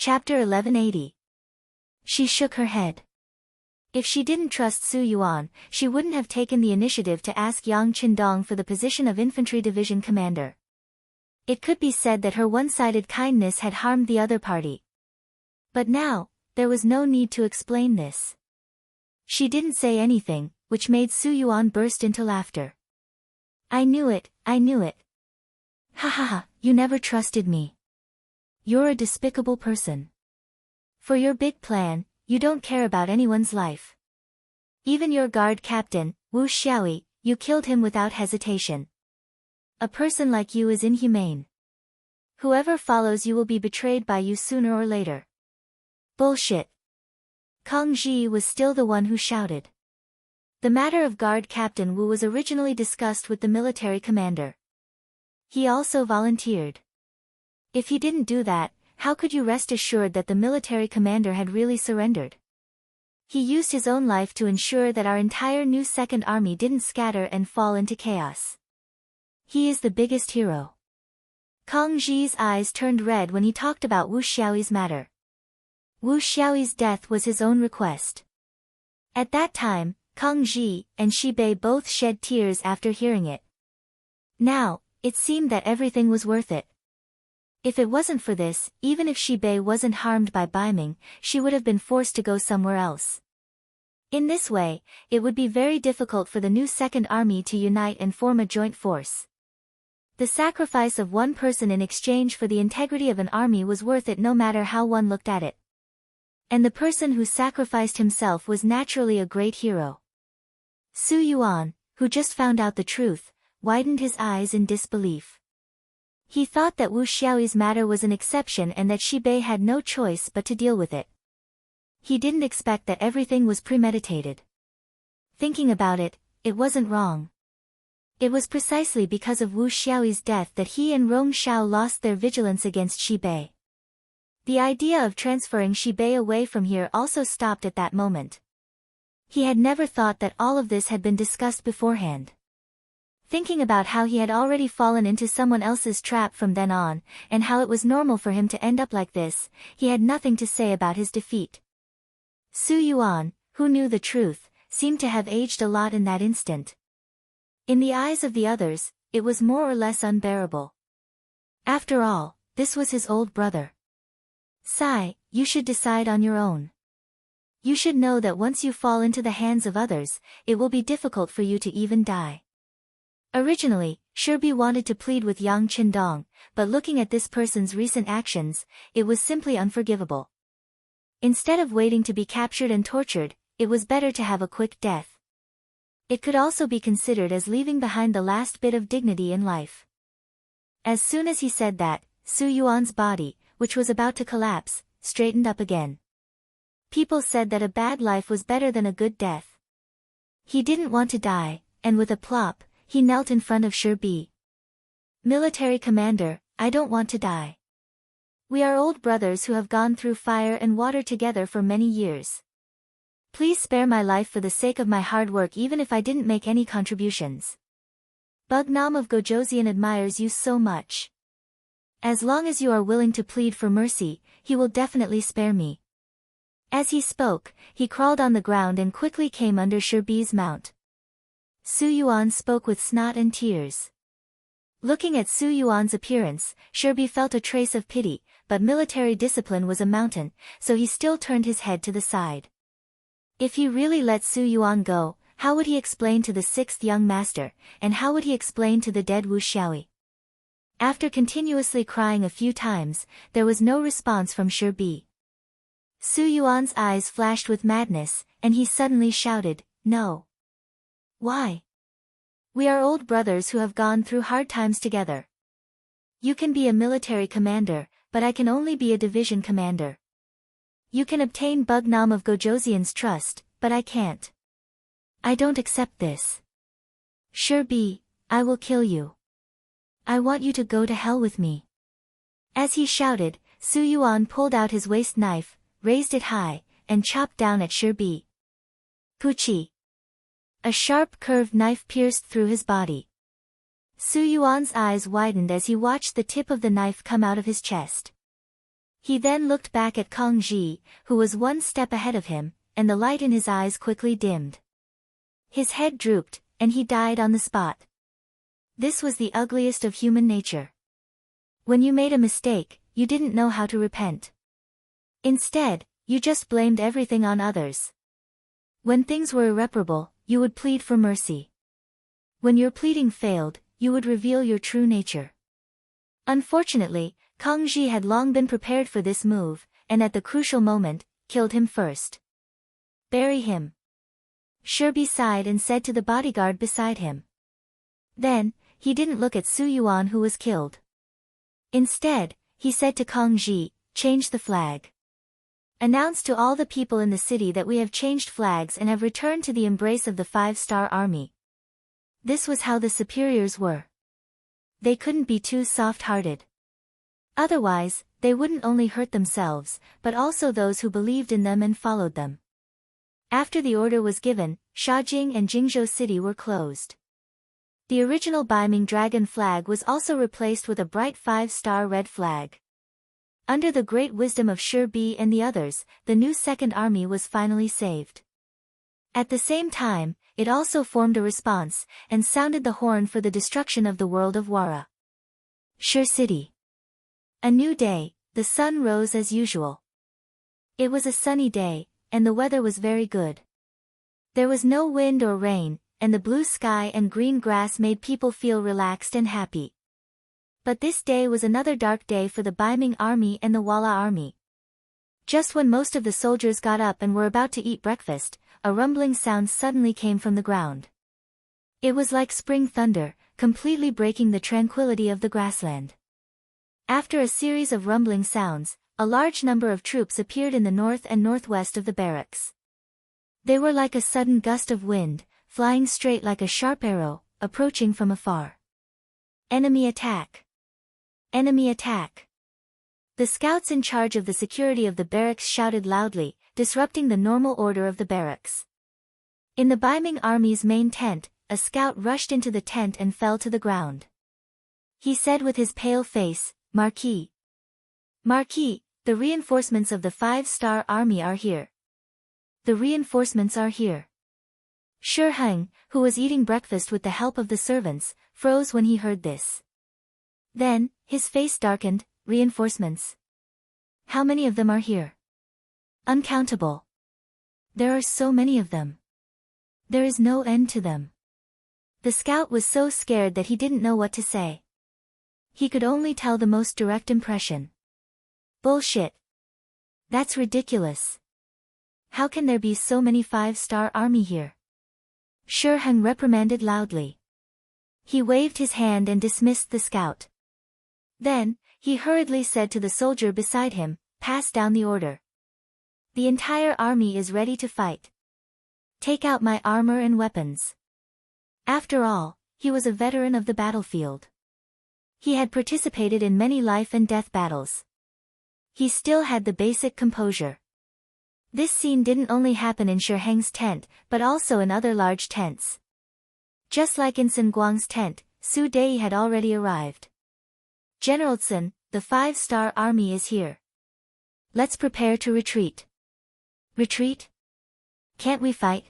Chapter 1180. She shook her head. If she didn't trust Su Yuan, she wouldn't have taken the initiative to ask Yang Qindong for the position of infantry division commander. It could be said that her one-sided kindness had harmed the other party. But now, there was no need to explain this. She didn't say anything, which made Su Yuan burst into laughter. I knew it, I knew it. Ha ha ha, you never trusted me. You're a despicable person. For your big plan, you don't care about anyone's life. Even your guard captain, Wu Xiaoyi, you killed him without hesitation. A person like you is inhumane. Whoever follows you will be betrayed by you sooner or later. Bullshit. Kang Ji was still the one who shouted. The matter of guard captain Wu was originally discussed with the military commander. He also volunteered. If he didn't do that, how could you rest assured that the military commander had really surrendered? He used his own life to ensure that our entire new second army didn't scatter and fall into chaos. He is the biggest hero. Kang Ji's eyes turned red when he talked about Wu Xiaoyi's matter. Wu Xiaoyi's death was his own request. At that time, Kang Ji and Shi Bei both shed tears after hearing it. Now, it seemed that everything was worth it. If it wasn't for this, even if Shi Bei wasn't harmed by Baiming, she would have been forced to go somewhere else. In this way, it would be very difficult for the new second army to unite and form a joint force. The sacrifice of one person in exchange for the integrity of an army was worth it no matter how one looked at it. And the person who sacrificed himself was naturally a great hero. Su Yuan, who just found out the truth, widened his eyes in disbelief. He thought that Wu Xiaoyi's matter was an exception and that Shi Bei had no choice but to deal with it. He didn't expect that everything was premeditated. Thinking about it, it wasn't wrong. It was precisely because of Wu Xiaoyi's death that he and Rong Shao lost their vigilance against Shi Bei. The idea of transferring Shi Bei away from here also stopped at that moment. He had never thought that all of this had been discussed beforehand. Thinking about how he had already fallen into someone else's trap from then on, and how it was normal for him to end up like this, he had nothing to say about his defeat. Su Yuan, who knew the truth, seemed to have aged a lot in that instant. In the eyes of the others, it was more or less unbearable. After all, this was his old brother. Sai, you should decide on your own. You should know that once you fall into the hands of others, it will be difficult for you to even die. Originally, Shirbi wanted to plead with Yang Qindong, but looking at this person's recent actions, it was simply unforgivable. Instead of waiting to be captured and tortured, it was better to have a quick death. It could also be considered as leaving behind the last bit of dignity in life. As soon as he said that, Su Yuan's body, which was about to collapse, straightened up again. People said that a bad life was better than a good death. He didn't want to die, and with a plop, he knelt in front of Shirbi. Military commander, I don't want to die. We are old brothers who have gone through fire and water together for many years. Please spare my life for the sake of my hard work even if I didn't make any contributions. Bugnam of Gojoseon admires you so much. As long as you are willing to plead for mercy, he will definitely spare me. As he spoke, he crawled on the ground and quickly came under Shirbi's mount. Su Yuan spoke with snot and tears. Looking at Su Yuan's appearance, Shirbi felt a trace of pity, but military discipline was a mountain, so he still turned his head to the side. If he really let Su Yuan go, how would he explain to the sixth young master, and how would he explain to the dead Wu Xiaoyi? After continuously crying a few times, there was no response from Shirbi. Su Yuan's eyes flashed with madness, and he suddenly shouted, "No." Why? We are old brothers who have gone through hard times together. You can be a military commander, but I can only be a division commander. You can obtain Bugnam of Gojoseon's trust, but I can't. I don't accept this. Shirbi, I will kill you. I want you to go to hell with me. As he shouted, Su Yuan pulled out his waist knife, raised it high, and chopped down at Shirbi. Puchi. A sharp curved knife pierced through his body. Su Yuan's eyes widened as he watched the tip of the knife come out of his chest. He then looked back at Kang Ji, who was one step ahead of him, and the light in his eyes quickly dimmed. His head drooped, and he died on the spot. This was the ugliest of human nature. When you made a mistake, you didn't know how to repent. Instead, you just blamed everything on others. When things were irreparable, you would plead for mercy. When your pleading failed, you would reveal your true nature. Unfortunately, Kang Ji had long been prepared for this move, and at the crucial moment, killed him first. Bury him. Shirbi sighed and said to the bodyguard beside him. Then, he didn't look at Su Yuan who was killed. Instead, he said to Kang Ji, change the flag. Announce to all the people in the city that we have changed flags and have returned to the embrace of the 5-star army. This was how the superiors were. They couldn't be too soft-hearted. Otherwise, they wouldn't only hurt themselves, but also those who believed in them and followed them. After the order was given, Shaojing and Jingzhou City were closed. The original Baiming dragon flag was also replaced with a bright 5-star red flag. Under the great wisdom of Shi Bi and the others, the new Second Army was finally saved. At the same time, it also formed a response, and sounded the horn for the destruction of the world of Wara. Shi City. A new day, the sun rose as usual. It was a sunny day, and the weather was very good. There was no wind or rain, and the blue sky and green grass made people feel relaxed and happy. But this day was another dark day for the Baiming army and the Wala army. Just when most of the soldiers got up and were about to eat breakfast, a rumbling sound suddenly came from the ground. It was like spring thunder, completely breaking the tranquility of the grassland. After a series of rumbling sounds, a large number of troops appeared in the north and northwest of the barracks. They were like a sudden gust of wind, flying straight like a sharp arrow, approaching from afar. Enemy attack! Enemy attack! The scouts in charge of the security of the barracks shouted loudly, disrupting the normal order of the barracks. In the Baiming army's main tent, a scout rushed into the tent and fell to the ground. He said with his pale face, Marquis. Marquis, the reinforcements of the 5-star army are here. The reinforcements are here. Shi Heng, who was eating breakfast with the help of the servants, froze when he heard this. Then, his face darkened. Reinforcements. How many of them are here? Uncountable. There are so many of them. There is no end to them. The scout was so scared that he didn't know what to say. He could only tell the most direct impression. Bullshit. That's ridiculous. How can there be so many 5-star army here? Shi Heng reprimanded loudly. He waved his hand and dismissed the scout. Then, he hurriedly said to the soldier beside him, pass down the order. The entire army is ready to fight. Take out my armor and weapons. After all, he was a veteran of the battlefield. He had participated in many life and death battles. He still had the basic composure. This scene didn't only happen in Shi Heng's tent, but also in other large tents. Just like in Sun Guang's tent, Su Dei had already arrived. General Sun, the 5-star army is here. Let's prepare to retreat. Retreat? Can't we fight?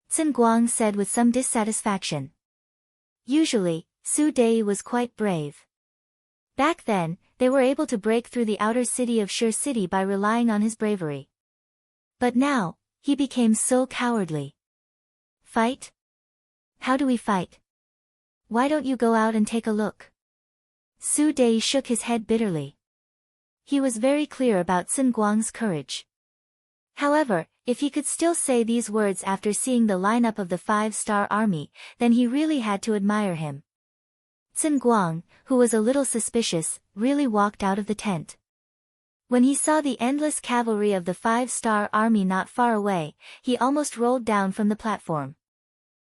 Sun Guang said with some dissatisfaction. Usually, Su Dei was quite brave. Back then, they were able to break through the outer city of Shi City by relying on his bravery. But now, he became so cowardly. Fight? How do we fight? Why don't you go out and take a look? Su Dei shook his head bitterly. He was very clear about Sun Guang's courage. However, if he could still say these words after seeing the lineup of the 5-star army, then he really had to admire him. Sun Guang, who was a little suspicious, really walked out of the tent. When he saw the endless cavalry of the 5-star army not far away, he almost rolled down from the platform.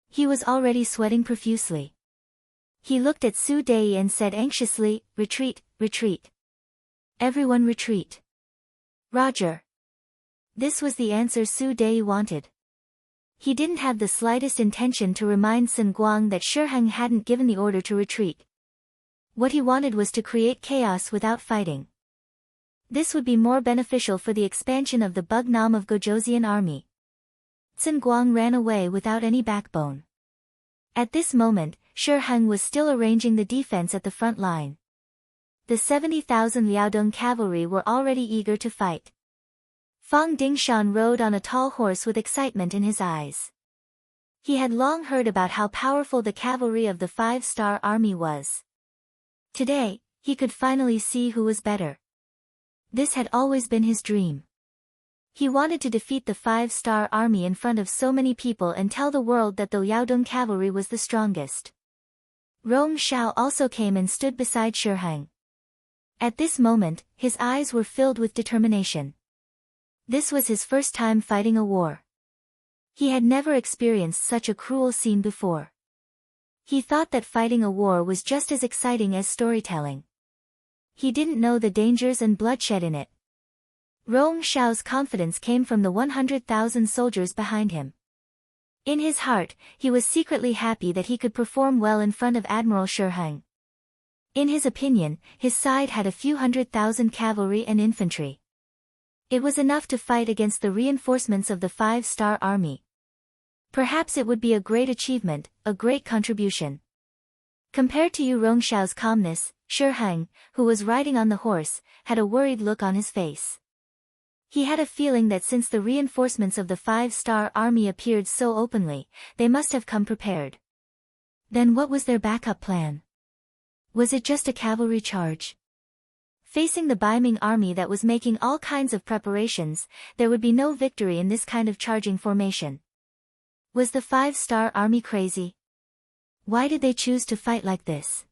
He was already sweating profusely. He looked at Su Dei and said anxiously, retreat, retreat. Everyone retreat. Roger. This was the answer Su Dei wanted. He didn't have the slightest intention to remind Sun Guang that Shi Heng hadn't given the order to retreat. What he wanted was to create chaos without fighting. This would be more beneficial for the expansion of the Bugnam of Gojoseon army. Sun Guang ran away without any backbone. At this moment, Shi Heng was still arranging the defense at the front line. The 70,000 Liaodong cavalry were already eager to fight. Fang Dingshan rode on a tall horse with excitement in his eyes. He had long heard about how powerful the cavalry of the 5-star army was. Today, he could finally see who was better. This had always been his dream. He wanted to defeat the 5-star army in front of so many people and tell the world that the Liaodong cavalry was the strongest. Rong Xiao also came and stood beside Shi Heng. At this moment, his eyes were filled with determination. This was his first time fighting a war. He had never experienced such a cruel scene before. He thought that fighting a war was just as exciting as storytelling. He didn't know the dangers and bloodshed in it. Rong Xiao's confidence came from the 100,000 soldiers behind him. In his heart, he was secretly happy that he could perform well in front of Admiral Shi Heng. In his opinion, his side had a few 100,000 cavalry and infantry. It was enough to fight against the reinforcements of the 5-star army. Perhaps it would be a great achievement, a great contribution. Compared to Yu Rongxiao's calmness, Shi Heng, who was riding on the horse, had a worried look on his face. He had a feeling that since the reinforcements of the 5-star army appeared so openly, they must have come prepared. Then what was their backup plan? Was it just a cavalry charge? Facing the Baiming army that was making all kinds of preparations, there would be no victory in this kind of charging formation. Was the 5-star army crazy? Why did they choose to fight like this?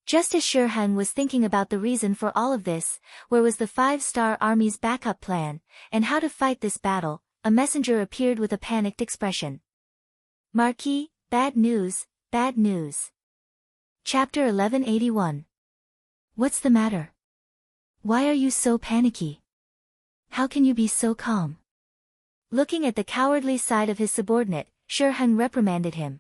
Just as Shi Heng was thinking about the reason for all of this, where was the 5-star army's backup plan, and how to fight this battle, a messenger appeared with a panicked expression. Marquis, bad news, bad news. Chapter 1181. What's the matter? Why are you so panicky? How can you be so calm? Looking at the cowardly side of his subordinate, Shi Heng reprimanded him.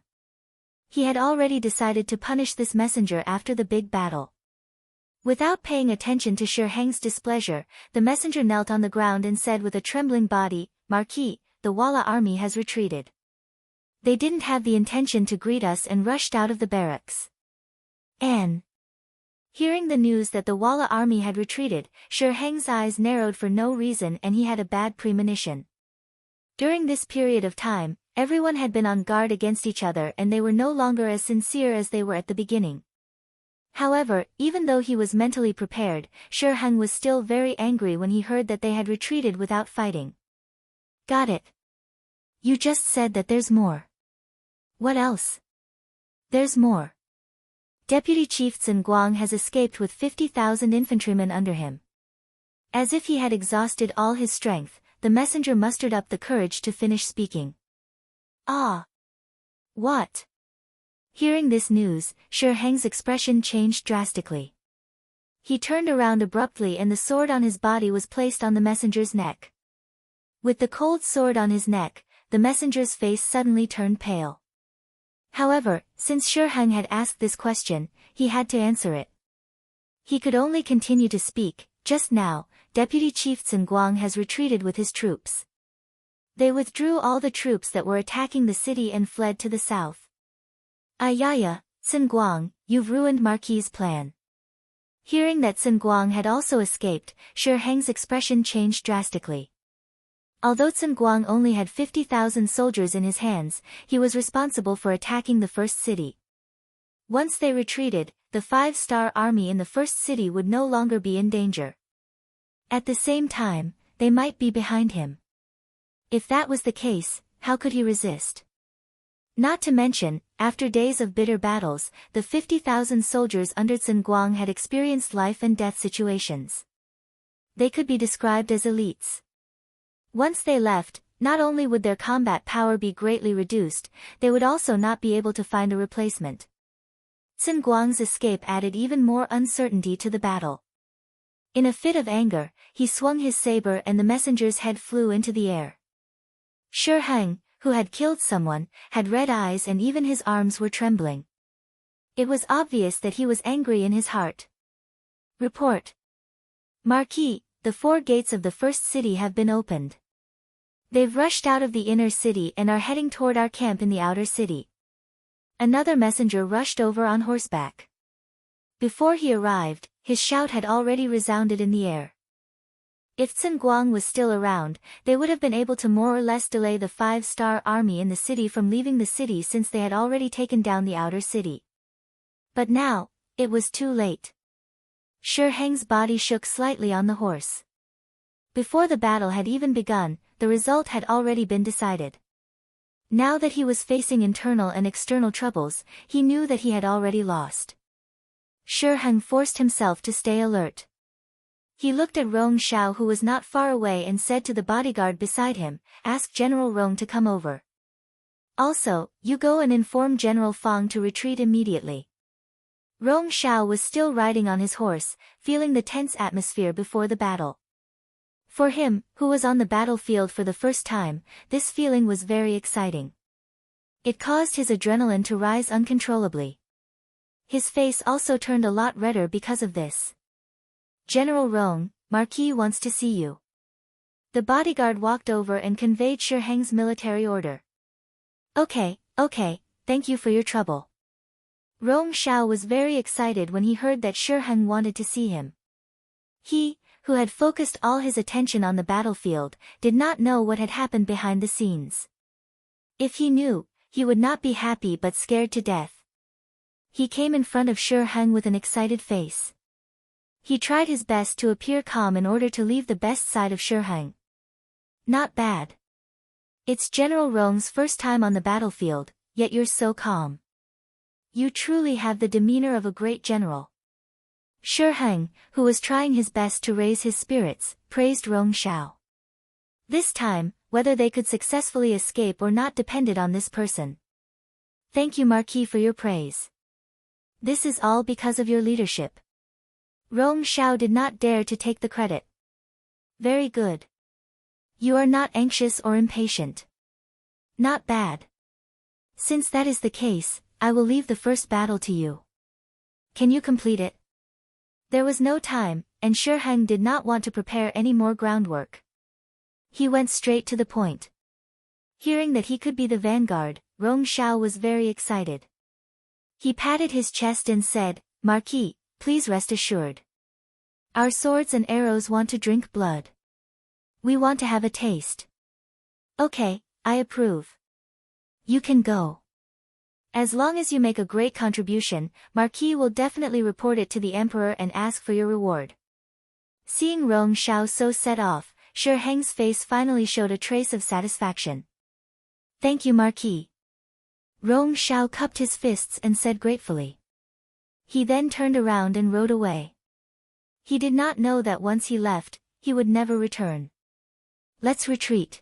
He had already decided to punish this messenger after the big battle. Without paying attention to Shi Heng's displeasure, the messenger knelt on the ground and said with a trembling body, Marquis, the Walla army has retreated. They didn't have the intention to greet us and rushed out of the barracks. Anne. Hearing the news that the Walla army had retreated, Shi Heng's eyes narrowed for no reason and he had a bad premonition. During this period of time, everyone had been on guard against each other and they were no longer as sincere as they were at the beginning. However, even though he was mentally prepared, Shi Heng was still very angry when he heard that they had retreated without fighting. Got it. You just said that there's more. What else? There's more. Deputy Chief Sun Guang has escaped with 50,000 infantrymen under him. As if he had exhausted all his strength, the messenger mustered up the courage to finish speaking. Ah! What? Hearing this news, Shi Heng's expression changed drastically. He turned around abruptly and the sword on his body was placed on the messenger's neck. With the cold sword on his neck, the messenger's face suddenly turned pale. However, since Shi Heng had asked this question, he had to answer it. He could only continue to speak. Just now, Deputy Chief Sun Guang has retreated with his troops. They withdrew all the troops that were attacking the city and fled to the south. Ayaya, Sun Guang, you've ruined Marquis' plan. Hearing that Sun Guang had also escaped, Shi Heng's expression changed drastically. Although Sun Guang only had 50,000 soldiers in his hands, he was responsible for attacking the first city. Once they retreated, the 5-star army in the first city would no longer be in danger. At the same time, they might be behind him. If that was the case, how could he resist? Not to mention, after days of bitter battles, the 50,000 soldiers under Sun Guang had experienced life and death situations. They could be described as elites. Once they left, not only would their combat power be greatly reduced, they would also not be able to find a replacement. Sun Guang's escape added even more uncertainty to the battle. In a fit of anger, he swung his saber and the messenger's head flew into the air. Shi Heng, who had killed someone, had red eyes and even his arms were trembling. It was obvious that he was angry in his heart. Report. Marquis, the 4 gates of the first city have been opened. They've rushed out of the inner city and are heading toward our camp in the outer city. Another messenger rushed over on horseback. Before he arrived, his shout had already resounded in the air. If Sun Guang was still around, they would have been able to more or less delay the 5-star army in the city from leaving the city since they had already taken down the outer city. But now, it was too late. Shi Heng's body shook slightly on the horse. Before the battle had even begun, the result had already been decided. Now that he was facing internal and external troubles, he knew that he had already lost. Shi Heng forced himself to stay alert. He looked at Rong Xiao, who was not far away, and said to the bodyguard beside him, "Ask General Rong to come over. Also, you go and inform General Fang to retreat immediately." Rong Xiao was still riding on his horse, feeling the tense atmosphere before the battle. For him, who was on the battlefield for the first time, this feeling was very exciting. It caused his adrenaline to rise uncontrollably. His face also turned a lot redder because of this. "General Rong, Marquis wants to see you." The bodyguard walked over and conveyed Shi Heng's military order. Okay, thank you for your trouble." Rong Xiao was very excited when he heard that Shi Heng wanted to see him. He, who had focused all his attention on the battlefield, did not know what had happened behind the scenes. If he knew, he would not be happy but scared to death. He came in front of Shi Heng with an excited face. He tried his best to appear calm in order to leave the best side of Shi Heng. "Not bad. It's General Rong's first time on the battlefield, yet you're so calm. You truly have the demeanor of a great general." Shi Heng, who was trying his best to raise his spirits, praised Rong Xiao. This time, whether they could successfully escape or not depended on this person. "Thank you, Marquis, for your praise. This is all because of your leadership." Rong Xiao did not dare to take the credit. "Very good. You are not anxious or impatient. Not bad. Since that is the case, I will leave the first battle to you. Can you complete it?" There was no time, and Shi Heng did not want to prepare any more groundwork. He went straight to the point. Hearing that he could be the vanguard, Rong Xiao was very excited. He patted his chest and said, "Marquis, please rest assured. Our swords and arrows want to drink blood. We want to have a taste." "Okay, I approve. You can go. As long as you make a great contribution, Marquis will definitely report it to the Emperor and ask for your reward." Seeing Rong Xiao so set off, Shi Heng's face finally showed a trace of satisfaction. "Thank you, Marquis." Rong Xiao cupped his fists and said gratefully. He then turned around and rode away. He did not know that once he left, he would never return. "Let's retreat."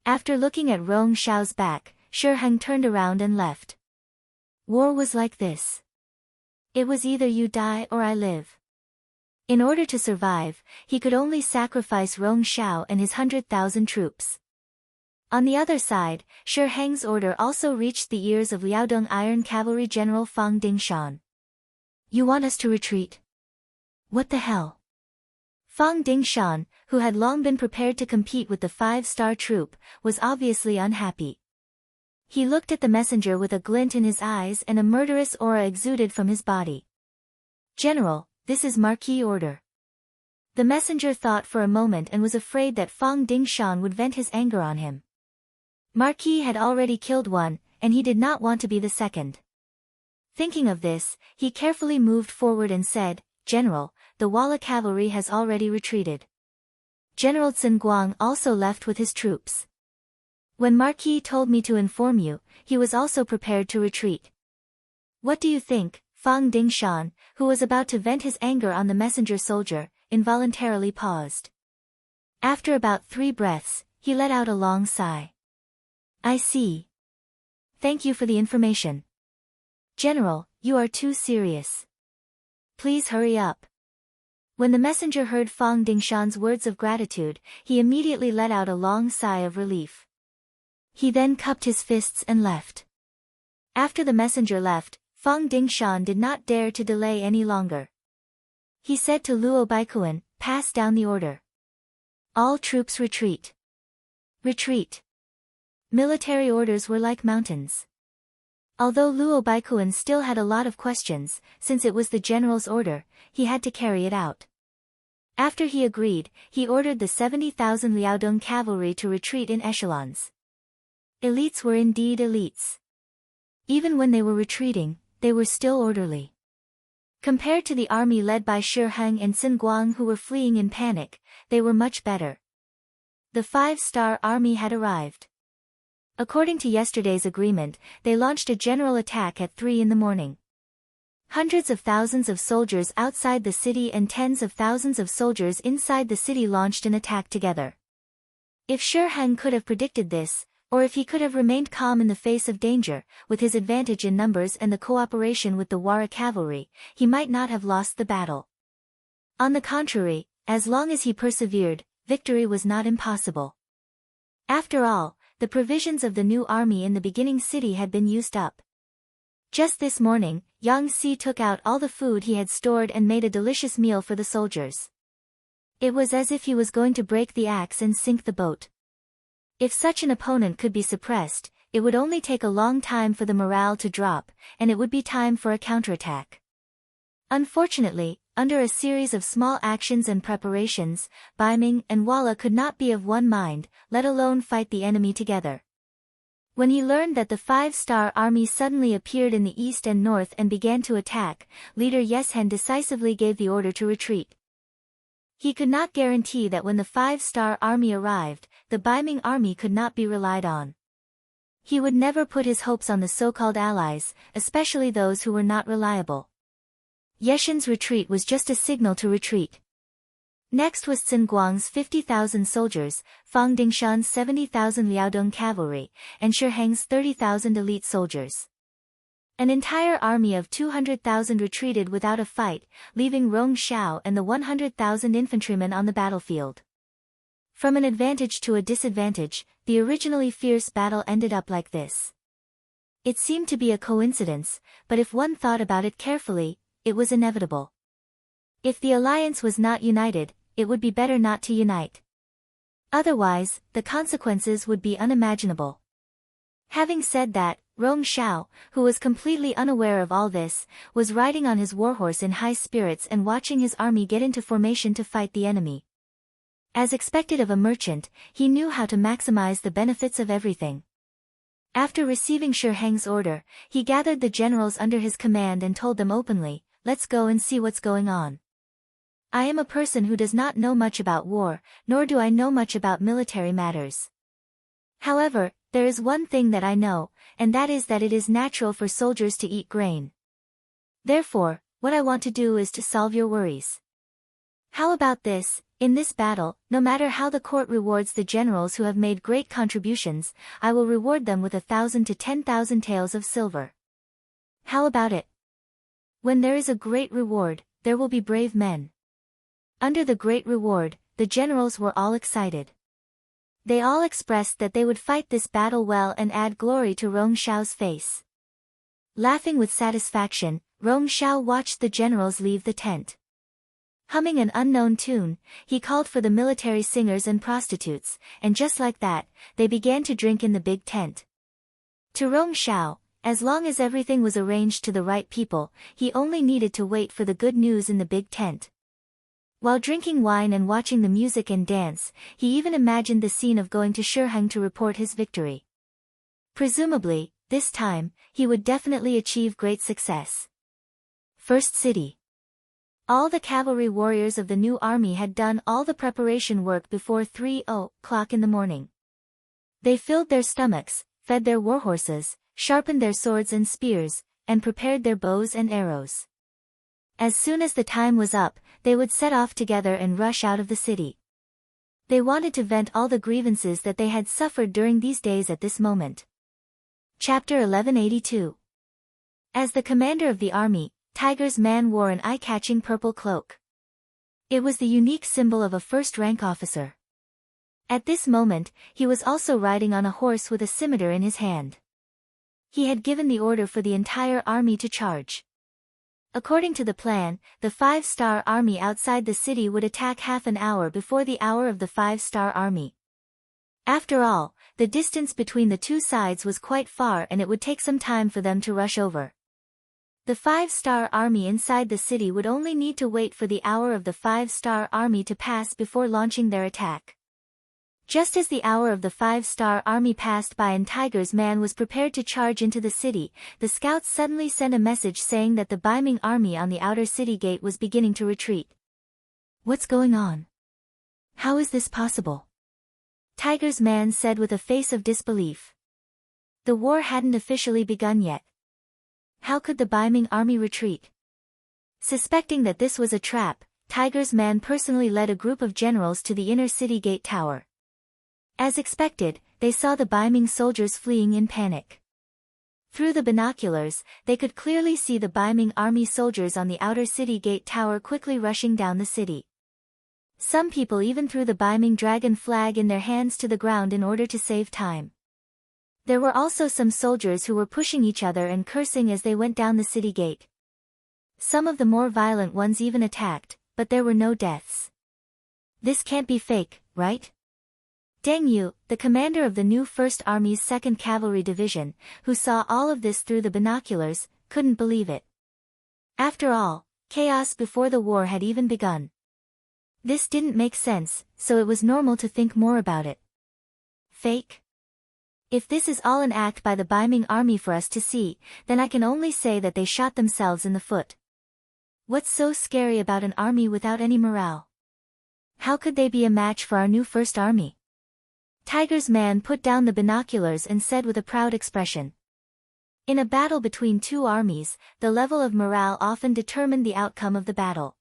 After looking at Rong Xiao's back, Shi Heng turned around and left. War was like this. It was either you die or I live. In order to survive, he could only sacrifice Rong Xiao and his 100,000 troops. On the other side, Shi Heng's order also reached the ears of Liaodong Iron Cavalry General Fang Dingshan. "You want us to retreat? What the hell?" Fang Dingshan, who had long been prepared to compete with the 5-star troop, was obviously unhappy. He looked at the messenger with a glint in his eyes and a murderous aura exuded from his body. "General, this is Marquis' order." The messenger thought for a moment and was afraid that Fang Dingshan would vent his anger on him. Marquis had already killed one, and he did not want to be the second. Thinking of this, he carefully moved forward and said, "General, the Walla cavalry has already retreated. General Sun Guang also left with his troops. When Marquis told me to inform you, he was also prepared to retreat. What do you think?" Fang Dingshan, who was about to vent his anger on the messenger soldier, involuntarily paused. After about 3 breaths, he let out a long sigh. "I see. Thank you for the information. General, you are too serious. Please hurry up." When the messenger heard Fang Dingshan's words of gratitude, he immediately let out a long sigh of relief. He then cupped his fists and left. After the messenger left, Fang Dingshan did not dare to delay any longer. He said to Luo Baikuan, pass down the order. All troops retreat. Retreat. Military orders were like mountains. Although Luo Baikuan still had a lot of questions, since it was the general's order, he had to carry it out. After he agreed, he ordered the 70,000 Liaodong cavalry to retreat in echelons. Elites were indeed elites. Even when they were retreating, they were still orderly. Compared to the army led by Shi Heng and Sun Guang who were fleeing in panic, they were much better. The 5-star army had arrived. According to yesterday's agreement, they launched a general attack at 3 in the morning. Hundreds of thousands of soldiers outside the city and tens of thousands of soldiers inside the city launched an attack together. If Shi Heng could have predicted this, or if he could have remained calm in the face of danger, with his advantage in numbers and the cooperation with the Wara cavalry, he might not have lost the battle. On the contrary, as long as he persevered, victory was not impossible. After all, the provisions of the new army in the beginning city had been used up. Just this morning, Yang Si took out all the food he had stored and made a delicious meal for the soldiers. It was as if he was going to break the axe and sink the boat. If such an opponent could be suppressed, it would only take a long time for the morale to drop, and it would be time for a counterattack. Unfortunately, under a series of small actions and preparations, Baiming and Walla could not be of one mind, let alone fight the enemy together. When he learned that the 5-star army suddenly appeared in the east and north and began to attack, leader Yeshen decisively gave the order to retreat. He could not guarantee that when the 5-star army arrived, the Baiming army could not be relied on. He would never put his hopes on the so-called allies, especially those who were not reliable. Yeshen's retreat was just a signal to retreat. Next was Sun Guang's 50,000 soldiers, Fang Dingshan's 70,000 Liaodong cavalry, and Shi Heng's 30,000 elite soldiers. An entire army of 200,000 retreated without a fight, leaving Rong Xiao and the 100,000 infantrymen on the battlefield. From an advantage to a disadvantage, the originally fierce battle ended up like this. It seemed to be a coincidence, but if one thought about it carefully, it was inevitable. If the alliance was not united, it would be better not to unite. Otherwise, the consequences would be unimaginable. Having said that, Rong Xiao, who was completely unaware of all this, was riding on his warhorse in high spirits and watching his army get into formation to fight the enemy. As expected of a merchant, he knew how to maximize the benefits of everything. After receiving Shi Heng's order, he gathered the generals under his command and told them openly, "Let's go and see what's going on. I am a person who does not know much about war, nor do I know much about military matters. However, there is one thing that I know, and that is that it is natural for soldiers to eat grain. Therefore, what I want to do is to solve your worries. How about this? In this battle, no matter how the court rewards the generals who have made great contributions, I will reward them with 1,000 to 10,000 taels of silver. How about it? When there is a great reward, there will be brave men." Under the great reward, the generals were all excited. They all expressed that they would fight this battle well and add glory to Rong Xiao's face. Laughing with satisfaction, Rong Xiao watched the generals leave the tent. Humming an unknown tune, he called for the military singers and prostitutes, and just like that, they began to drink in the big tent. To Rong Xiao, as long as everything was arranged to the right people, he only needed to wait for the good news in the big tent. While drinking wine and watching the music and dance, he even imagined the scene of going to Shi Heng to report his victory. Presumably, this time, he would definitely achieve great success. First City. All the cavalry warriors of the new army had done all the preparation work before 3 o'clock in the morning. They filled their stomachs, fed their warhorses, sharpened their swords and spears, and prepared their bows and arrows. As soon as the time was up, they would set off together and rush out of the city. They wanted to vent all the grievances that they had suffered during these days at this moment. Chapter 1182. As the commander of the army, Tiger's man wore an eye-catching purple cloak. It was the unique symbol of a first-rank officer. At this moment, he was also riding on a horse with a scimitar in his hand. He had given the order for the entire army to charge. According to the plan, the 5-star army outside the city would attack half an hour before the hour of the 5-star army. After all, the distance between the two sides was quite far and it would take some time for them to rush over. The 5-star army inside the city would only need to wait for the hour of the 5-star army to pass before launching their attack. Just as the hour of the 5-star army passed by and Tiger's man was prepared to charge into the city, the scouts suddenly sent a message saying that the Baiming army on the outer city gate was beginning to retreat. What's going on? How is this possible? Tiger's man said with a face of disbelief. The war hadn't officially begun yet. How could the Baiming army retreat? Suspecting that this was a trap, Tiger's man personally led a group of generals to the inner city gate tower. As expected, they saw the Baiming soldiers fleeing in panic. Through the binoculars, they could clearly see the Baiming army soldiers on the outer city gate tower quickly rushing down the city. Some people even threw the Baiming dragon flag in their hands to the ground in order to save time. There were also some soldiers who were pushing each other and cursing as they went down the city gate. Some of the more violent ones even attacked, but there were no deaths. This can't be fake, right? Deng Yu, the commander of the new 1st Army's 2nd Cavalry Division, who saw all of this through the binoculars, couldn't believe it. After all, chaos before the war had even begun. This didn't make sense, so it was normal to think more about it. Fake? If this is all an act by the Baiming army for us to see, then I can only say that they shot themselves in the foot. What's so scary about an army without any morale? How could they be a match for our new 1st Army? Tiger's man put down the binoculars and said with a proud expression. In a battle between two armies, the level of morale often determined the outcome of the battle.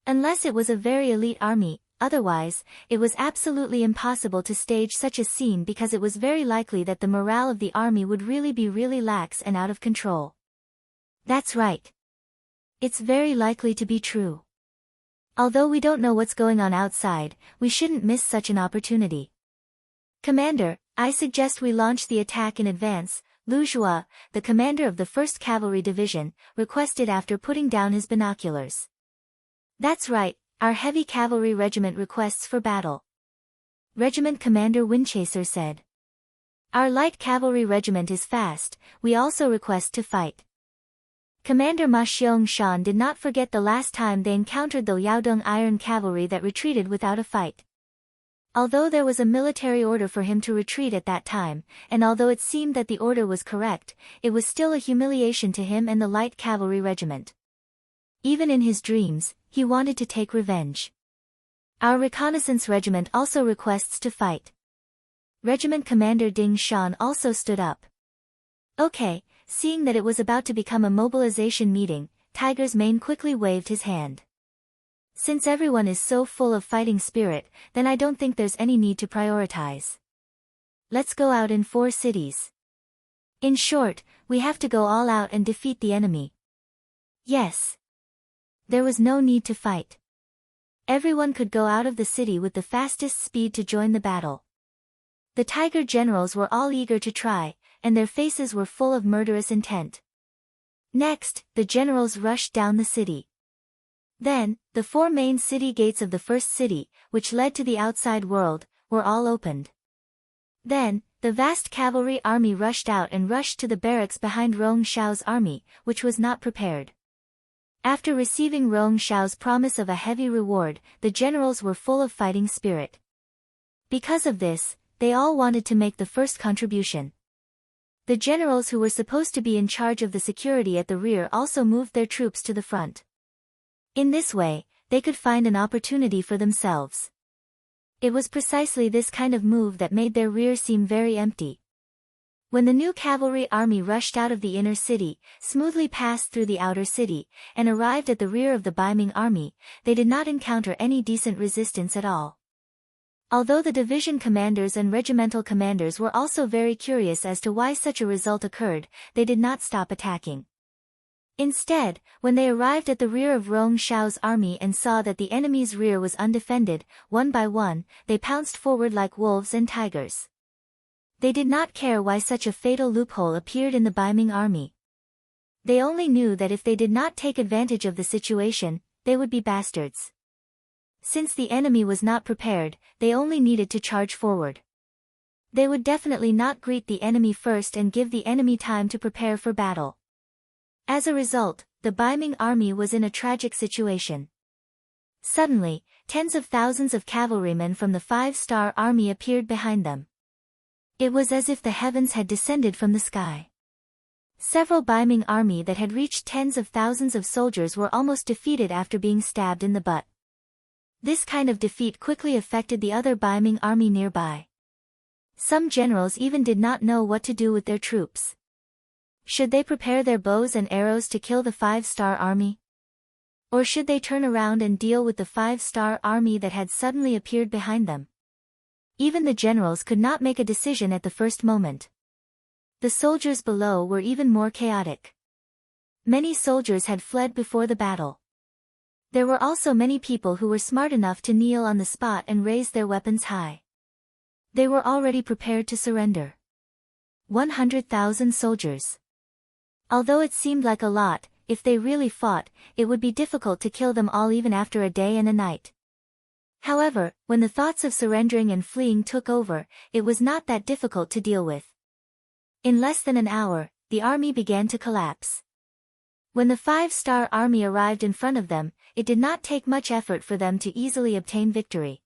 Unless it was a very elite army, otherwise, it was absolutely impossible to stage such a scene because it was very likely that the morale of the army would really be really lax and out of control. That's right. It's very likely to be true. Although we don't know what's going on outside, we shouldn't miss such an opportunity. Commander, I suggest we launch the attack in advance, Lu Zhua, the commander of the 1st Cavalry Division, requested after putting down his binoculars. That's right, our heavy cavalry regiment requests for battle. Regiment Commander Windchaser said. Our light cavalry regiment is fast, we also request to fight. Commander Ma Xiong-shan did not forget the last time they encountered the Liaodong Iron Cavalry that retreated without a fight. Although there was a military order for him to retreat at that time, and although it seemed that the order was correct, it was still a humiliation to him and the light cavalry regiment. Even in his dreams, he wanted to take revenge. Our reconnaissance regiment also requests to fight. Regiment Commander Ding Shan also stood up. Okay, seeing that it was about to become a mobilization meeting, Tiger's mane quickly waved his hand. Since everyone is so full of fighting spirit, then I don't think there's any need to prioritize. Let's go out in 4 cities. In short, we have to go all out and defeat the enemy. Yes. There was no need to fight. Everyone could go out of the city with the fastest speed to join the battle. The Tiger generals were all eager to try, and their faces were full of murderous intent. Next, the generals rushed down the city. Then, the 4 main city gates of the first city, which led to the outside world, were all opened. Then, the vast cavalry army rushed out and rushed to the barracks behind Rong Xiao's army, which was not prepared. After receiving Rong Xiao's promise of a heavy reward, the generals were full of fighting spirit. Because of this, they all wanted to make the first contribution. The generals who were supposed to be in charge of the security at the rear also moved their troops to the front. In this way, they could find an opportunity for themselves. It was precisely this kind of move that made their rear seem very empty. When the new cavalry army rushed out of the inner city, smoothly passed through the outer city, and arrived at the rear of the Baiming army, they did not encounter any decent resistance at all. Although the division commanders and regimental commanders were also very curious as to why such a result occurred, they did not stop attacking. Instead, when they arrived at the rear of Rong Xiao's army and saw that the enemy's rear was undefended, one by one, they pounced forward like wolves and tigers. They did not care why such a fatal loophole appeared in the Baiming army. They only knew that if they did not take advantage of the situation, they would be bastards. Since the enemy was not prepared, they only needed to charge forward. They would definitely not greet the enemy first and give the enemy time to prepare for battle. As a result, the Baiming army was in a tragic situation. Suddenly, tens of thousands of cavalrymen from the 5-star army appeared behind them. It was as if the heavens had descended from the sky. Several Baiming army that had reached tens of thousands of soldiers were almost defeated after being stabbed in the butt. This kind of defeat quickly affected the other Baiming army nearby. Some generals even did not know what to do with their troops. Should they prepare their bows and arrows to kill the 5-star army? Or should they turn around and deal with the 5-star army that had suddenly appeared behind them? Even the generals could not make a decision at the first moment. The soldiers below were even more chaotic. Many soldiers had fled before the battle. There were also many people who were smart enough to kneel on the spot and raise their weapons high. They were already prepared to surrender. 100,000 soldiers. Although it seemed like a lot, if they really fought, it would be difficult to kill them all even after a day and a night. However, when the thoughts of surrendering and fleeing took over, it was not that difficult to deal with. In less than an hour, the army began to collapse. When the 5-star army arrived in front of them, it did not take much effort for them to easily obtain victory.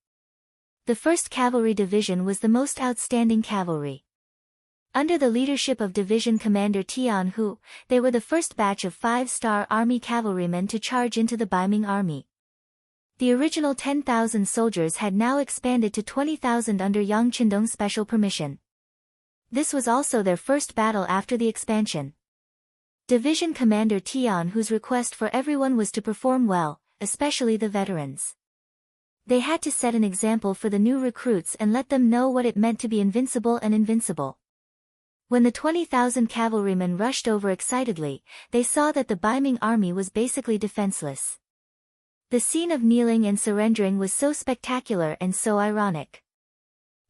The 1st Cavalry Division was the most outstanding cavalry. Under the leadership of Division Commander Tian Hu, they were the first batch of 5-star army cavalrymen to charge into the Baiming army. The original 10,000 soldiers had now expanded to 20,000 under Yang Qindong's special permission. This was also their first battle after the expansion. Division Commander Tian Hu's request for everyone was to perform well, especially the veterans. They had to set an example for the new recruits and let them know what it meant to be invincible and invincible. When the 20,000 cavalrymen rushed over excitedly, they saw that the Baiming army was basically defenseless. The scene of kneeling and surrendering was so spectacular and so ironic.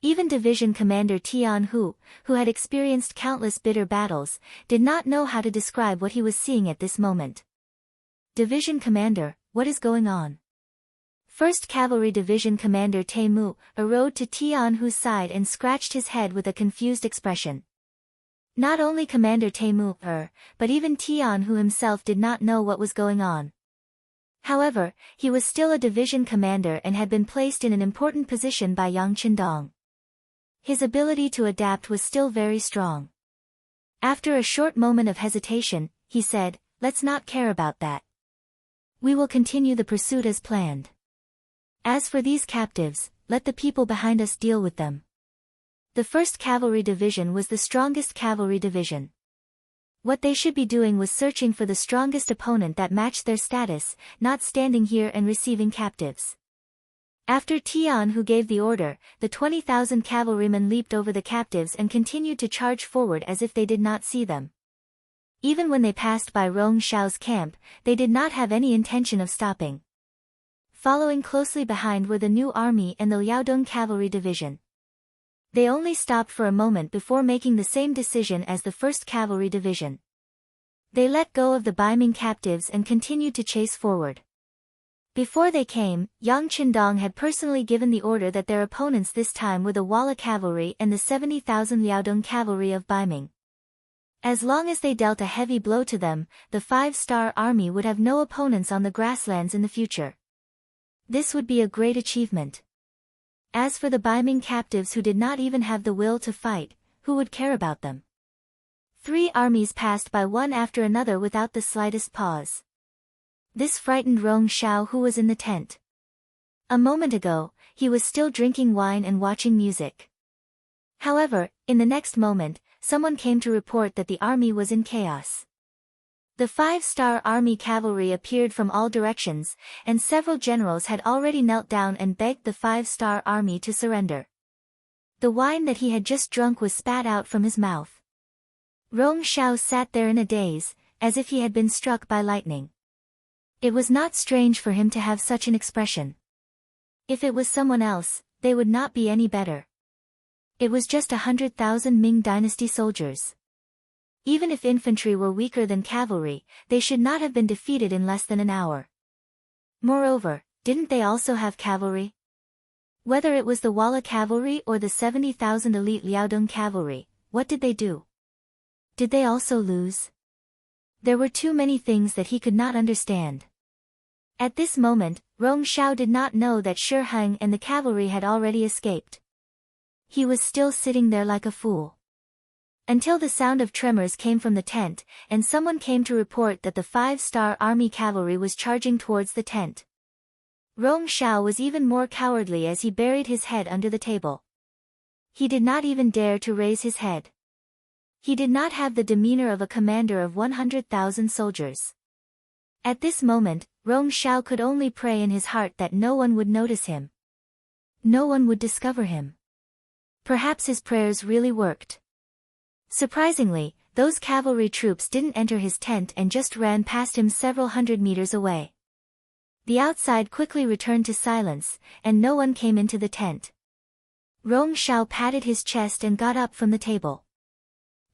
Even Division Commander Tian Hu, who had experienced countless bitter battles, did not know how to describe what he was seeing at this moment. Division Commander, what is going on? 1st Cavalry Division Commander Taimu rode to Tian Hu's side and scratched his head with a confused expression. Not only Commander Taimu, but even Tian Hu himself did not know what was going on. However, he was still a division commander and had been placed in an important position by Yang Qindong. His ability to adapt was still very strong. After a short moment of hesitation, he said, "Let's not care about that. We will continue the pursuit as planned. As for these captives, let the people behind us deal with them." The 1st Cavalry Division was the strongest cavalry division. What they should be doing was searching for the strongest opponent that matched their status, not standing here and receiving captives. After Tian Hu gave the order, the 20,000 cavalrymen leaped over the captives and continued to charge forward as if they did not see them. Even when they passed by Rong Xiao's camp, they did not have any intention of stopping. Following closely behind were the New Army and the Liaodong Cavalry Division. They only stopped for a moment before making the same decision as the 1st Cavalry Division. They let go of the Baiming captives and continued to chase forward. Before they came, Yang Qindong had personally given the order that their opponents this time were the Walla Cavalry and the 70,000 Liaodong Cavalry of Baiming. As long as they dealt a heavy blow to them, the 5-star army would have no opponents on the grasslands in the future. This would be a great achievement. As for the Baiming captives who did not even have the will to fight, who would care about them? 3 armies passed by one after another without the slightest pause. This frightened Rong Xiao, who was in the tent. A moment ago, he was still drinking wine and watching music. However, in the next moment, someone came to report that the army was in chaos. The 5-star army cavalry appeared from all directions, and several generals had already knelt down and begged the 5-star army to surrender. The wine that he had just drunk was spat out from his mouth. Rong Xiao sat there in a daze, as if he had been struck by lightning. It was not strange for him to have such an expression. If it was someone else, they would not be any better. It was just 100,000 Ming Dynasty soldiers. Even if infantry were weaker than cavalry, they should not have been defeated in less than an hour. Moreover, didn't they also have cavalry? Whether it was the Walla cavalry or the 70,000 elite Liaodong cavalry, what did they do? Did they also lose? There were too many things that he could not understand. At this moment, Rong Shao did not know that Shi Heng and the cavalry had already escaped. He was still sitting there like a fool. Until the sound of tremors came from the tent, and someone came to report that the 5-star army cavalry was charging towards the tent. Rong Shao was even more cowardly as he buried his head under the table. He did not even dare to raise his head. He did not have the demeanor of a commander of 100,000 soldiers. At this moment, Rong Shao could only pray in his heart that no one would notice him. No one would discover him. Perhaps his prayers really worked. Surprisingly, those cavalry troops didn't enter his tent and just ran past him several hundred meters away. The outside quickly returned to silence, and no one came into the tent. Rong Shao patted his chest and got up from the table.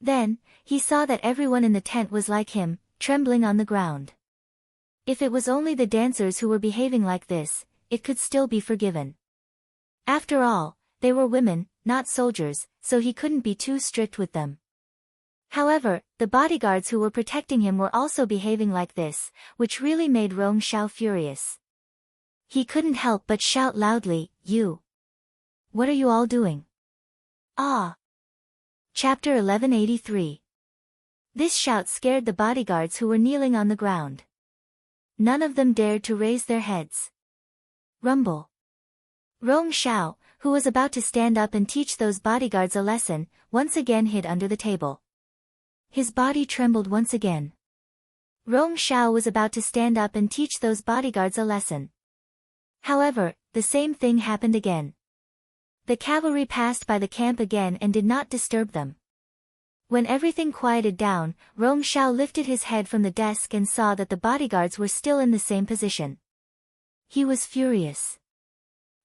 Then, he saw that everyone in the tent was like him, trembling on the ground. If it was only the dancers who were behaving like this, it could still be forgiven. After all, they were women, not soldiers, so he couldn't be too strict with them. However, the bodyguards who were protecting him were also behaving like this, which really made Rong Shao furious. He couldn't help but shout loudly, "You! What are you all doing?" Ah! Chapter 1183. This shout scared the bodyguards who were kneeling on the ground. None of them dared to raise their heads. Rumble. Rong Shao, who was about to stand up and teach those bodyguards a lesson, once again hid under the table. His body trembled once again. Rong Shao was about to stand up and teach those bodyguards a lesson. However, the same thing happened again. The cavalry passed by the camp again and did not disturb them. When everything quieted down, Rong Shao lifted his head from the desk and saw that the bodyguards were still in the same position. He was furious.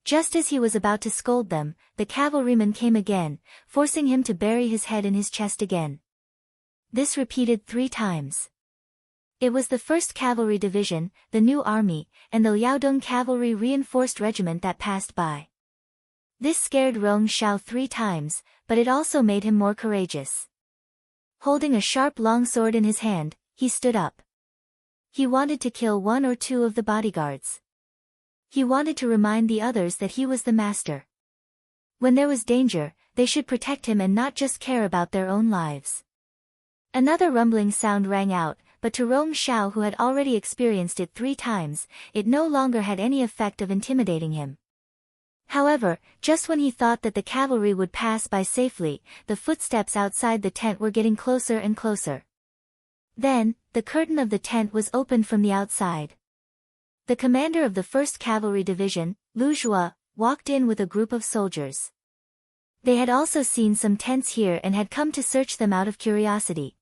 Just as he was about to scold them, the cavalryman came again, forcing him to bury his head in his chest again. This repeated 3 times. It was the 1st Cavalry Division, the new army, and the Liaodong Cavalry Reinforced Regiment that passed by. This scared Rong Shao 3 times, but it also made him more courageous. Holding a sharp long sword in his hand, he stood up. He wanted to kill 1 or 2 of the bodyguards. He wanted to remind the others that he was the master. When there was danger, they should protect him and not just care about their own lives. Another rumbling sound rang out, but to Rong Shao, who had already experienced it 3 times, it no longer had any effect of intimidating him. However, just when he thought that the cavalry would pass by safely, the footsteps outside the tent were getting closer and closer. Then, the curtain of the tent was opened from the outside. The commander of the 1st Cavalry Division, Lu Zhua, walked in with a group of soldiers. They had also seen some tents here and had come to search them out of curiosity.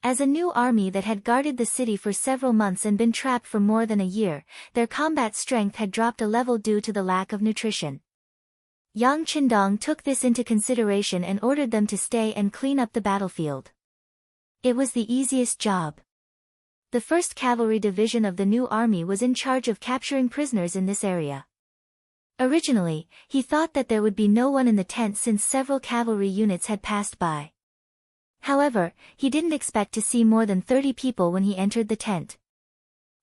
As a new army that had guarded the city for several months and been trapped for more than a year, their combat strength had dropped a level due to the lack of nutrition. Yang Qindong took this into consideration and ordered them to stay and clean up the battlefield. It was the easiest job. The 1st Cavalry Division of the new army was in charge of capturing prisoners in this area. Originally, he thought that there would be no one in the tent since several cavalry units had passed by. However, he didn't expect to see more than 30 people when he entered the tent.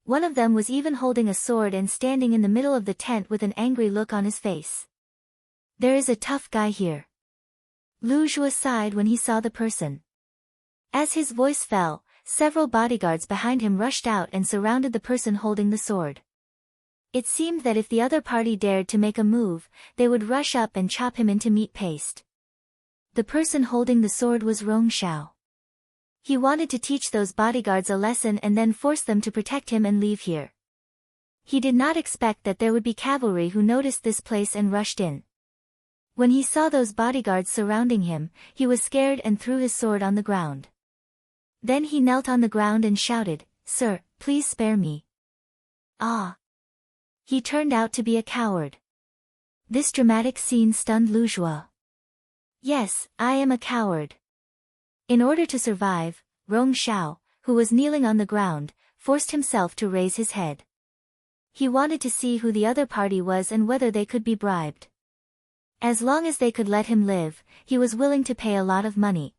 One of them was even holding a sword and standing in the middle of the tent with an angry look on his face. There is a tough guy here. Lu Zhua sighed when he saw the person. As his voice fell, several bodyguards behind him rushed out and surrounded the person holding the sword. It seemed that if the other party dared to make a move, they would rush up and chop him into meat paste. The person holding the sword was Rong Shao. He wanted to teach those bodyguards a lesson and then force them to protect him and leave here. He did not expect that there would be cavalry who noticed this place and rushed in. When he saw those bodyguards surrounding him, he was scared and threw his sword on the ground. Then he knelt on the ground and shouted, "Sir, please spare me." Ah! He turned out to be a coward. This dramatic scene stunned Lu Zhua. "Yes, I am a coward. In order to survive, Rong Shao, who was kneeling on the ground, forced himself to raise his head. He wanted to see who the other party was and whether they could be bribed. As long as they could let him live, he was willing to pay a lot of money.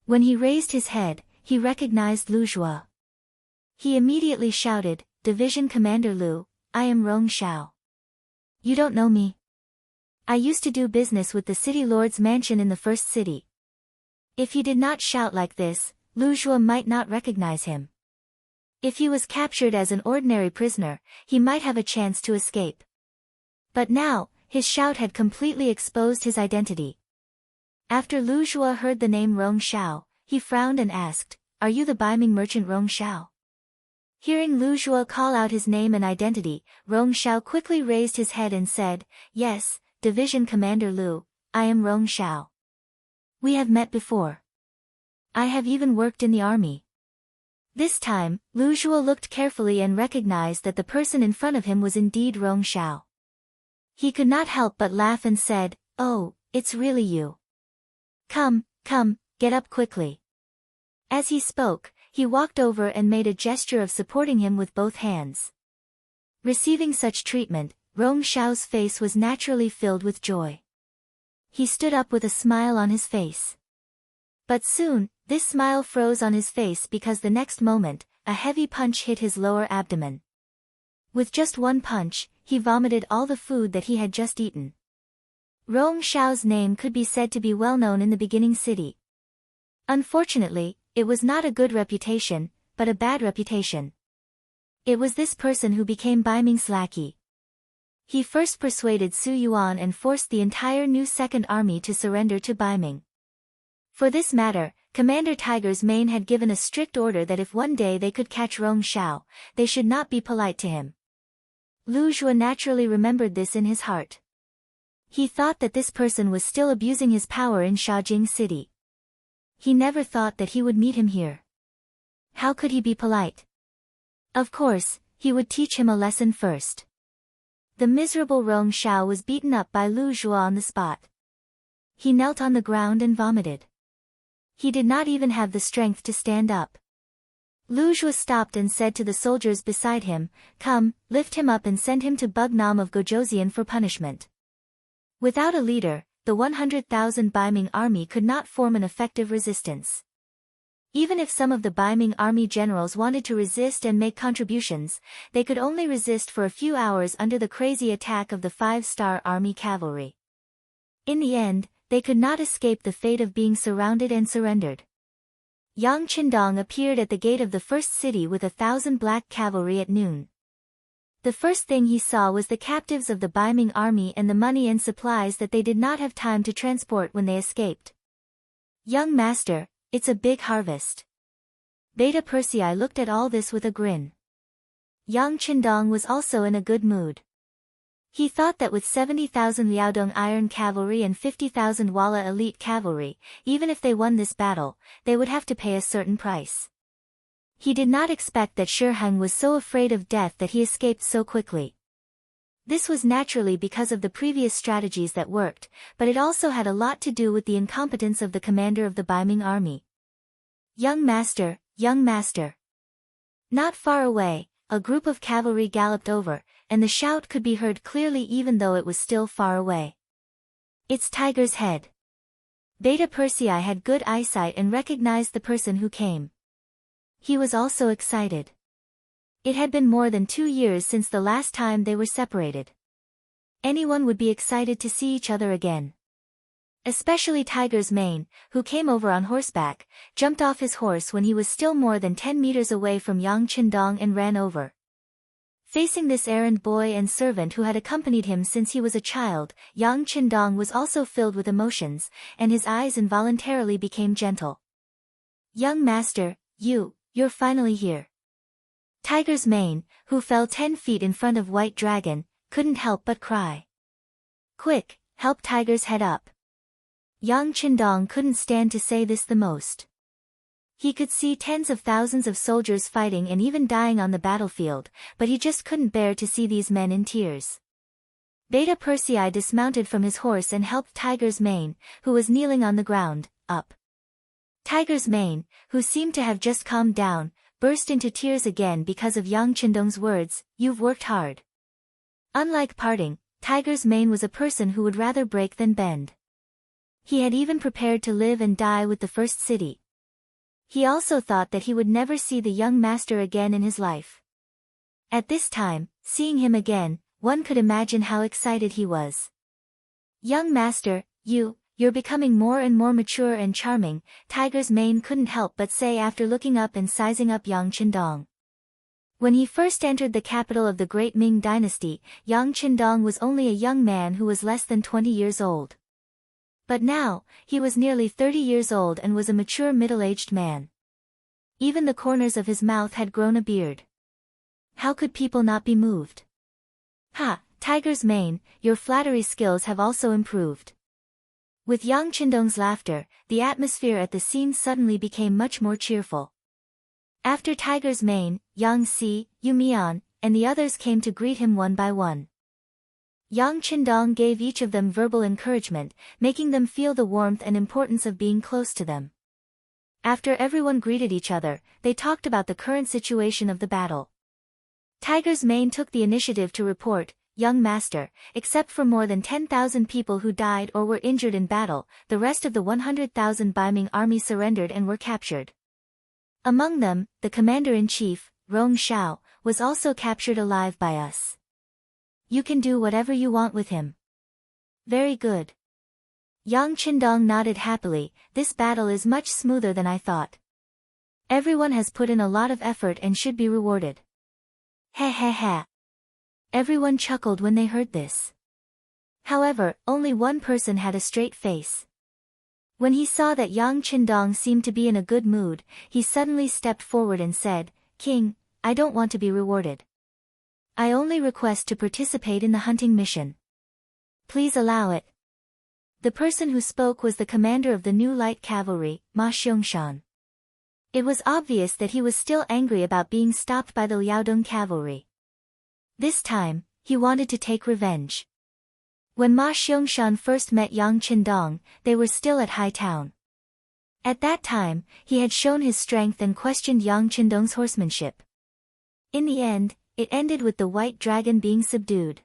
When he raised his head, he recognized Lu Zhuo. He immediately shouted, "Division Commander Lu, I am Rong Shao. You don't know me? I used to do business with the city lord's mansion in the first city." If he did not shout like this, Lu Zhuo might not recognize him. If he was captured as an ordinary prisoner, he might have a chance to escape. But now, his shout had completely exposed his identity. After Lu Zhuo heard the name Rong Shao, he frowned and asked, "Are you the Baiming merchant Rong Shao?" Hearing Lu Zhuo call out his name and identity, Rong Shao quickly raised his head and said, "Yes, Division Commander Lu, I am Rong Shao. We have met before. I have even worked in the army." This time, Lu Zhuo looked carefully and recognized that the person in front of him was indeed Rong Shao. He could not help but laugh and said, "Oh, it's really you. Come, get up quickly." As he spoke, he walked over and made a gesture of supporting him with both hands. Receiving such treatment, Rong Shao's face was naturally filled with joy. He stood up with a smile on his face. But soon, this smile froze on his face because the next moment, a heavy punch hit his lower abdomen. With just one punch, he vomited all the food that he had just eaten. Rong Shao's name could be said to be well known in the beginning city. Unfortunately, it was not a good reputation, but a bad reputation. It was this person who became Baiming's lackey. He first persuaded Su Yuan and forced the entire new Second Army to surrender to Baiming. For this matter, Commander Tiger's Mane had given a strict order that if one day they could catch Rong Shao, they should not be polite to him. Lu Zhuo naturally remembered this in his heart. He thought that this person was still abusing his power in Shaojing City. He never thought that he would meet him here. How could he be polite? Of course, he would teach him a lesson first. The miserable Rong Shao was beaten up by Lu Zhuo on the spot. He knelt on the ground and vomited. He did not even have the strength to stand up. Lu Zhuo stopped and said to the soldiers beside him, "Come, lift him up and send him to Bugnam of Gojoseon for punishment." Without a leader, the 100,000 Baiming army could not form an effective resistance. Even if some of the Baiming army generals wanted to resist and make contributions, they could only resist for a few hours under the crazy attack of the 5-star army cavalry. In the end, they could not escape the fate of being surrounded and surrendered. Yang Qindong appeared at the gate of the first city with 1,000 black cavalry at noon. The first thing he saw was the captives of the Baiming army and the money and supplies that they did not have time to transport when they escaped. "Young master, it's a big harvest." Beta Persei looked at all this with a grin. Yang Qindong was also in a good mood. He thought that with 70,000 Liaodong iron cavalry and 50,000 Walla elite cavalry, even if they won this battle, they would have to pay a certain price. He did not expect that Shi Heng was so afraid of death that he escaped so quickly. This was naturally because of the previous strategies that worked, but it also had a lot to do with the incompetence of the commander of the Baiming army. "Young master, young master." Not far away, a group of cavalry galloped over, and the shout could be heard clearly even though it was still far away. "It's Tiger's Head." Beta Persei had good eyesight and recognized the person who came. He was also excited. It had been more than 2 years since the last time they were separated. Anyone would be excited to see each other again. Especially Tiger's Mane, who came over on horseback, jumped off his horse when he was still more than 10 meters away from Yang Qindong and ran over. Facing this errand boy and servant who had accompanied him since he was a child, Yang Qindong was also filled with emotions, and his eyes involuntarily became gentle. "Young master, you're finally here." Tiger's Mane, who fell 10 feet in front of White Dragon, couldn't help but cry. "Quick, help Tiger's Head up." Yang Qindong couldn't stand to say this the most. He could see tens of thousands of soldiers fighting and even dying on the battlefield, but he just couldn't bear to see these men in tears. Beta Persei dismounted from his horse and helped Tiger's Mane, who was kneeling on the ground, up. Tiger's mane, who seemed to have just calmed down, burst into tears again because of Yang Qindong's words, "You've worked hard." Unlike parting, Tiger's mane was a person who would rather break than bend. He had even prepared to live and die with the first city. He also thought that he would never see the young master again in his life. At this time, seeing him again, one could imagine how excited he was. "Young master, you're becoming more and more mature and charming," Tiger's mane couldn't help but say after looking up and sizing up Yang Qindong. When he first entered the capital of the Great Ming Dynasty, Yang Qindong was only a young man who was less than 20 years old. But now, he was nearly 30 years old and was a mature middle-aged man. Even the corners of his mouth had grown a beard. How could people not be moved? "Ha, Tiger's mane, your flattery skills have also improved." With Yang Qindong's laughter, the atmosphere at the scene suddenly became much more cheerful. After Tiger's mane, Yang Si, Yu Mian, and the others came to greet him one by one. Yang Qindong gave each of them verbal encouragement, making them feel the warmth and importance of being close to them. After everyone greeted each other, they talked about the current situation of the battle. Tiger's mane took the initiative to report, "Young master, except for more than 10,000 people who died or were injured in battle, the rest of the 100,000 Baiming army surrendered and were captured. Among them, the commander-in-chief, Rong Shao, was also captured alive by us. You can do whatever you want with him." "Very good." Yang Qindong nodded happily. "This battle is much smoother than I thought. Everyone has put in a lot of effort and should be rewarded." "Ha ha ha." Everyone chuckled when they heard this. However, only one person had a straight face. When he saw that Yang Qindong seemed to be in a good mood, he suddenly stepped forward and said, "King, I don't want to be rewarded. I only request to participate in the hunting mission. Please allow it." The person who spoke was the commander of the new light cavalry, Ma Xiangshan. It was obvious that he was still angry about being stopped by the Liaodong cavalry. This time, he wanted to take revenge. When Ma Xiangshan first met Yang Qindong, they were still at High Town. At that time, he had shown his strength and questioned Yang Qindong's horsemanship. In the end, it ended with the white dragon being subdued.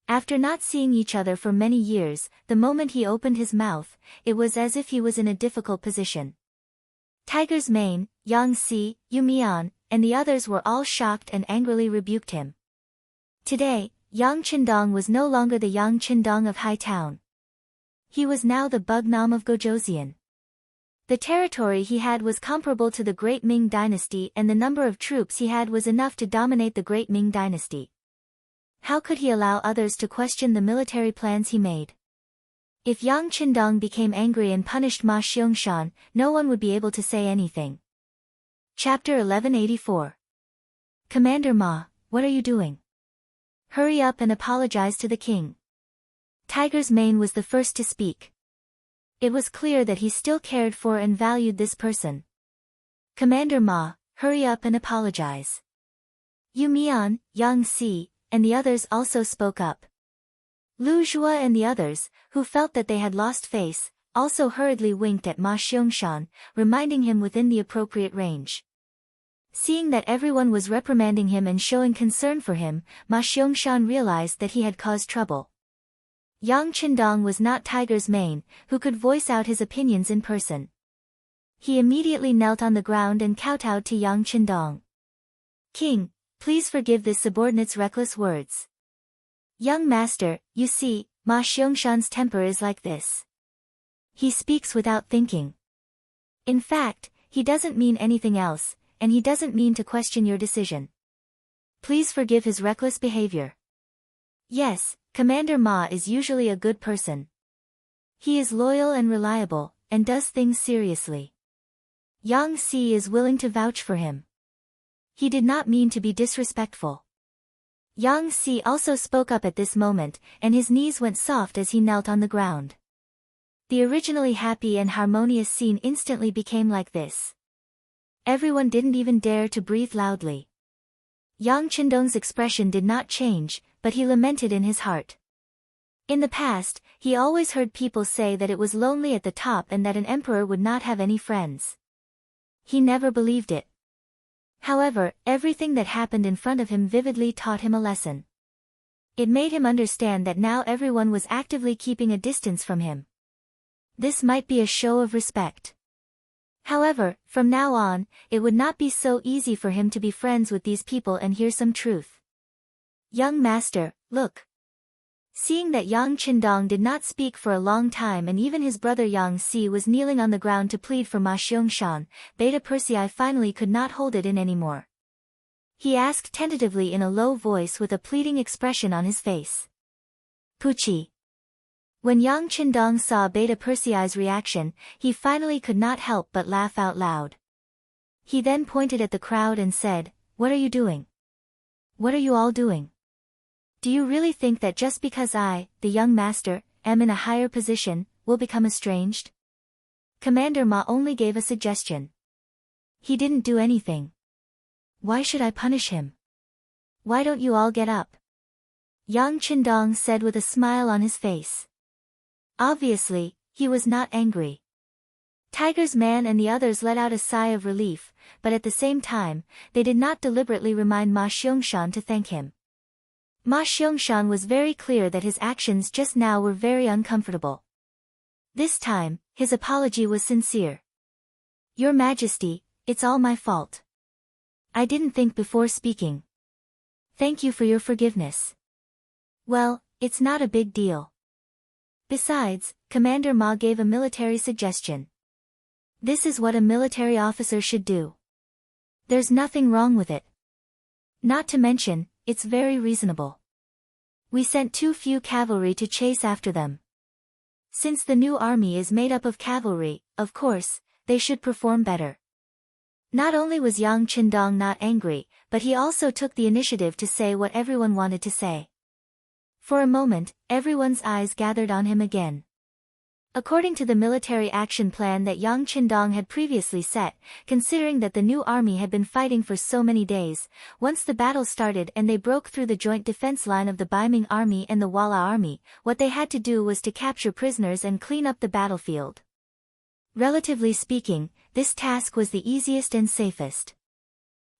After not seeing each other for many years, the moment he opened his mouth, it was as if he was in a difficult position. Tiger's mane, Yang Si, Yu Mian, and the others were all shocked and angrily rebuked him. Today, Yang Qindong was no longer the Yang Qindong of High Town. He was now the Bugnam of Gojoseon. The territory he had was comparable to the Great Ming Dynasty, and the number of troops he had was enough to dominate the Great Ming Dynasty. How could he allow others to question the military plans he made? If Yang Qindong became angry and punished Ma Xiangshan, no one would be able to say anything. Chapter 1184. "Commander Ma, what are you doing? Hurry up and apologize to the king." Tiger's mane was the first to speak. It was clear that he still cared for and valued this person. "Commander Ma, hurry up and apologize." Yu Mian, Yang Si, and the others also spoke up. Lu Zhua and the others, who felt that they had lost face, also hurriedly winked at Ma Xiangshan, reminding him within the appropriate range. Seeing that everyone was reprimanding him and showing concern for him, Ma Xiangshan realized that he had caused trouble. Yang Qindong was not Tiger's mane, who could voice out his opinions in person. He immediately knelt on the ground and kowtowed to Yang Qindong. "King, please forgive this subordinate's reckless words. Young master, you see, Ma Xiangshan's temper is like this. He speaks without thinking. In fact, he doesn't mean anything else, and he doesn't mean to question your decision. Please forgive his reckless behavior." Yes, Commander Ma is usually a good person. He is loyal and reliable, and does things seriously. Yang Si is willing to vouch for him. He did not mean to be disrespectful. Yang Si also spoke up at this moment, and his knees went soft as he knelt on the ground. The originally happy and harmonious scene instantly became like this. Everyone didn't even dare to breathe loudly. Yang Qindong's expression did not change, but he lamented in his heart. In the past, he always heard people say that it was lonely at the top and that an emperor would not have any friends. He never believed it. However, everything that happened in front of him vividly taught him a lesson. It made him understand that now everyone was actively keeping a distance from him. This might be a show of respect. However, from now on, it would not be so easy for him to be friends with these people and hear some truth. Young master, look. Seeing that Yang Qindong did not speak for a long time and even his brother Yang Si was kneeling on the ground to plead for Ma Xiangshan, Beta Persei finally could not hold it in anymore. He asked tentatively in a low voice with a pleading expression on his face. Puchi. When Yang Qindong saw Beta Persei's reaction, he finally could not help but laugh out loud. He then pointed at the crowd and said, "What are you doing? What are you all doing? Do you really think that just because I, the young master, am in a higher position, will become estranged?" Commander Ma only gave a suggestion. He didn't do anything. Why should I punish him? Why don't you all get up? Yang Qindong said with a smile on his face. Obviously, he was not angry. Tiger's man and the others let out a sigh of relief, but at the same time, they did not deliberately remind Ma Xiangshan to thank him. Ma Xiangshan was very clear that his actions just now were very uncomfortable. This time, his apology was sincere. "Your Majesty, it's all my fault. I didn't think before speaking. Thank you for your forgiveness." "Well, it's not a big deal." Besides, Commander Ma gave a military suggestion. This is what a military officer should do. There's nothing wrong with it. Not to mention, it's very reasonable. We sent too few cavalry to chase after them. Since the new army is made up of cavalry, of course, they should perform better. Not only was Yang Qindong not angry, but he also took the initiative to say what everyone wanted to say. For a moment, everyone's eyes gathered on him again. According to the military action plan that Yang Qindong had previously set, considering that the new army had been fighting for so many days, once the battle started and they broke through the joint defense line of the Baiming army and the Wala army, what they had to do was to capture prisoners and clean up the battlefield. Relatively speaking, this task was the easiest and safest.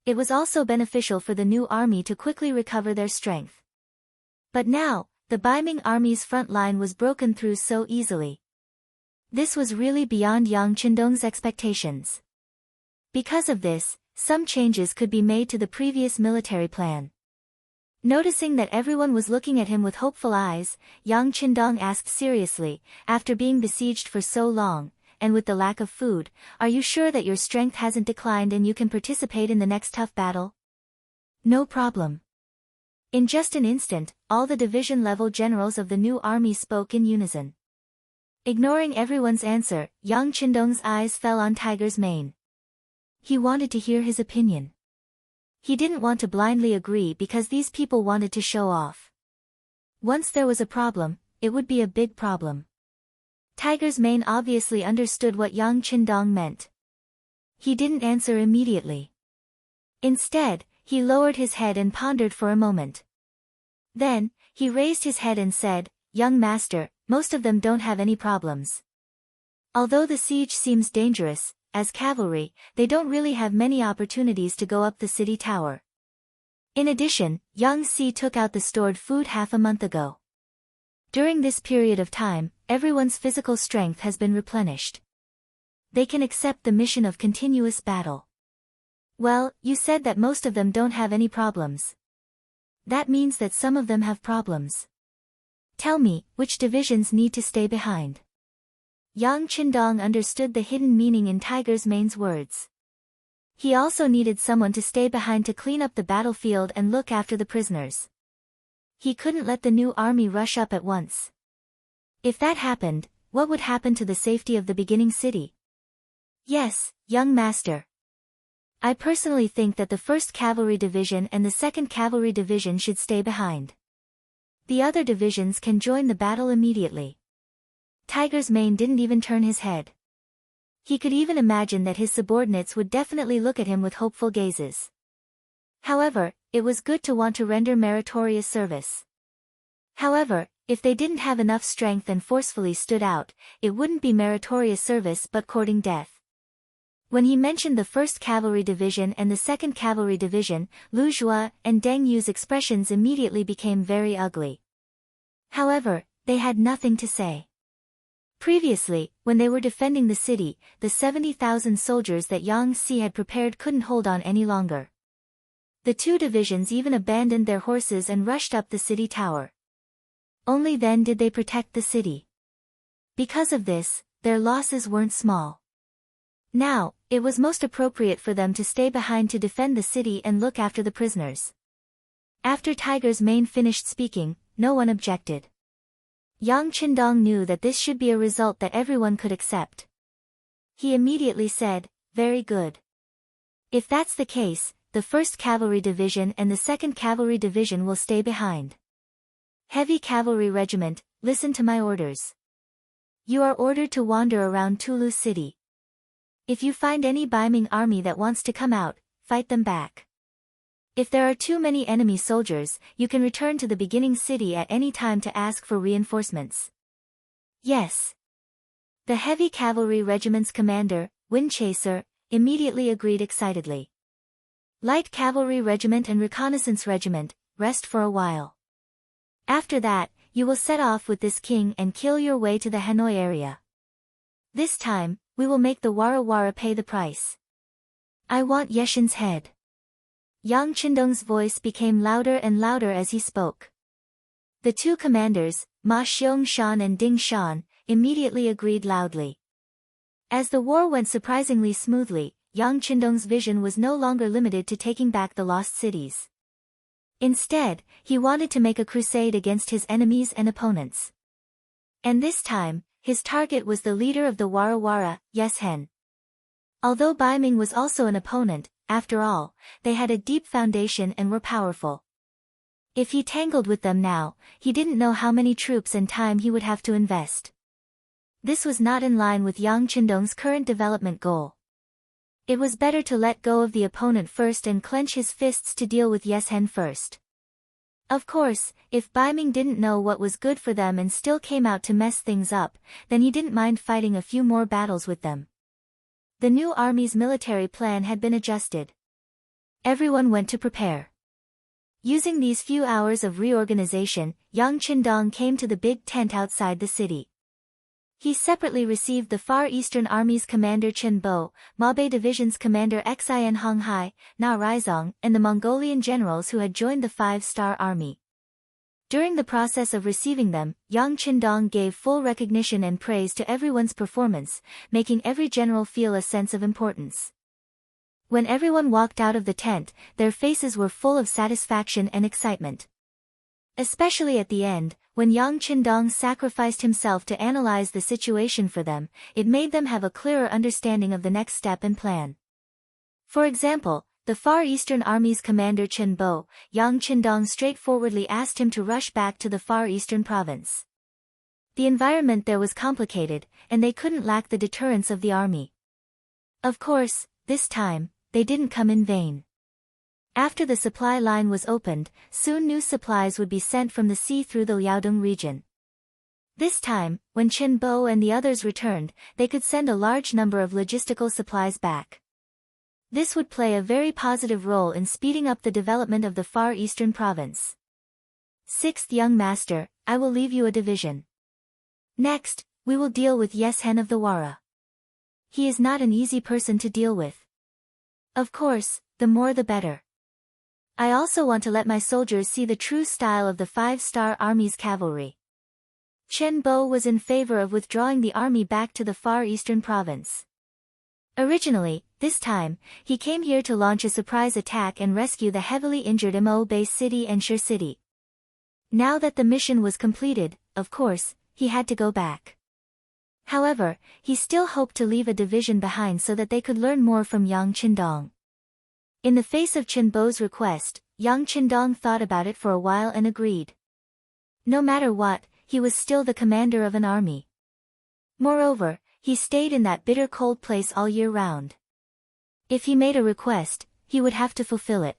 It was also beneficial for the new army to quickly recover their strength. But now, the Baiming army's front line was broken through so easily. This was really beyond Yang Qindong's expectations. Because of this, some changes could be made to the previous military plan. Noticing that everyone was looking at him with hopeful eyes, Yang Qindong asked seriously, "After being besieged for so long, and with the lack of food, are you sure that your strength hasn't declined and you can participate in the next tough battle?" "No problem." In just an instant, all the division-level generals of the new army spoke in unison. Ignoring everyone's answer, Yang Qindong's eyes fell on Tiger's mane. He wanted to hear his opinion. He didn't want to blindly agree because these people wanted to show off. Once there was a problem, it would be a big problem. Tiger's mane obviously understood what Yang Qindong meant. He didn't answer immediately. Instead, he lowered his head and pondered for a moment. Then, he raised his head and said, "Young master, most of them don't have any problems. Although the siege seems dangerous, as cavalry, they don't really have many opportunities to go up the city tower. In addition, Yang Si took out the stored food half a month ago. During this period of time, everyone's physical strength has been replenished. They can accept the mission of continuous battle." "Well, you said that most of them don't have any problems. That means that some of them have problems. Tell me, which divisions need to stay behind?" Yang Qindong understood the hidden meaning in Tiger's mane's words. He also needed someone to stay behind to clean up the battlefield and look after the prisoners. He couldn't let the new army rush up at once. If that happened, what would happen to the safety of the beginning city? "Yes, young master. I personally think that the 1st Cavalry Division and the 2nd Cavalry Division should stay behind. The other divisions can join the battle immediately." Tiger's mane didn't even turn his head. He could even imagine that his subordinates would definitely look at him with hopeful gazes. However, it was good to want to render meritorious service. However, If they didn't have enough strength and forcefully stood out, it wouldn't be meritorious service but courting death. When he mentioned the 1st Cavalry Division and the 2nd Cavalry Division, Lu Zhua and Deng Yu's expressions immediately became very ugly. However, they had nothing to say. Previously, when they were defending the city, the 70,000 soldiers that Yang Si had prepared couldn't hold on any longer. The 2 divisions even abandoned their horses and rushed up the city tower. Only then did they protect the city. Because of this, their losses weren't small. Now, it was most appropriate for them to stay behind to defend the city and look after the prisoners. After Tiger's Mane finished speaking, no one objected. Yang Qindong knew that this should be a result that everyone could accept. He immediately said, "Very good. If that's the case, the 1st Cavalry Division and the 2nd Cavalry Division will stay behind. Heavy Cavalry Regiment, listen to my orders. You are ordered to wander around Tulu City. If you find any Baiming army that wants to come out, fight them back. If there are too many enemy soldiers, you can return to the beginning city at any time to ask for reinforcements." Yes. The Heavy Cavalry Regiment's commander, Windchaser, immediately agreed excitedly. Light Cavalry Regiment and Reconnaissance Regiment, rest for a while. After that, you will set off with this king and kill your way to the Hanoi area. This time, we will make the Wara Wara pay the price. I want Yeshin's head. Yang Qindong's voice became louder and louder as he spoke. The 2 commanders, Ma Xiong-shan and Ding Shan, immediately agreed loudly. As the war went surprisingly smoothly, Yang Qindong's vision was no longer limited to taking back the lost cities. Instead, he wanted to make a crusade against his enemies and opponents. And this time, his target was the leader of the Wara Wara, Yes Hen. Although Baiming was also an opponent, after all, they had a deep foundation and were powerful. If he tangled with them now, he didn't know how many troops and time he would have to invest. This was not in line with Yang Qindong's current development goal. It was better to let go of the opponent first and clench his fists to deal with Yes Hen first. Of course, if Baiming didn't know what was good for them and still came out to mess things up, then he didn't mind fighting a few more battles with them. The new army's military plan had been adjusted. Everyone went to prepare. Using these few hours of reorganization, Yang Qindong came to the big tent outside the city. He separately received the Far Eastern Army's commander Chen Bo, Mabe Division's commander Xin Honghai, Na Raizong, and the Mongolian generals who had joined the 5-star army. During the process of receiving them, Yang Qindong gave full recognition and praise to everyone's performance, making every general feel a sense of importance. When everyone walked out of the tent, their faces were full of satisfaction and excitement. Especially at the end, when Yang Qindong sacrificed himself to analyze the situation for them, it made them have a clearer understanding of the next step and plan. For example, the Far Eastern Army's commander Chen Bo, Yang Qindong straightforwardly asked him to rush back to the Far Eastern province. The environment there was complicated, and they couldn't lack the deterrence of the army. Of course, this time, they didn't come in vain. After the supply line was opened, soon new supplies would be sent from the sea through the Liaodong region. This time, when Chen Bo and the others returned, they could send a large number of logistical supplies back. This would play a very positive role in speeding up the development of the Far Eastern province. 6th Young Master, I will leave you a division. Next, we will deal with Yes Hen of the Wara. He is not an easy person to deal with. Of course, the more the better. I also want to let my soldiers see the true style of the 5-star Army's cavalry. Chen Bo was in favor of withdrawing the army back to the Far Eastern province. Originally, this time, he came here to launch a surprise attack and rescue the heavily injured Mo base city and Shur city. Now that the mission was completed, of course, he had to go back. However, he still hoped to leave a division behind so that they could learn more from Yang Qindong. In the face of Chen Bo's request, Yang Qindong thought about it for a while and agreed. No matter what, he was still the commander of an army. Moreover, he stayed in that bitter cold place all year round. If he made a request, he would have to fulfill it.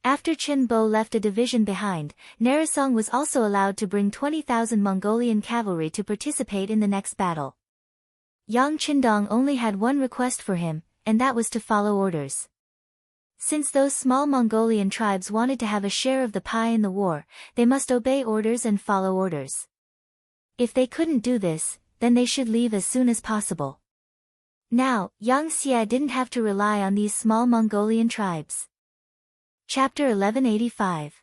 After Chen Bo left a division behind, Narisong was also allowed to bring 20,000 Mongolian cavalry to participate in the next battle. Yang Qindong only had one request for him, and that was to follow orders. Since those small Mongolian tribes wanted to have a share of the pie in the war, they must obey orders and follow orders. If they couldn't do this, then they should leave as soon as possible. Now, Yang Xie didn't have to rely on these small Mongolian tribes. Chapter 1185.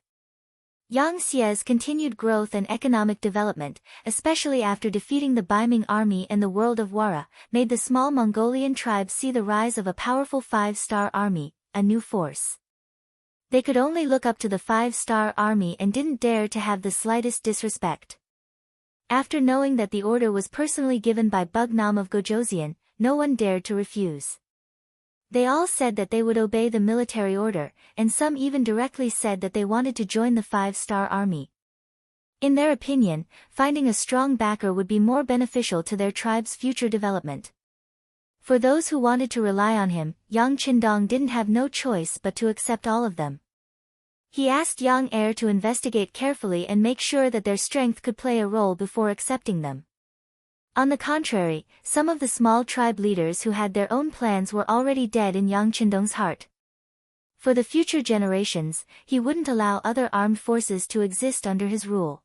Yang Xie's continued growth and economic development, especially after defeating the Baiming army and the world of Wara, made the small Mongolian tribes see the rise of a powerful five-star army, a new force. They could only look up to the five-star army and didn't dare to have the slightest disrespect. After knowing that the order was personally given by Bugnam of Gojoseon, no one dared to refuse. They all said that they would obey the military order, and some even directly said that they wanted to join the five-star army. In their opinion, finding a strong backer would be more beneficial to their tribe's future development. For those who wanted to rely on him, Yang Qindong didn't have no choice but to accept all of them. He asked Yang Er to investigate carefully and make sure that their strength could play a role before accepting them. On the contrary, some of the small tribe leaders who had their own plans were already dead in Yang Qindong's heart. For the future generations, he wouldn't allow other armed forces to exist under his rule.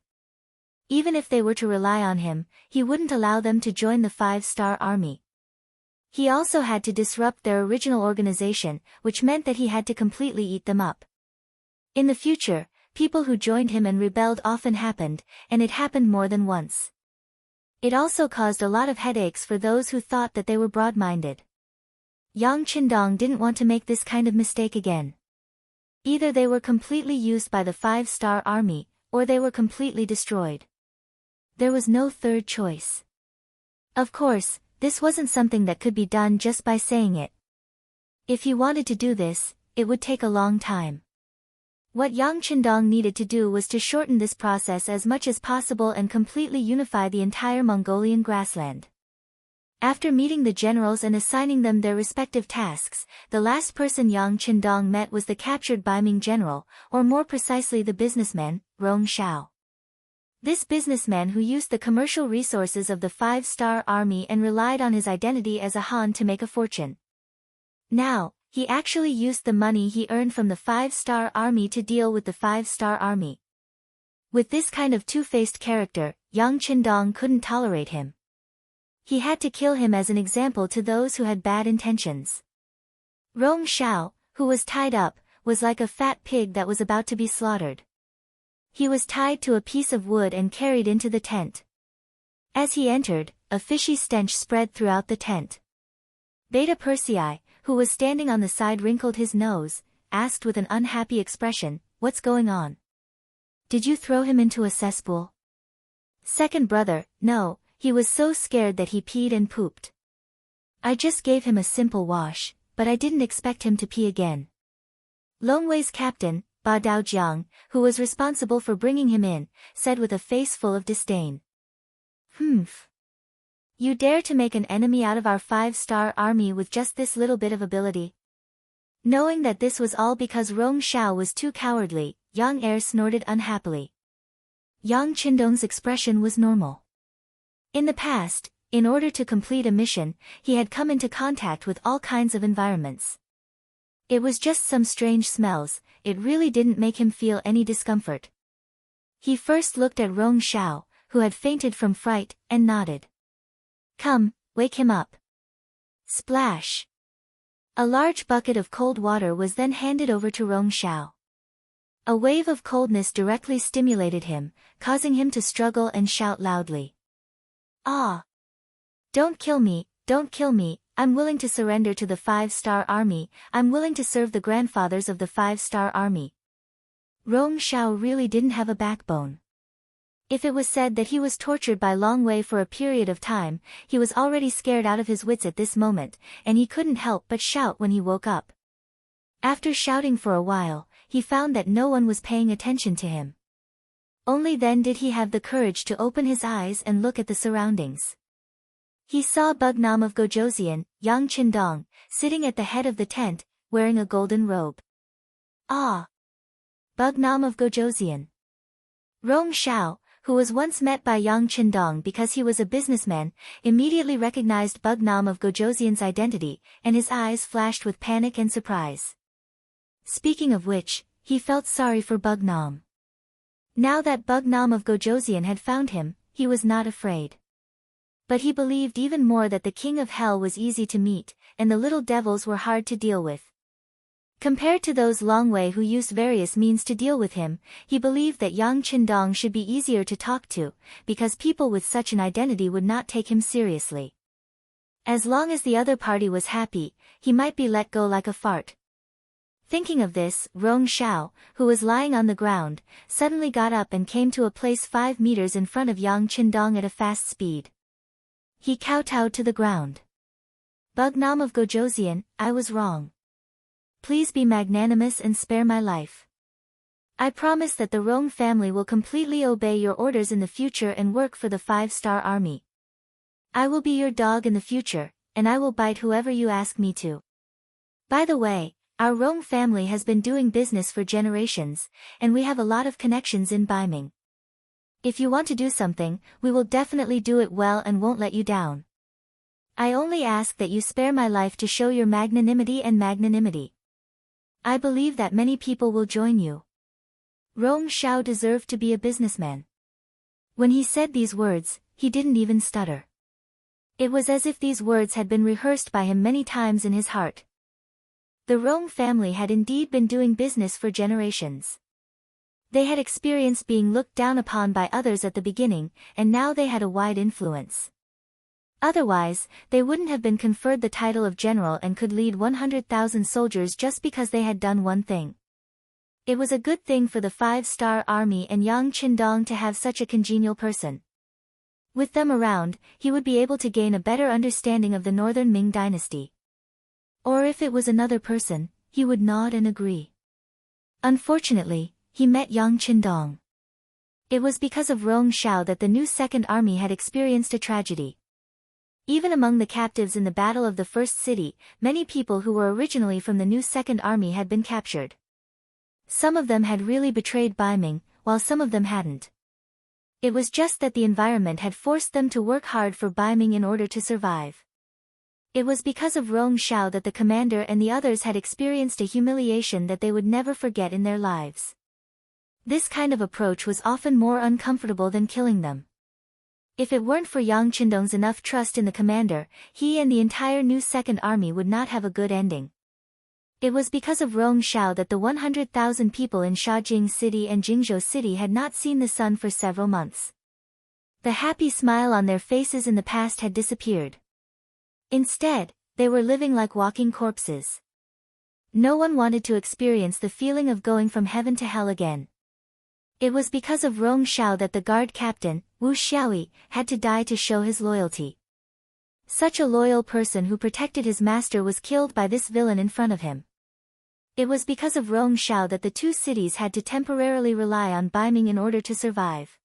Even if they were to rely on him, he wouldn't allow them to join the five-star army. He also had to disrupt their original organization, which meant that he had to completely eat them up. In the future, people who joined him and rebelled often happened, and it happened more than once. It also caused a lot of headaches for those who thought that they were broad-minded. Yang Qindong didn't want to make this kind of mistake again. Either they were completely used by the five-star army, or they were completely destroyed. There was no third choice. Of course, this wasn't something that could be done just by saying it. If he wanted to do this, it would take a long time. What Yang Qindong needed to do was to shorten this process as much as possible and completely unify the entire Mongolian grassland. After meeting the generals and assigning them their respective tasks, the last person Yang Qindong met was the captured Baiming general, or more precisely the businessman, Rong Shao. This businessman who used the commercial resources of the five-star army and relied on his identity as a Han to make a fortune. Now, he actually used the money he earned from the five-star army to deal with the five-star army. With this kind of two-faced character, Yang Qindong couldn't tolerate him. He had to kill him as an example to those who had bad intentions. Rong Shao, who was tied up, was like a fat pig that was about to be slaughtered. He was tied to a piece of wood and carried into the tent. As he entered, a fishy stench spread throughout the tent. Beta Persei, who was standing on the side, wrinkled his nose, asked with an unhappy expression, "What's going on? Did you throw him into a cesspool?" Second brother, "No, he was so scared that he peed and pooped. I just gave him a simple wash, but I didn't expect him to pee again." Longwei's captain, Ba Daojiang, who was responsible for bringing him in, said with a face full of disdain. "Humph. You dare to make an enemy out of our five-star army with just this little bit of ability?" Knowing that this was all because Rong Shao was too cowardly, Yang Er snorted unhappily. Yang Qindong's expression was normal. In the past, in order to complete a mission, he had come into contact with all kinds of environments. It was just some strange smells, it really didn't make him feel any discomfort. He first looked at Rong Shao, who had fainted from fright, and nodded. "Come, wake him up." Splash! A large bucket of cold water was then handed over to Rong Shao. A wave of coldness directly stimulated him, causing him to struggle and shout loudly. "Ah! Don't kill me, don't kill me, I'm willing to surrender to the five-star army, I'm willing to serve the grandfathers of the five-star army." Rong Shao really didn't have a backbone. If it was said that he was tortured by Longwei for a period of time, he was already scared out of his wits at this moment, and he couldn't help but shout when he woke up. After shouting for a while, he found that no one was paying attention to him. Only then did he have the courage to open his eyes and look at the surroundings. He saw Bugnam of Gojoseon, Yang Qindong, sitting at the head of the tent, wearing a golden robe. "Ah! Bugnam of Gojoseon. Rong Xiao, who was once met by Yang Qindong because he was a businessman, immediately recognized Bugnam of Gojoseon's identity, and his eyes flashed with panic and surprise. Speaking of which, he felt sorry for Bugnam. Now that Bugnam of Gojoseon had found him, he was not afraid. But he believed even more that the king of hell was easy to meet, and the little devils were hard to deal with. Compared to those Long Wei who used various means to deal with him, he believed that Yang Qindong should be easier to talk to, because people with such an identity would not take him seriously. As long as the other party was happy, he might be let go like a fart. Thinking of this, Rong Xiao, who was lying on the ground, suddenly got up and came to a place 5 meters in front of Yang Qindong at a fast speed. He kowtowed to the ground. Bugnam of Gojoseon, I was wrong. Please be magnanimous and spare my life. I promise that the Rong family will completely obey your orders in the future and work for the 5-star army. I will be your dog in the future, and I will bite whoever you ask me to. By the way, our Rong family has been doing business for generations, and we have a lot of connections in Baiming. If you want to do something, we will definitely do it well and won't let you down. I only ask that you spare my life to show your magnanimity. I believe that many people will join you. Rong Xiao deserved to be a businessman. When he said these words, he didn't even stutter. It was as if these words had been rehearsed by him many times in his heart. The Rong family had indeed been doing business for generations. They had experienced being looked down upon by others at the beginning, and now they had a wide influence. Otherwise, they wouldn't have been conferred the title of general and could lead 100,000 soldiers just because they had done one thing. It was a good thing for the 5-star army and Yang Qindong to have such a congenial person. With them around, he would be able to gain a better understanding of the northern Ming dynasty. Or if it was another person, he would nod and agree. Unfortunately, he met Yang Qindong. It was because of Rong Xiao that the new Second Army had experienced a tragedy. Even among the captives in the Battle of the First City, many people who were originally from the new Second Army had been captured. Some of them had really betrayed Baiming, while some of them hadn't. It was just that the environment had forced them to work hard for Baiming in order to survive. It was because of Rong Xiao that the commander and the others had experienced a humiliation that they would never forget in their lives. This kind of approach was often more uncomfortable than killing them. If it weren't for Yang Qindong's enough trust in the commander, he and the entire new Second Army would not have a good ending. It was because of Rong Xiao that the 100,000 people in Shaojing City and Jingzhou City had not seen the sun for several months. The happy smile on their faces in the past had disappeared. Instead, they were living like walking corpses. No one wanted to experience the feeling of going from heaven to hell again. It was because of Rong Xiao that the guard captain, Wu Xiaoyi, had to die to show his loyalty. Such a loyal person who protected his master was killed by this villain in front of him. It was because of Rong Xiao that the two cities had to temporarily rely on Baiming in order to survive.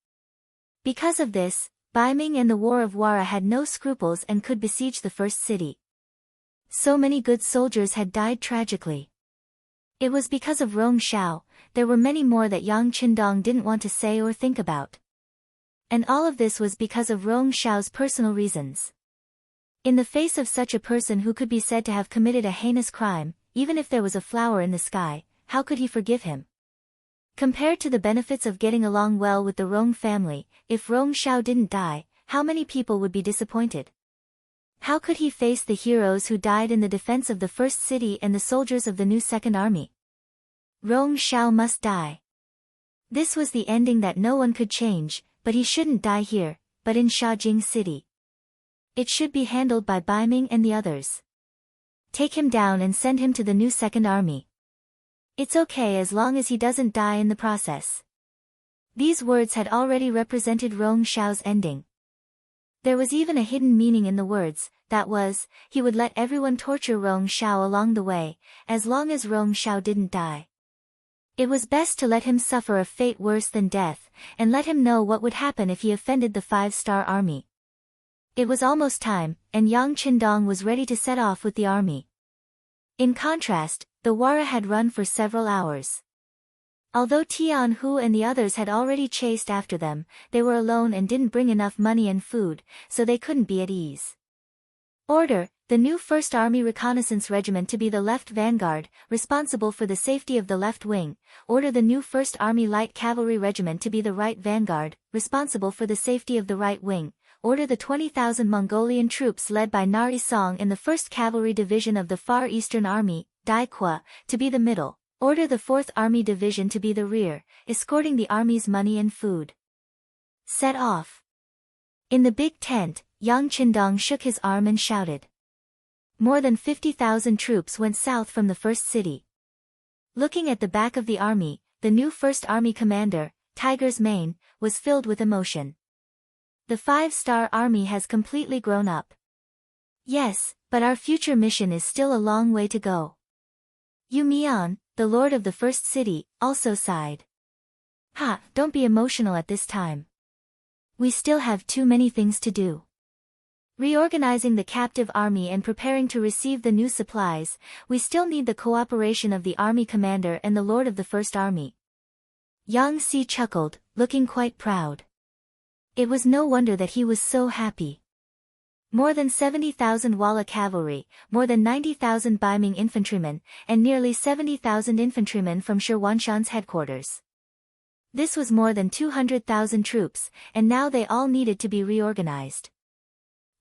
Because of this, Baiming and the War of Wara had no scruples and could besiege the first city. So many good soldiers had died tragically. It was because of Rong Xiao. There were many more that Yang Qindong didn't want to say or think about. And all of this was because of Rong Xiao's personal reasons. In the face of such a person who could be said to have committed a heinous crime, even if there was a flower in the sky, how could he forgive him? Compared to the benefits of getting along well with the Rong family, if Rong Xiao didn't die, how many people would be disappointed? How could he face the heroes who died in the defense of the first city and the soldiers of the new Second Army? Rong Xiao must die. This was the ending that no one could change, but he shouldn't die here, but in Shaojing City. It should be handled by Baiming and the others. Take him down and send him to the new Second Army. It's okay as long as he doesn't die in the process. These words had already represented Rong Xiao's ending. There was even a hidden meaning in the words, that was, he would let everyone torture Rong Xiao along the way, as long as Rong Xiao didn't die. It was best to let him suffer a fate worse than death, and let him know what would happen if he offended the 5-star army. It was almost time, and Yang Qindong was ready to set off with the army. In contrast, the Wara had run for several hours. Although Tian Hu and the others had already chased after them, they were alone and didn't bring enough money and food, so they couldn't be at ease. Order, the new 1st Army Reconnaissance Regiment to be the left vanguard, responsible for the safety of the left wing. Order the new 1st Army Light Cavalry Regiment to be the right vanguard, responsible for the safety of the right wing. Order the 20,000 Mongolian troops led by Nari Song in the 1st Cavalry Division of the Far Eastern Army, Daikwa, to be the middle. Order the 4th Army Division to be the rear, escorting the army's money and food. Set off. In the big tent, Yang Qindong shook his arm and shouted. More than 50,000 troops went south from the first city. Looking at the back of the army, the new 1st Army commander, Tiger's Mane, was filled with emotion. The 5-star army has completely grown up. Yes, but our future mission is still a long way to go. Yu Mian, the lord of the first city, also sighed. Ha, don't be emotional at this time. We still have too many things to do. Reorganizing the captive army and preparing to receive the new supplies, we still need the cooperation of the army commander and the lord of the first army. Yang Si chuckled, looking quite proud. It was no wonder that he was so happy. More than 70,000 Walla cavalry, more than 90,000 Baiming infantrymen, and nearly 70,000 infantrymen from Shirwanshan's headquarters. This was more than 200,000 troops, and now they all needed to be reorganized.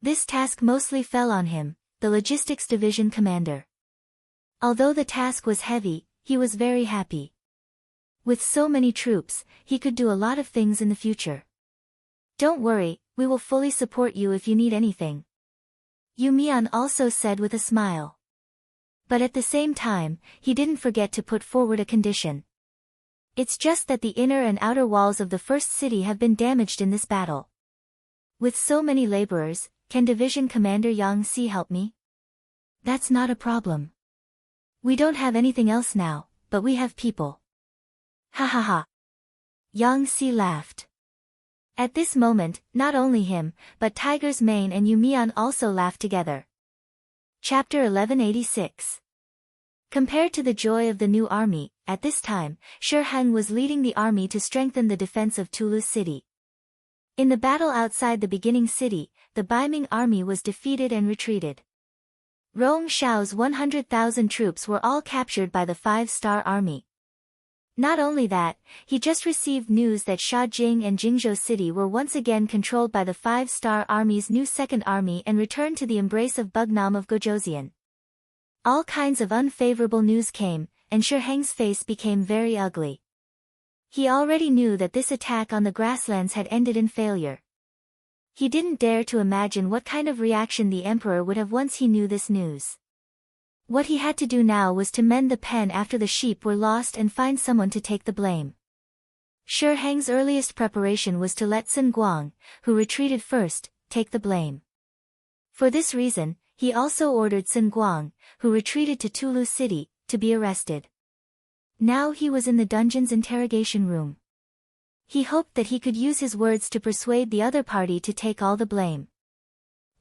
This task mostly fell on him, the logistics division commander. Although the task was heavy, he was very happy. With so many troops, he could do a lot of things in the future. Don't worry, we will fully support you if you need anything. Yu Mian also said with a smile. But at the same time, he didn't forget to put forward a condition. It's just that the inner and outer walls of the first city have been damaged in this battle. With so many laborers, can Division Commander Yang Si help me? That's not a problem. We don't have anything else now, but we have people. Ha ha ha. Yang Si laughed. At this moment, not only him, but Tiger's Mane and Yu Mian also laughed together. Chapter 1186. Compared to the joy of the new army, at this time, Shi Heng was leading the army to strengthen the defense of Tulu city. In the battle outside the beginning city, the Baiming army was defeated and retreated. Rong Xiao's 100,000 troops were all captured by the 5-star army. Not only that, he just received news that Shajing and Jingzhou city were once again controlled by the 5-star army's new 2nd army and returned to the embrace of Bugnam of Gojoseon. All kinds of unfavorable news came, and Shi Heng's face became very ugly. He already knew that this attack on the grasslands had ended in failure. He didn't dare to imagine what kind of reaction the emperor would have once he knew this news. What he had to do now was to mend the pen after the sheep were lost and find someone to take the blame. Shi Heng's earliest preparation was to let Sun Guang, who retreated first, take the blame. For this reason, he also ordered Sun Guang, who retreated to Tulu city, to be arrested. Now he was in the dungeon's interrogation room. He hoped that he could use his words to persuade the other party to take all the blame.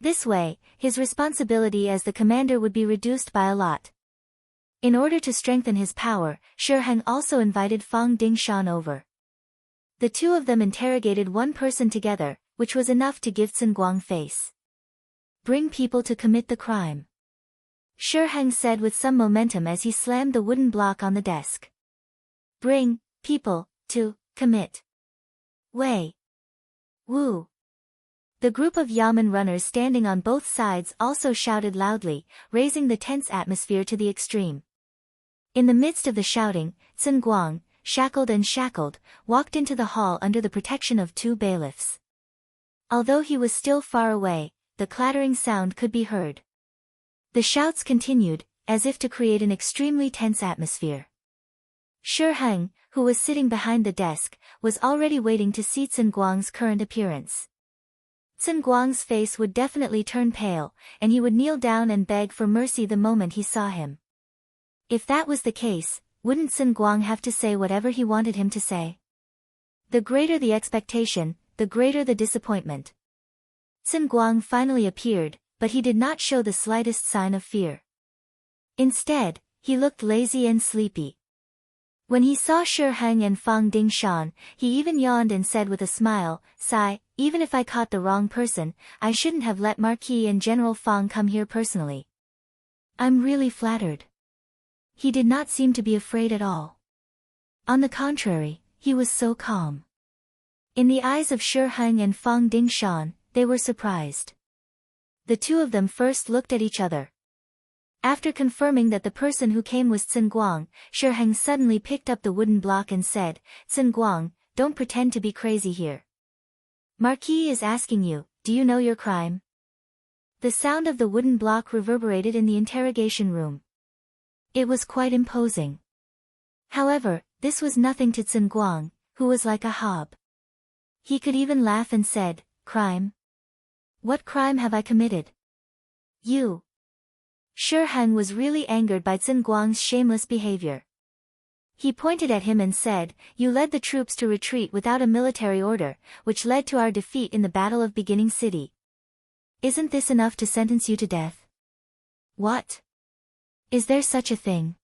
This way, his responsibility as the commander would be reduced by a lot. In order to strengthen his power, Shi Heng also invited Fang Dingshan over. The two of them interrogated one person together, which was enough to give Sun Guang face. Bring people to commit the crime. Shi Heng said with some momentum as he slammed the wooden block on the desk. Bring people to commit. Wei. Wu. The group of Yamen runners standing on both sides also shouted loudly, raising the tense atmosphere to the extreme. In the midst of the shouting, Sun Guang, shackled and shackled, walked into the hall under the protection of two bailiffs. Although he was still far away, the clattering sound could be heard. The shouts continued, as if to create an extremely tense atmosphere. Shi Heng, who was sitting behind the desk, was already waiting to see Sun Guang's current appearance. Sun Guang's face would definitely turn pale, and he would kneel down and beg for mercy the moment he saw him. If that was the case, wouldn't Sun Guang have to say whatever he wanted him to say? The greater the expectation, the greater the disappointment. Sun Guang finally appeared, but he did not show the slightest sign of fear. Instead, he looked lazy and sleepy. When he saw Shi Heng and Fang Dingshan, he even yawned and said with a smile, "Sigh, even if I caught the wrong person, I shouldn't have let Marquis and General Fang come here personally. I'm really flattered." He did not seem to be afraid at all. On the contrary, he was so calm. In the eyes of Shi Heng and Fang Dingshan, they were surprised. The two of them first looked at each other. After confirming that the person who came was Cin Guang, Shi Heng suddenly picked up the wooden block and said, "Cin Guang, don't pretend to be crazy here. Marquis is asking you, do you know your crime?" The sound of the wooden block reverberated in the interrogation room. It was quite imposing. However, this was nothing to Cin Guang, who was like a hob. He could even laugh and said, "Crime? What crime have I committed?" "You." Shi Heng was really angered by Cin Guang's shameless behavior. He pointed at him and said, "You led the troops to retreat without a military order, which led to our defeat in the Battle of Beginning City. Isn't this enough to sentence you to death?" "What? Is there such a thing?"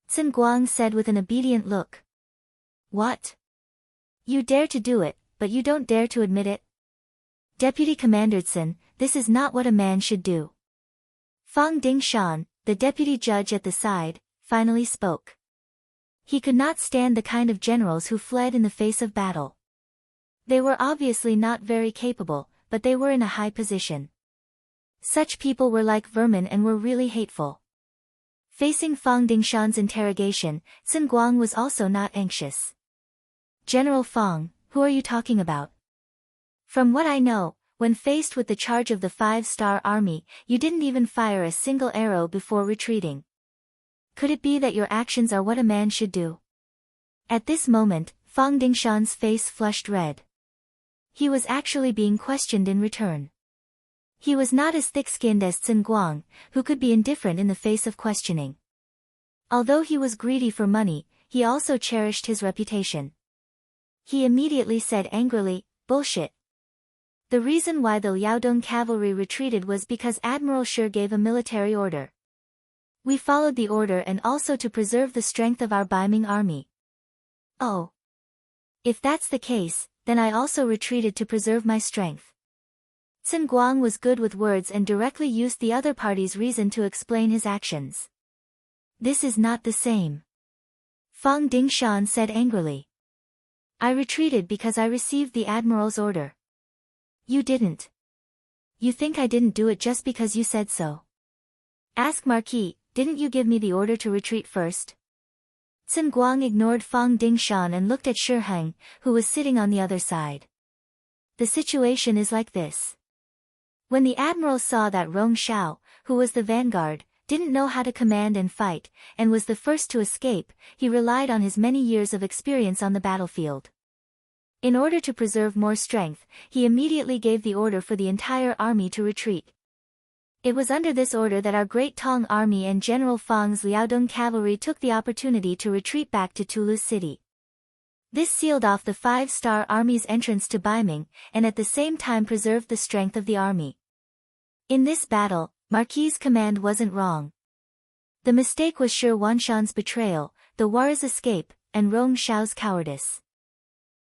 Cin Guang said with an obedient look. "What? You dare to do it, but you don't dare to admit it? Deputy Commander Cin, this is not what a man should do." Fang Dingshan, the deputy judge at the side, finally spoke. He could not stand the kind of generals who fled in the face of battle. They were obviously not very capable, but they were in a high position. Such people were like vermin and were really hateful. Facing Fang Dingshan's interrogation, Cin Guang was also not anxious. "General Fang, who are you talking about? From what I know, when faced with the charge of the 5-star army, you didn't even fire a single arrow before retreating. Could it be that your actions are what a man should do?" At this moment, Fang Dingshan's face flushed red. He was actually being questioned in return. He was not as thick-skinned as Cin Guang, who could be indifferent in the face of questioning. Although he was greedy for money, he also cherished his reputation. He immediately said angrily, "Bullshit. The reason why the Liaodong cavalry retreated was because Admiral Shi gave a military order. We followed the order and also to preserve the strength of our Baiming army." "Oh. If that's the case, then I also retreated to preserve my strength." Cin Guang was good with words and directly used the other party's reason to explain his actions. "This is not the same," Fang Dingshan said angrily. "I retreated because I received the Admiral's order. You didn't. You think I didn't do it just because you said so? Ask Marquis, didn't you give me the order to retreat first?" Cin Guang ignored Fang Dingshan and looked at Shi Heng, who was sitting on the other side. The situation is like this. When the admiral saw that Rong Shao, who was the vanguard, didn't know how to command and fight, and was the first to escape, he relied on his many years of experience on the battlefield. In order to preserve more strength, he immediately gave the order for the entire army to retreat. It was under this order that our Great Tong Army and General Fang's Liaodong cavalry took the opportunity to retreat back to Toulouse City. This sealed off the 5-star army's entrance to Baiming, and at the same time preserved the strength of the army. In this battle, Marquis' command wasn't wrong. The mistake was Shi Wanshan's betrayal, the Wara's escape, and Rong Shao's cowardice.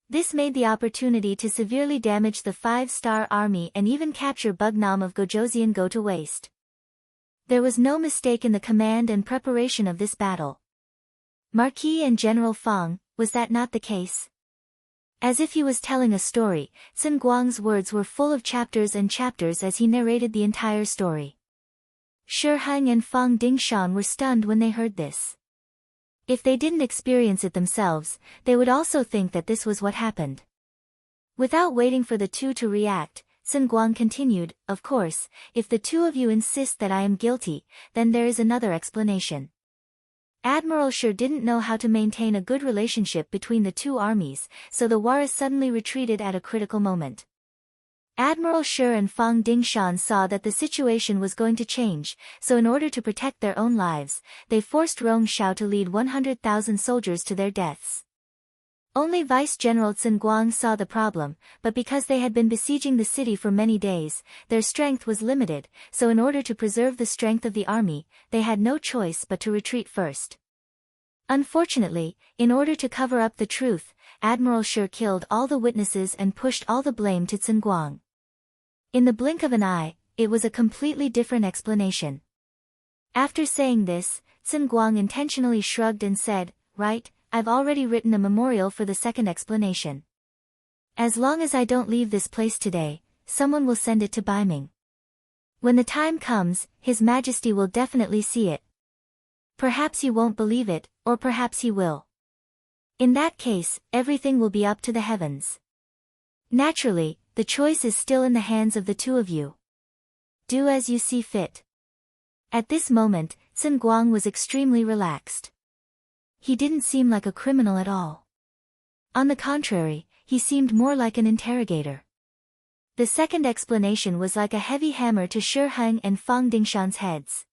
This made the opportunity to severely damage the 5-star army and even capture Bugnam of Gojoseon go to waste. There was no mistake in the command and preparation of this battle. Marquis and General Fang, was that not the case? As if he was telling a story, Cin Guang's words were full of chapters and chapters as he narrated the entire story. Shi Heng and Fang Dingshan were stunned when they heard this. If they didn't experience it themselves, they would also think that this was what happened. Without waiting for the two to react, Cin Guang continued, "Of course, if the two of you insist that I am guilty, then there is another explanation. Admiral Shi didn't know how to maintain a good relationship between the two armies, so the Wara suddenly retreated at a critical moment. Admiral Shi and Fang Dingshan saw that the situation was going to change, so in order to protect their own lives, they forced Rong Shao to lead 100,000 soldiers to their deaths. Only Vice-General Cin Guang saw the problem, but because they had been besieging the city for many days, their strength was limited, so in order to preserve the strength of the army, they had no choice but to retreat first. Unfortunately, in order to cover up the truth, Admiral Shi killed all the witnesses and pushed all the blame to Qin Guang. In the blink of an eye, it was a completely different explanation. After saying this, Qin Guang intentionally shrugged and said, "Right, I've already written a memorial for the second explanation. As long as I don't leave this place today, someone will send it to Baiming. When the time comes, His Majesty will definitely see it. Perhaps he won't believe it, or perhaps he will. In that case, everything will be up to the heavens. Naturally, the choice is still in the hands of the two of you. Do as you see fit." At this moment, Qin Guang was extremely relaxed. He didn't seem like a criminal at all. On the contrary, he seemed more like an interrogator. The second explanation was like a heavy hammer to Shi Heng and Fang Dingshan's heads.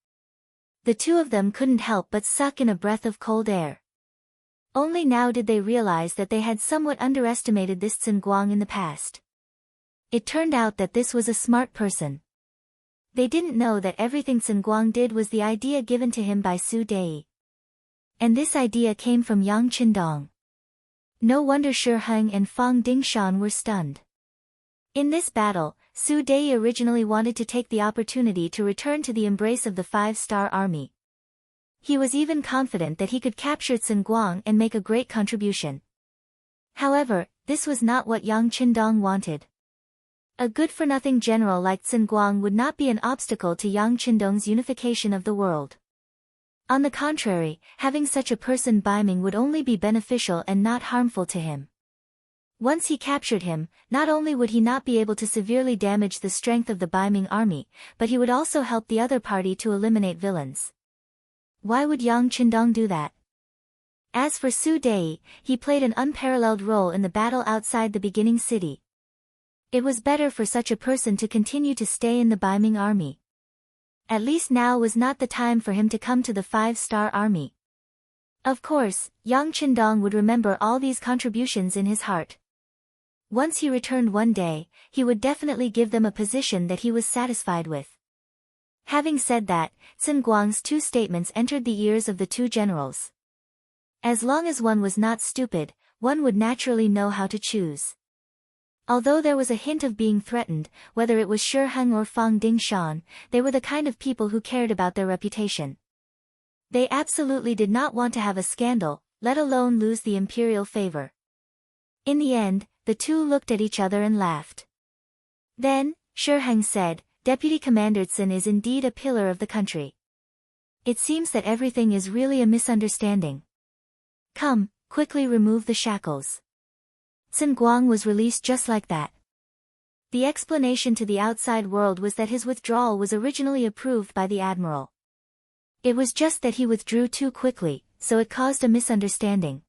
The two of them couldn't help but suck in a breath of cold air. Only now did they realize that they had somewhat underestimated this Qin Guang in the past. It turned out that this was a smart person. They didn't know that everything Qin Guang did was the idea given to him by Su Dei. And this idea came from Yang Qindong. No wonder Shi Heng and Fang Dingshan were stunned. In this battle, Su Dei originally wanted to take the opportunity to return to the embrace of the Five-Star Army. He was even confident that he could capture Qin Guang and make a great contribution. However, this was not what Yang Qindong wanted. A good-for-nothing general like Qin Guang would not be an obstacle to Yang Qindong's unification of the world. On the contrary, having such a person Baiming would only be beneficial and not harmful to him. Once he captured him, not only would he not be able to severely damage the strength of the Baiming army, but he would also help the other party to eliminate villains. Why would Yang Qindong do that? As for Su Dei, he played an unparalleled role in the battle outside the beginning city. It was better for such a person to continue to stay in the Baiming army. At least now was not the time for him to come to the Five-Star Army. Of course, Yang Qindong would remember all these contributions in his heart. Once he returned one day, he would definitely give them a position that he was satisfied with. Having said that, Qin Guang's two statements entered the ears of the two generals. As long as one was not stupid, one would naturally know how to choose. Although there was a hint of being threatened, whether it was Shi Heng or Fang Dingshan, they were the kind of people who cared about their reputation. They absolutely did not want to have a scandal, let alone lose the imperial favor. In the end, the two looked at each other and laughed. Then, Shi Heng said, "Deputy Commander Qin is indeed a pillar of the country. It seems that everything is really a misunderstanding. Come, quickly remove the shackles." Qin Guang was released just like that. The explanation to the outside world was that his withdrawal was originally approved by the admiral. It was just that he withdrew too quickly, so it caused a misunderstanding.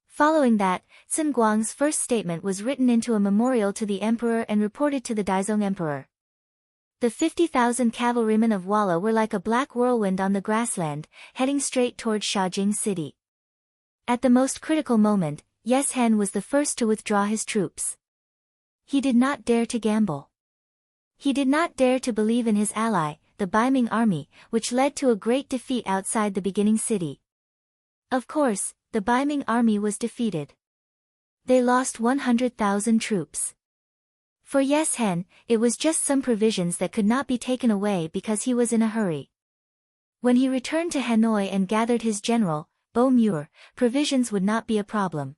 Following that, Qin Guang's first statement was written into a memorial to the emperor and reported to the Daizong emperor. The 50,000 cavalrymen of Walla were like a black whirlwind on the grassland, heading straight towards Shaojing City. At the most critical moment, Yes Hen was the first to withdraw his troops. He did not dare to gamble. He did not dare to believe in his ally, the Baiming army, which led to a great defeat outside the beginning city. Of course, the Baiming army was defeated. They lost 100,000 troops. For Yes Hen, it was just some provisions that could not be taken away because he was in a hurry. When he returned to Hanoi and gathered his general, Bo Muir, provisions would not be a problem.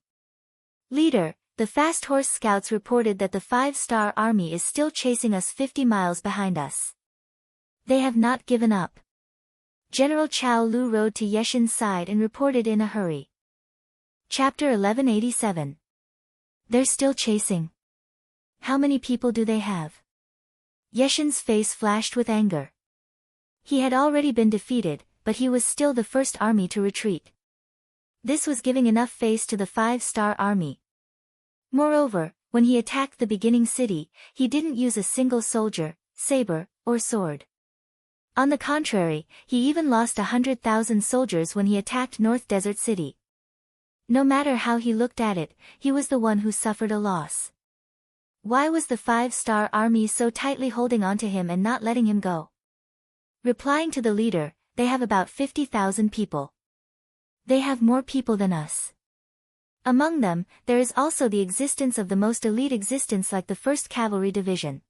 "Leader, the fast horse scouts reported that the Five-Star Army is still chasing us 50 miles behind us. They have not given up." General Chao Lu rode to Yeshin's side and reported in a hurry. Chapter 1187. They're still chasing. How many people do they have? Yeshin's face flashed with anger. He had already been defeated, but he was still the first army to retreat. This was giving enough face to the Five-Star Army. Moreover, when he attacked the beginning city, he didn't use a single soldier, saber, or sword. On the contrary, he even lost 100,000 soldiers when he attacked North Desert City. No matter how he looked at it, he was the one who suffered a loss. Why was the Five-Star Army so tightly holding on to him and not letting him go? Replying to the leader, "They have about 50,000 people. They have more people than us. Among them, there is also the existence of the most elite existence like the 1st Cavalry Division.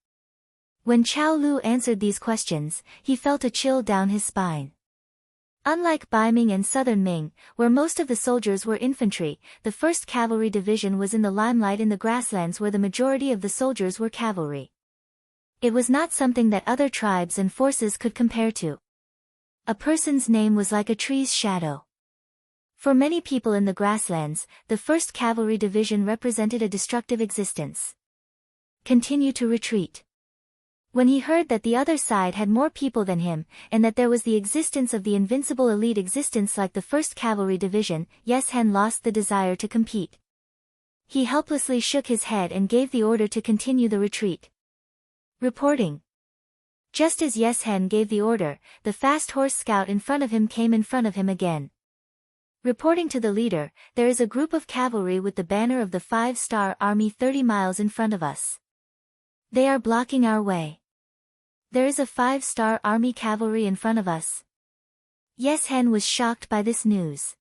When Chao Lu answered these questions, he felt a chill down his spine. Unlike Baiming and Southern Ming, where most of the soldiers were infantry, the 1st Cavalry Division was in the limelight in the grasslands where the majority of the soldiers were cavalry. It was not something that other tribes and forces could compare to. A person's name was like a tree's shadow. For many people in the grasslands, the 1st Cavalry Division represented a destructive existence. Continue to retreat. When he heard that the other side had more people than him, and that there was the existence of the invincible elite existence like the 1st Cavalry Division, Yes Hen lost the desire to compete. He helplessly shook his head and gave the order to continue the retreat. Reporting. Just as Yes Hen gave the order, the fast horse scout in front of him came in front of him again. Reporting to the leader, there is a group of cavalry with the banner of the 5-star army 30 miles in front of us. They are blocking our way. There is a 5-star army cavalry in front of us. Yes Hen was shocked by this news.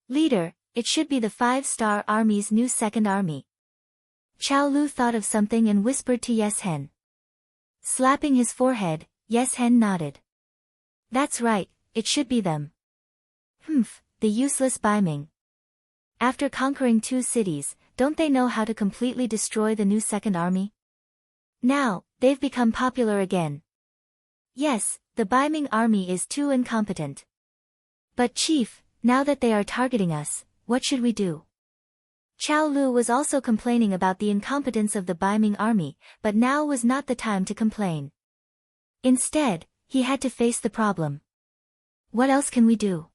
Leader, it should be the 5-star army's new 2nd army. Chao Lu thought of something and whispered to Yes Hen. Slapping his forehead, Yes Hen nodded. That's right, it should be them. Humph, the useless Baiming. After conquering 2 cities, don't they know how to completely destroy the new 2nd army? Now, they've become popular again. Yes, the Baiming army is too incompetent. But Chief, now that they are targeting us, what should we do? Chao Lu was also complaining about the incompetence of the Baiming army, but now was not the time to complain. Instead, he had to face the problem. What else can we do?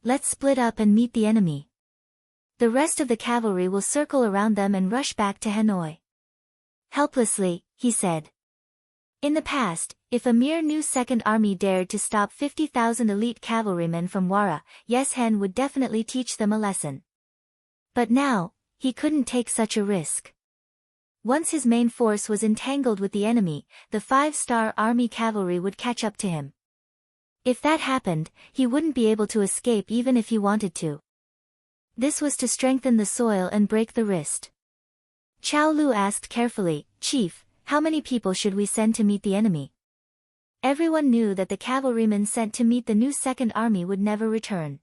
Let's split up and meet the enemy. The rest of the cavalry will circle around them and rush back to Hanoi. Helplessly, he said. In the past, if a mere new 2nd army dared to stop 50,000 elite cavalrymen from Wara, Yes Hen would definitely teach them a lesson. But now, he couldn't take such a risk. Once his main force was entangled with the enemy, the 5-star army cavalry would catch up to him. If that happened, he wouldn't be able to escape even if he wanted to. This was to strengthen the soil and break the wrist. Chao Lu asked carefully, Chief, how many people should we send to meet the enemy? Everyone knew that the cavalrymen sent to meet the new 2nd army would never return.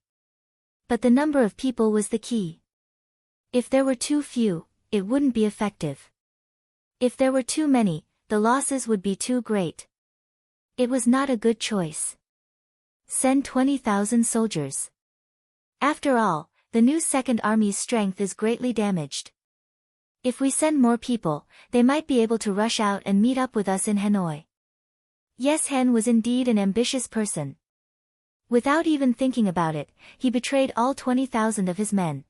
But the number of people was the key. If there were too few, it wouldn't be effective. If there were too many, the losses would be too great. It was not a good choice. Send 20,000 soldiers. After all, the new 2nd army's strength is greatly damaged. If we send more people, they might be able to rush out and meet up with us in Hanoi. Yes Hen was indeed an ambitious person. Without even thinking about it, he betrayed all 20,000 of his men.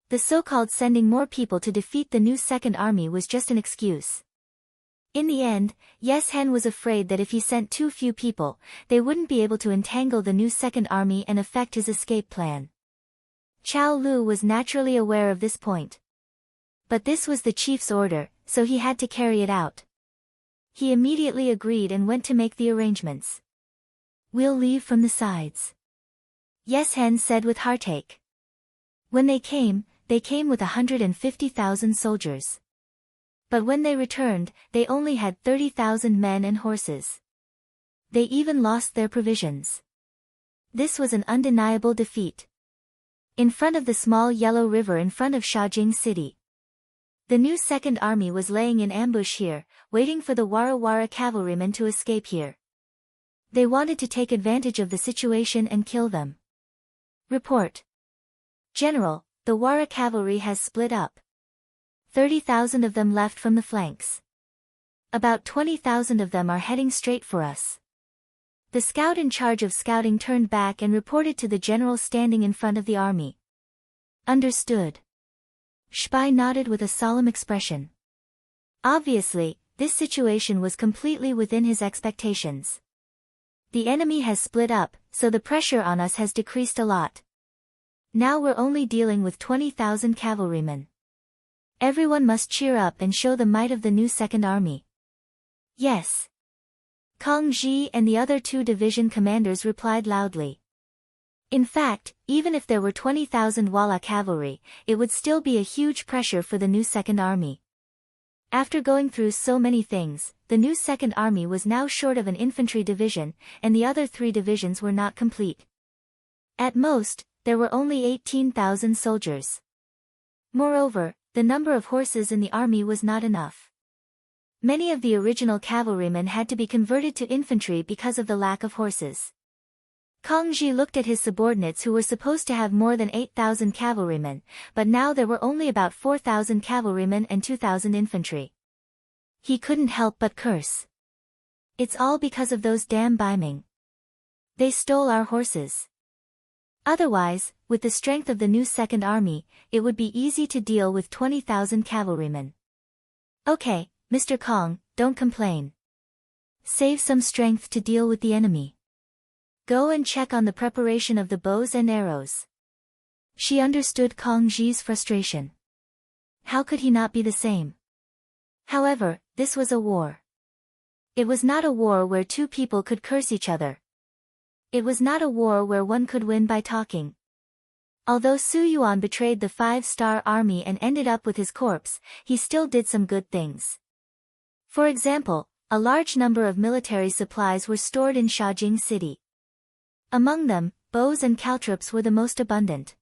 The so-called sending more people to defeat the new 2nd army was just an excuse. In the end, Yes Hen was afraid that if he sent too few people, they wouldn't be able to entangle the new 2nd army and affect his escape plan. Chao Lu was naturally aware of this point. But this was the chief's order, so he had to carry it out. He immediately agreed and went to make the arrangements. We'll leave from the sides. Yes Hen said with heartache. When they came with 150,000 soldiers. But when they returned, they only had 30,000 men and horses. They even lost their provisions. This was an undeniable defeat. In front of the small yellow river in front of Shaojing City. The new 2nd army was laying in ambush here, waiting for the Wara cavalrymen to escape here. They wanted to take advantage of the situation and kill them. Report. General, the Wara cavalry has split up. 30,000 of them left from the flanks. About 20,000 of them are heading straight for us. The scout in charge of scouting turned back and reported to the general standing in front of the army. Understood. Shpai nodded with a solemn expression. Obviously, this situation was completely within his expectations. The enemy has split up, so the pressure on us has decreased a lot. Now we're only dealing with 20,000 cavalrymen. Everyone must cheer up and show the might of the new 2nd army. Yes. Kong Ji and the other 2 division commanders replied loudly. In fact, even if there were 20,000 Walla cavalry, it would still be a huge pressure for the new Second Army. After going through so many things, the new Second Army was now short of an infantry division, and the other 3 divisions were not complete. At most, there were only 18,000 soldiers. Moreover, the number of horses in the army was not enough. Many of the original cavalrymen had to be converted to infantry because of the lack of horses. Kang Ji looked at his subordinates who were supposed to have more than 8,000 cavalrymen, but now there were only about 4,000 cavalrymen and 2,000 infantry. He couldn't help but curse. It's all because of those damn Baiming. They stole our horses. Otherwise, with the strength of the new Second Army, it would be easy to deal with 20,000 cavalrymen. Okay, Mr. Kong, don't complain. Save some strength to deal with the enemy. Go and check on the preparation of the bows and arrows. She understood Kang Ji's frustration. How could he not be the same? However, this was a war. It was not a war where 2 people could curse each other. It was not a war where one could win by talking. Although Su Yuan betrayed the 5-star army and ended up with his corpse, he still did some good things. For example, a large number of military supplies were stored in Shaojing City. Among them, bows and caltrops were the most abundant.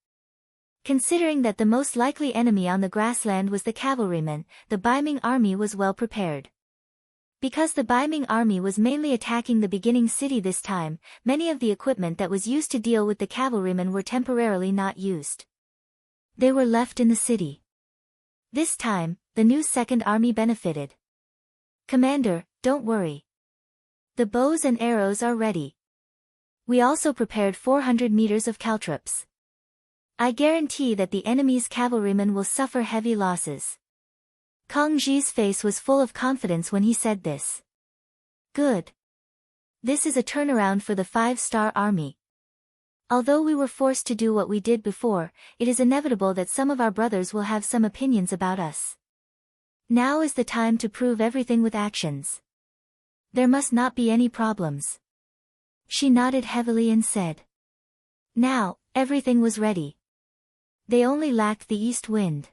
Considering that the most likely enemy on the grassland was the cavalrymen, the Baiming army was well prepared. Because the Baiming army was mainly attacking the beginning city this time, many of the equipment that was used to deal with the cavalrymen were temporarily not used. They were left in the city. This time, the new Second Army benefited. Commander, don't worry. The bows and arrows are ready. We also prepared 400 meters of caltrops. I guarantee that the enemy's cavalrymen will suffer heavy losses. Kang Ji's face was full of confidence when he said this. Good. This is a turnaround for the 5-star army. Although we were forced to do what we did before, it is inevitable that some of our brothers will have some opinions about us. Now is the time to prove everything with actions. There must not be any problems. She nodded heavily and said. Now, everything was ready. They only lacked the east wind.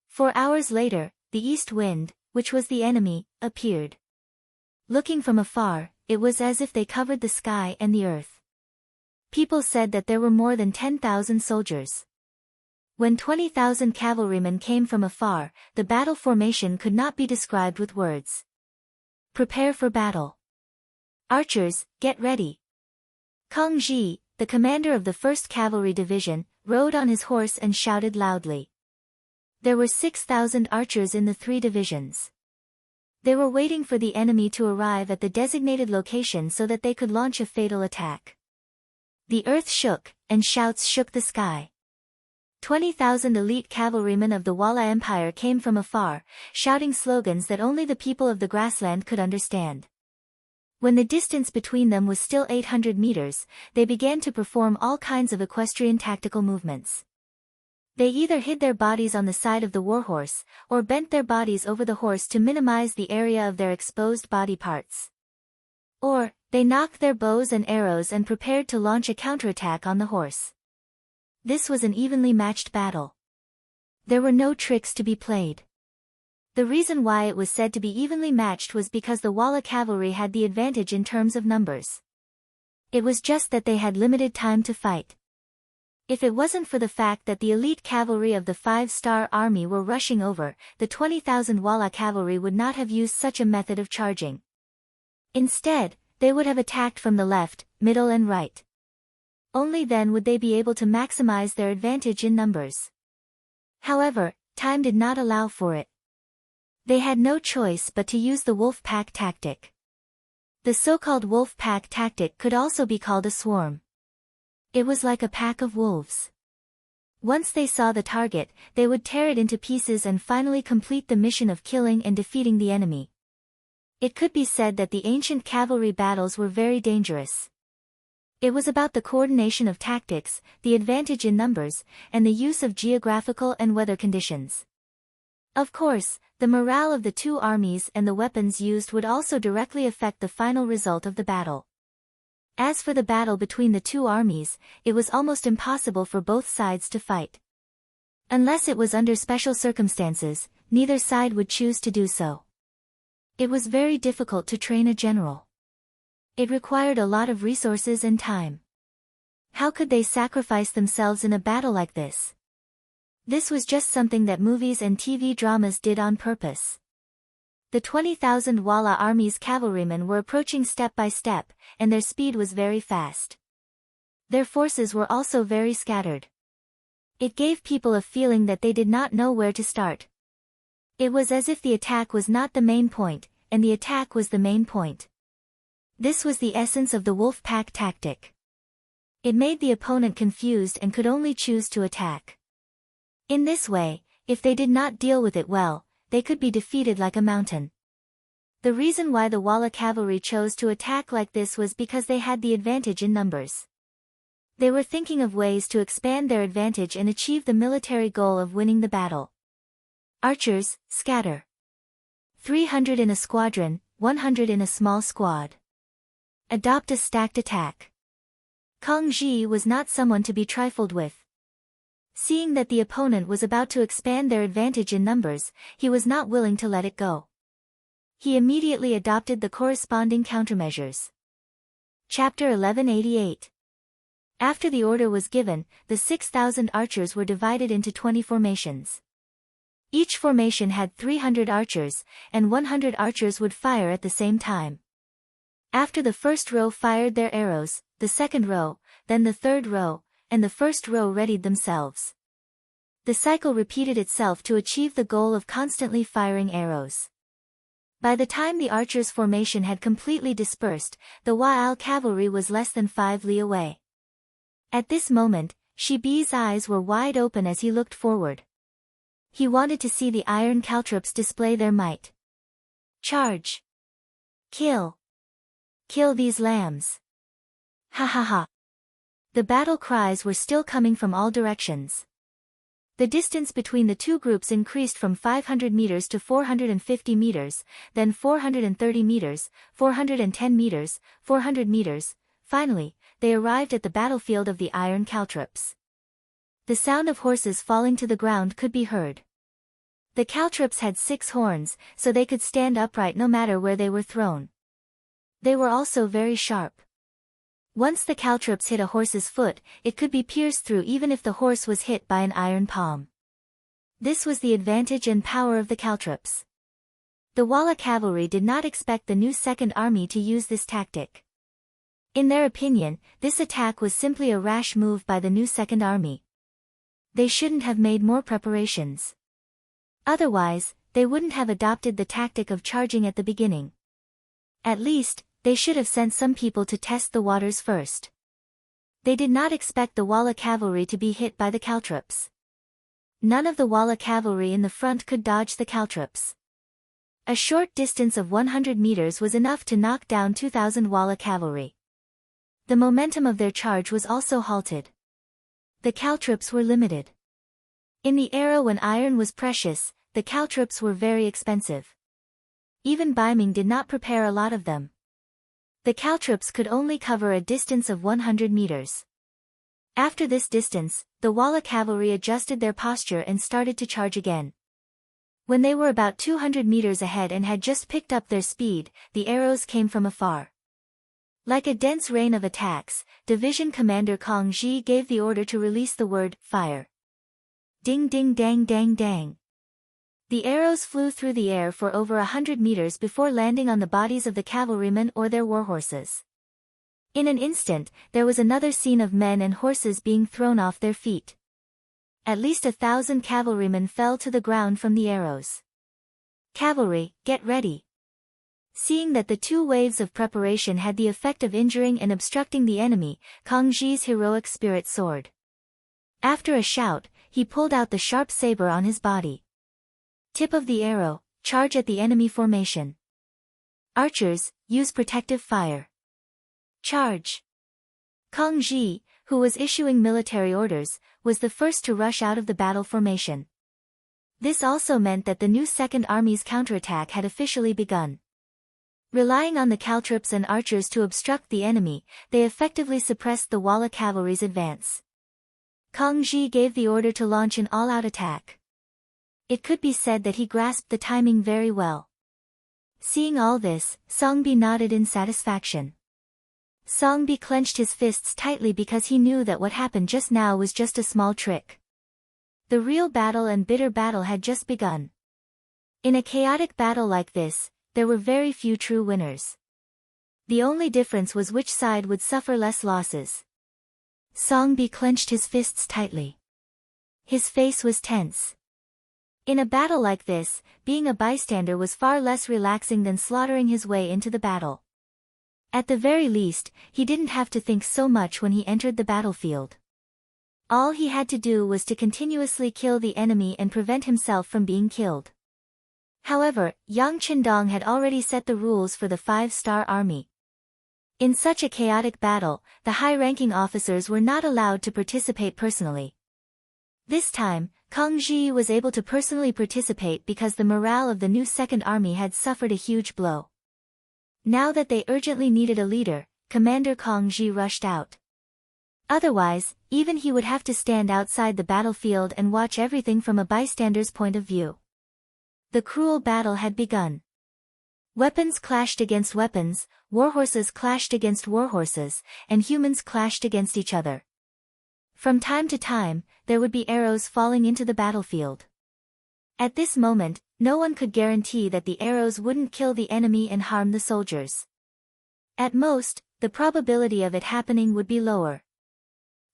4 hours later, the east wind, which was the enemy, appeared. Looking from afar, it was as if they covered the sky and the earth. People said that there were more than 10,000 soldiers. When 20,000 cavalrymen came from afar, the battle formation could not be described with words. Prepare for battle. Archers, get ready. Kang Ji, the commander of the 1st Cavalry Division, rode on his horse and shouted loudly. There were 6,000 archers in the 3 divisions. They were waiting for the enemy to arrive at the designated location so that they could launch a fatal attack. The earth shook, and shouts shook the sky. 20,000 elite cavalrymen of the Walla Empire came from afar, shouting slogans that only the people of the grassland could understand. When the distance between them was still 800 meters, they began to perform all kinds of equestrian tactical movements. They either hid their bodies on the side of the warhorse, or bent their bodies over the horse to minimize the area of their exposed body parts. Or, they knocked their bows and arrows and prepared to launch a counterattack on the horse. This was an evenly matched battle. There were no tricks to be played. The reason why it was said to be evenly matched was because the Walla cavalry had the advantage in terms of numbers. It was just that they had limited time to fight. If it wasn't for the fact that the elite cavalry of the 5-star army were rushing over, the 20,000 Walla cavalry would not have used such a method of charging. Instead, they would have attacked from the left, middle and right. Only then would they be able to maximize their advantage in numbers. However, time did not allow for it. They had no choice but to use the wolf pack tactic. The so-called wolf pack tactic could also be called a swarm. It was like a pack of wolves. Once they saw the target, they would tear it into pieces and finally complete the mission of killing and defeating the enemy. It could be said that the ancient cavalry battles were very dangerous. It was about the coordination of tactics, the advantage in numbers, and the use of geographical and weather conditions. Of course, the morale of the 2 armies and the weapons used would also directly affect the final result of the battle. As for the battle between the two armies, it was almost impossible for both sides to fight. Unless it was under special circumstances, neither side would choose to do so. It was very difficult to train a general. It required a lot of resources and time. How could they sacrifice themselves in a battle like this? This was just something that movies and TV dramas did on purpose. The 20,000 Wala army's cavalrymen were approaching step by step, and their speed was very fast. Their forces were also very scattered. It gave people a feeling that they did not know where to start. It was as if the attack was not the main point, and the attack was the main point. This was the essence of the wolf pack tactic. It made the opponent confused and could only choose to attack. In this way, if they did not deal with it well, they could be defeated like a mountain. The reason why the Wala cavalry chose to attack like this was because they had the advantage in numbers. They were thinking of ways to expand their advantage and achieve the military goal of winning the battle. Archers, scatter. 300 in a squadron, 100 in a small squad. Adopt a stacked attack. Kang Ji was not someone to be trifled with. Seeing that the opponent was about to expand their advantage in numbers, he was not willing to let it go. He immediately adopted the corresponding countermeasures. Chapter 1188. After the order was given, the 6,000 archers were divided into 20 formations. Each formation had 300 archers, and 100 archers would fire at the same time. After the first row fired their arrows, the second row, then the third row, and the first row readied themselves. The cycle repeated itself to achieve the goal of constantly firing arrows. By the time the archers' formation had completely dispersed, the Wa'al cavalry was less than 5 li away. At this moment, Shibi's eyes were wide open as he looked forward. He wanted to see the iron caltrops display their might. Charge! Kill! Kill these lambs! Ha ha ha! The battle cries were still coming from all directions. The distance between the two groups increased from 500 meters to 450 meters, then 430 meters, 410 meters, 400 meters. Finally, they arrived at the battlefield of the iron caltrops. The sound of horses falling to the ground could be heard. The caltrops had 6 horns, so they could stand upright no matter where they were thrown. They were also very sharp. Once the caltrops hit a horse's foot, it could be pierced through even if the horse was hit by an iron palm. This was the advantage and power of the caltrops. The Wala cavalry did not expect the new Second Army to use this tactic. In their opinion, this attack was simply a rash move by the new Second Army. They shouldn't have made more preparations. Otherwise, they wouldn't have adopted the tactic of charging at the beginning. At least, they should have sent some people to test the waters first. They did not expect the Wala cavalry to be hit by the caltrops. None of the Wala cavalry in the front could dodge the caltrops. A short distance of 100 meters was enough to knock down 2,000 Wala cavalry. The momentum of their charge was also halted. The caltrops were limited. In the era when iron was precious, the caltrops were very expensive. Even Baiming did not prepare a lot of them. The caltrops could only cover a distance of 100 meters. After this distance, the Wala cavalry adjusted their posture and started to charge again. When they were about 200 meters ahead and had just picked up their speed, the arrows came from afar. Like a dense rain of attacks, Division Commander Kang Ji gave the order to release the word, fire. Ding ding dang dang dang. The arrows flew through the air for over 100 meters before landing on the bodies of the cavalrymen or their warhorses. In an instant, there was another scene of men and horses being thrown off their feet. At least 1,000 cavalrymen fell to the ground from the arrows. Cavalry, get ready. Seeing that the 2 waves of preparation had the effect of injuring and obstructing the enemy, Kang Ji's heroic spirit soared. After a shout, he pulled out the sharp saber on his body. Tip of the arrow, charge at the enemy formation. Archers, use protective fire. Charge. Kang Ji, who was issuing military orders, was the first to rush out of the battle formation. This also meant that the new Second Army's counterattack had officially begun. Relying on the caltrops and archers to obstruct the enemy, they effectively suppressed the Walla cavalry's advance. Kang Ji gave the order to launch an all-out attack. It could be said that he grasped the timing very well. Seeing all this, Songbi nodded in satisfaction. Songbi clenched his fists tightly because he knew that what happened just now was just a small trick. The real battle and bitter battle had just begun. In a chaotic battle like this, there were very few true winners. The only difference was which side would suffer less losses. Songbi clenched his fists tightly. His face was tense. In a battle like this, being a bystander was far less relaxing than slaughtering his way into the battle. At the very least, he didn't have to think so much when he entered the battlefield. All he had to do was to continuously kill the enemy and prevent himself from being killed. However, Yang Qindong had already set the rules for the 5-star army. In such a chaotic battle, the high-ranking officers were not allowed to participate personally. This time, Kang Ji was able to personally participate because the morale of the new Second Army had suffered a huge blow. Now that they urgently needed a leader, Commander Kang Ji rushed out. Otherwise, even he would have to stand outside the battlefield and watch everything from a bystander's point of view. The cruel battle had begun. Weapons clashed against weapons, warhorses clashed against warhorses, and humans clashed against each other. From time to time, there would be arrows falling into the battlefield. At this moment, no one could guarantee that the arrows wouldn't kill the enemy and harm the soldiers. At most, the probability of it happening would be lower.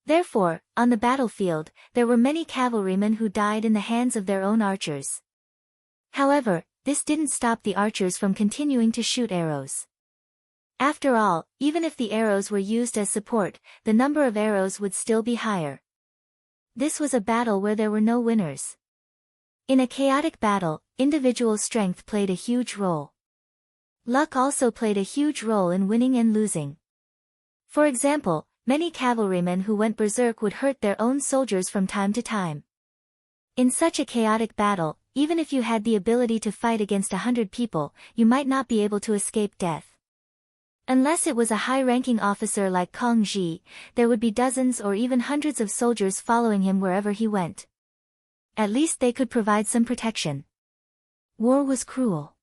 Therefore, on the battlefield, there were many cavalrymen who died in the hands of their own archers. However, this didn't stop the archers from continuing to shoot arrows. After all, even if the arrows were used as support, the number of arrows would still be higher. This was a battle where there were no winners. In a chaotic battle, individual strength played a huge role. Luck also played a huge role in winning and losing. For example, many cavalrymen who went berserk would hurt their own soldiers from time to time. In such a chaotic battle, even if you had the ability to fight against 100 people, you might not be able to escape death. Unless it was a high-ranking officer like Kang Ji, there would be dozens or even hundreds of soldiers following him wherever he went. At least they could provide some protection. War was cruel.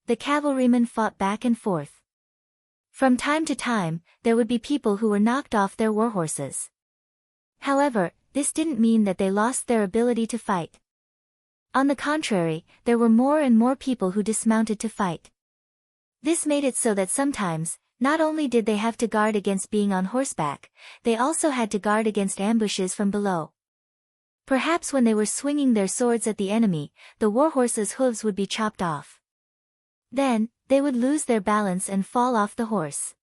The cavalrymen fought back and forth. From time to time, there would be people who were knocked off their warhorses. However, this didn't mean that they lost their ability to fight. On the contrary, there were more and more people who dismounted to fight. This made it so that sometimes, not only did they have to guard against being on horseback, they also had to guard against ambushes from below. Perhaps when they were swinging their swords at the enemy, the warhorse's hooves would be chopped off. Then, they would lose their balance and fall off the horse.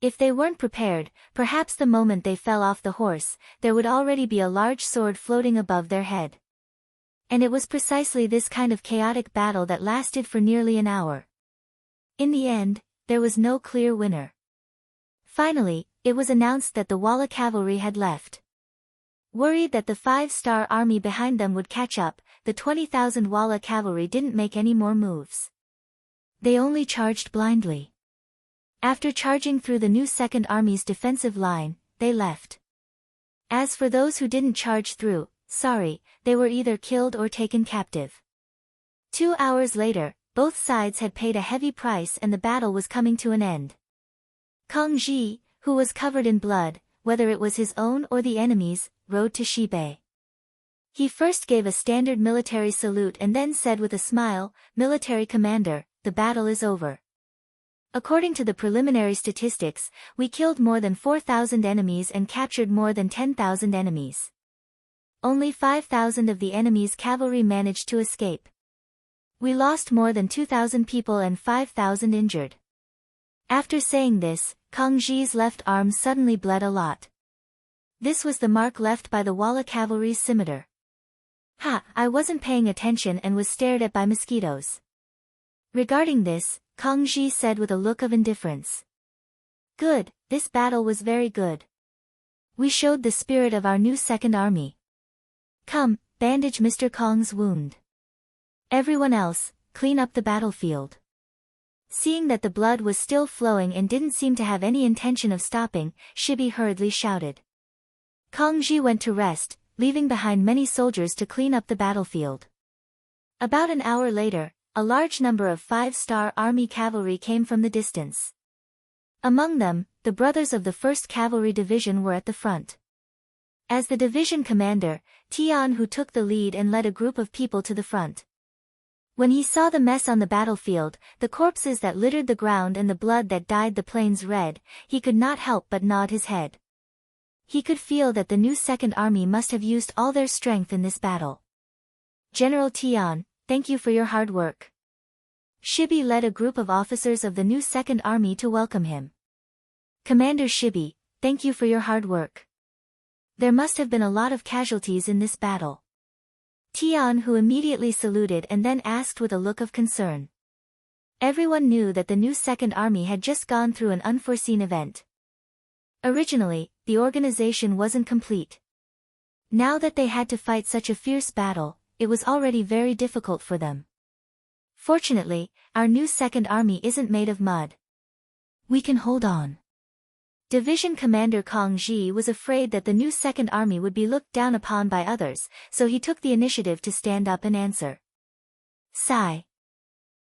If they weren't prepared, perhaps the moment they fell off the horse, there would already be a large sword floating above their head. And it was precisely this kind of chaotic battle that lasted for nearly an hour. In the end, there was no clear winner. Finally, it was announced that the Walla cavalry had left. Worried that the 5-star army behind them would catch up, the 20,000 Walla cavalry didn't make any more moves. They only charged blindly. After charging through the new Second Army's defensive line, they left. As for those who didn't charge through, sorry, they were either killed or taken captive. 2 hours later, both sides had paid a heavy price and the battle was coming to an end. Kang Ji, who was covered in blood, whether it was his own or the enemy's, rode to Shibei. He first gave a standard military salute and then said with a smile, "Military commander, the battle is over. According to the preliminary statistics, we killed more than 4,000 enemies and captured more than 10,000 enemies. Only 5,000 of the enemy's cavalry managed to escape. We lost more than 2,000 people and 5,000 injured." After saying this, Kang Ji's left arm suddenly bled a lot. This was the mark left by the Walla cavalry's scimitar. "Ha, I wasn't paying attention and was stared at by mosquitoes." Regarding this, Kang Ji said with a look of indifference. "Good, this battle was very good. We showed the spirit of our new Second Army. Come, bandage Mr. Kang's wound. Everyone else, clean up the battlefield." Seeing that the blood was still flowing and didn't seem to have any intention of stopping, Shibi hurriedly shouted. Kang Ji went to rest, leaving behind many soldiers to clean up the battlefield. About an hour later, a large number of 5-star army cavalry came from the distance. Among them, the brothers of the 1st Cavalry Division were at the front. As the division commander, Tian Hu took the lead and led a group of people to the front. When he saw the mess on the battlefield, the corpses that littered the ground and the blood that dyed the plains red, he could not help but nod his head. He could feel that the new Second Army must have used all their strength in this battle. General Tian, thank you for your hard work. Shibi led a group of officers of the new Second Army to welcome him. Commander Shibi, thank you for your hard work. There must have been a lot of casualties in this battle. Tian Hu immediately saluted and then asked with a look of concern. Everyone knew that the new Second Army had just gone through an unforeseen event. Originally, the organization wasn't complete. Now that they had to fight such a fierce battle, it was already very difficult for them. Fortunately, our new Second Army isn't made of mud. We can hold on. Division Commander Kang Ji was afraid that the new Second Army would be looked down upon by others, so he took the initiative to stand up and answer. Sigh.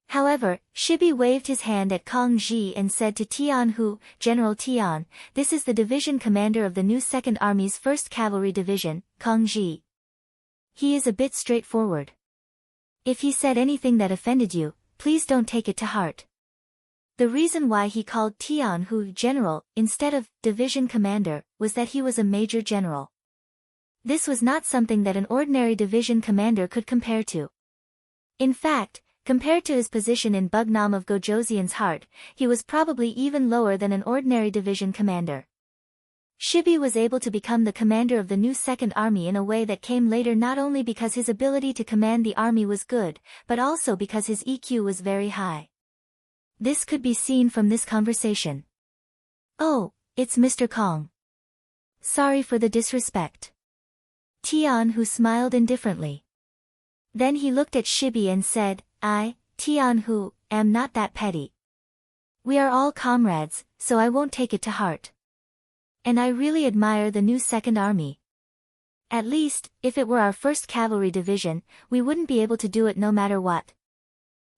However, Shibi waved his hand at Kang Ji and said to Tian Hu, General Tian, this is the division commander of the new Second Army's 1st Cavalry Division, Kang Ji. He is a bit straightforward. If he said anything that offended you, please don't take it to heart. The reason why he called Tian Hu general, instead of division commander, was that he was a major general. This was not something that an ordinary division commander could compare to. In fact, compared to his position in Bugnam of Gojoseon's heart, he was probably even lower than an ordinary division commander. Shibi was able to become the commander of the new Second Army in a way that came later not only because his ability to command the army was good, but also because his EQ was very high. This could be seen from this conversation. Oh, it's Mr. Kong. Sorry for the disrespect. Tian Hu smiled indifferently. Then he looked at Shibi and said, I, Tian Hu, am not that petty. We are all comrades, so I won't take it to heart. And I really admire the new Second Army. At least, if it were our 1st Cavalry Division, we wouldn't be able to do it no matter what.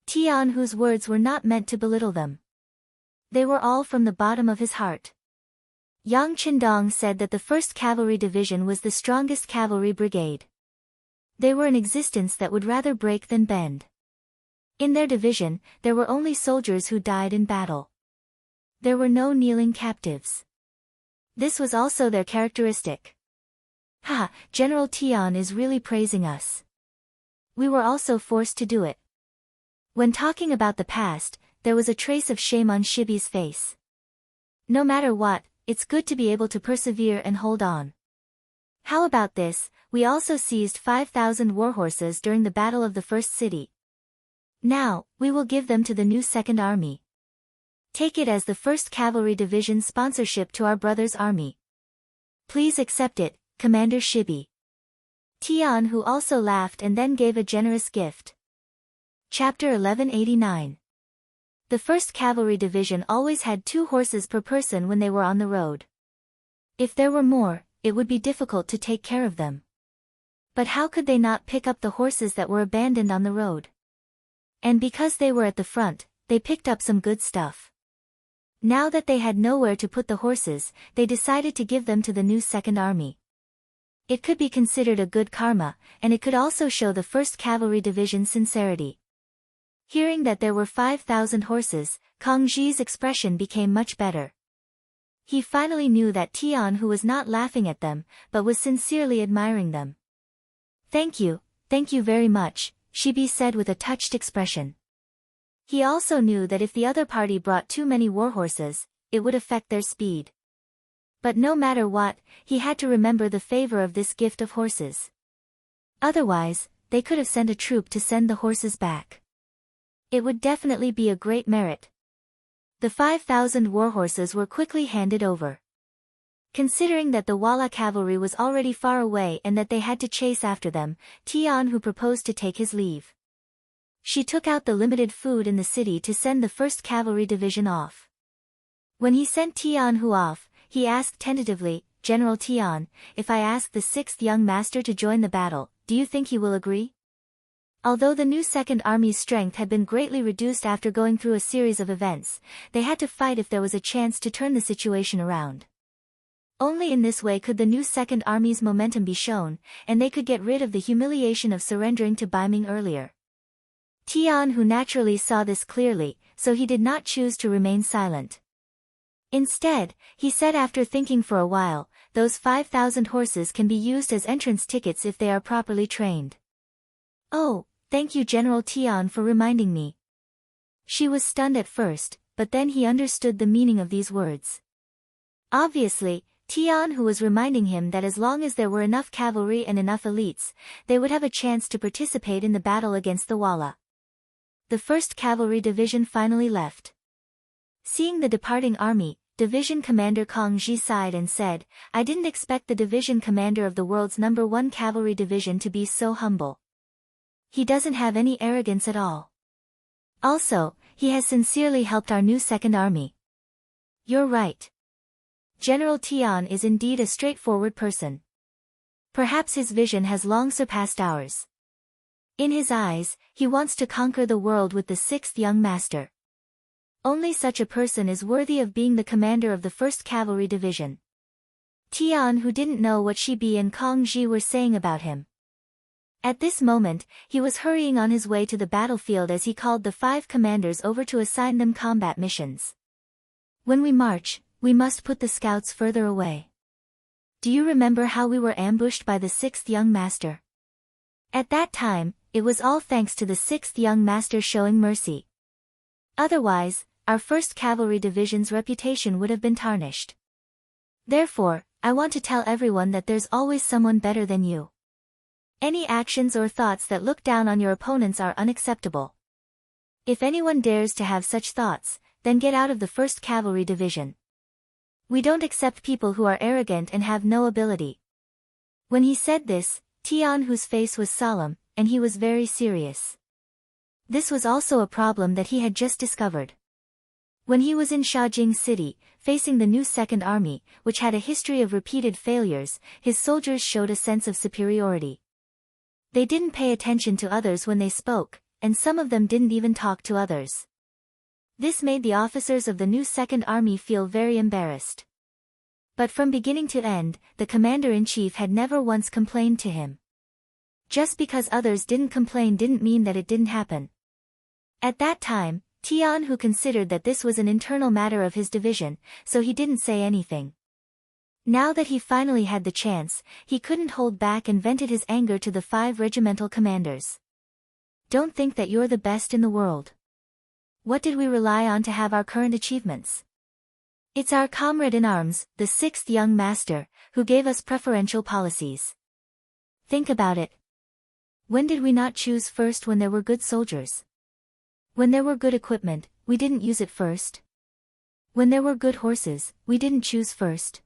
Tian Hu's words were not meant to belittle them. They were all from the bottom of his heart. Yang Qindong said that the 1st Cavalry Division was the strongest cavalry brigade. They were an existence that would rather break than bend. In their division, there were only soldiers who died in battle. There were no kneeling captives. This was also their characteristic. Ha, General Tian is really praising us. We were also forced to do it. When talking about the past, there was a trace of shame on Shibi's face. No matter what, it's good to be able to persevere and hold on. How about this, we also seized 5,000 warhorses during the Battle of the First City. Now, we will give them to the new Second Army. Take it as the 1st Cavalry Division sponsorship to our brother's army. Please accept it, Commander Shibi. Tian Hu also laughed and then gave a generous gift. Chapter 1189. The 1st Cavalry Division always had 2 horses per person when they were on the road. If there were more, it would be difficult to take care of them. But how could they not pick up the horses that were abandoned on the road? And because they were at the front, they picked up some good stuff. Now that they had nowhere to put the horses, they decided to give them to the new Second Army. It could be considered a good karma, and it could also show the 1st Cavalry Division's sincerity. Hearing that there were 5,000 horses, Kang Ji's expression became much better. He finally knew that Tian Hu was not laughing at them, but was sincerely admiring them. Thank you very much, Shibi said with a touched expression. He also knew that if the other party brought too many warhorses, it would affect their speed. But no matter what, he had to remember the favor of this gift of horses. Otherwise, they could have sent a troop to send the horses back. It would definitely be a great merit. The 5,000 warhorses were quickly handed over. Considering that the Walla cavalry was already far away and that they had to chase after them, Tian Hu proposed to take his leave. She took out the limited food in the city to send the 1st Cavalry Division off. When he sent Tianhu off, he asked tentatively, "General Tian, if I ask the 6th young master to join the battle, do you think he will agree?" Although the new Second Army's strength had been greatly reduced after going through a series of events, they had to fight if there was a chance to turn the situation around. Only in this way could the new Second Army's momentum be shown, and they could get rid of the humiliation of surrendering to Baiming earlier. Tian, who naturally saw this clearly, so he did not choose to remain silent. Instead, he said after thinking for a while, "Those 5,000 horses can be used as entrance tickets if they are properly trained." "Oh, thank you General Tian for reminding me." She was stunned at first, but then he understood the meaning of these words. Obviously, Tian who was reminding him that as long as there were enough cavalry and enough elites, they would have a chance to participate in the battle against the Walla. The 1st Cavalry Division finally left. Seeing the departing army, Division Commander Kang Ji sighed and said, "I didn't expect the division commander of the world's #1 cavalry division to be so humble. He doesn't have any arrogance at all. Also, he has sincerely helped our new Second Army." "You're right. General Tian is indeed a straightforward person. Perhaps his vision has long surpassed ours. In his eyes, he wants to conquer the world with the 6th young master. Only such a person is worthy of being the commander of the 1st Cavalry Division." Tian, who didn't know what Shibi and Kang Ji were saying about him. At this moment, he was hurrying on his way to the battlefield as he called the 5 commanders over to assign them combat missions. "When we march, we must put the scouts further away. Do you remember how we were ambushed by the 6th young master? At that time, it was all thanks to the 6th young master showing mercy. Otherwise, our 1st Cavalry Division's reputation would have been tarnished. Therefore, I want to tell everyone that there's always someone better than you. Any actions or thoughts that look down on your opponents are unacceptable. If anyone dares to have such thoughts, then get out of the 1st Cavalry Division. We don't accept people who are arrogant and have no ability." When he said this, Tian, whose face was solemn, and he was very serious. This was also a problem that he had just discovered. When he was in Shaojing City, facing the new Second Army, which had a history of repeated failures, his soldiers showed a sense of superiority. They didn't pay attention to others when they spoke, and some of them didn't even talk to others. This made the officers of the new Second Army feel very embarrassed. But from beginning to end, the commander-in-chief had never once complained to him. Just because others didn't complain didn't mean that it didn't happen. At that time, Tian, who considered that this was an internal matter of his division, so he didn't say anything. Now that he finally had the chance, he couldn't hold back and vented his anger to the 5 regimental commanders. "Don't think that you're the best in the world. What did we rely on to have our current achievements? It's our comrade in arms, the 6th young master, who gave us preferential policies. Think about it. When did we not choose first when there were good soldiers? When there were good equipment, we didn't use it first. When there were good horses, we didn't choose first.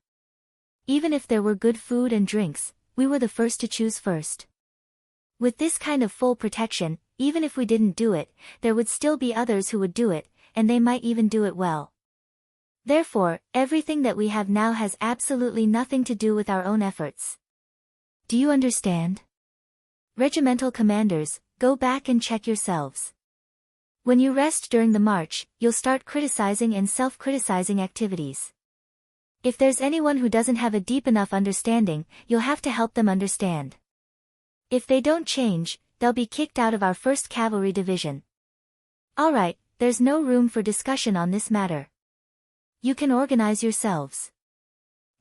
Even if there were good food and drinks, we were the first to choose first. With this kind of full protection, even if we didn't do it, there would still be others who would do it, and they might even do it well. Therefore, everything that we have now has absolutely nothing to do with our own efforts. Do you understand? Regimental commanders, go back and check yourselves. When you rest during the march, you'll start criticizing and self-criticizing activities. If there's anyone who doesn't have a deep enough understanding, you'll have to help them understand. If they don't change, they'll be kicked out of our 1st Cavalry Division. Alright, there's no room for discussion on this matter. You can organize yourselves.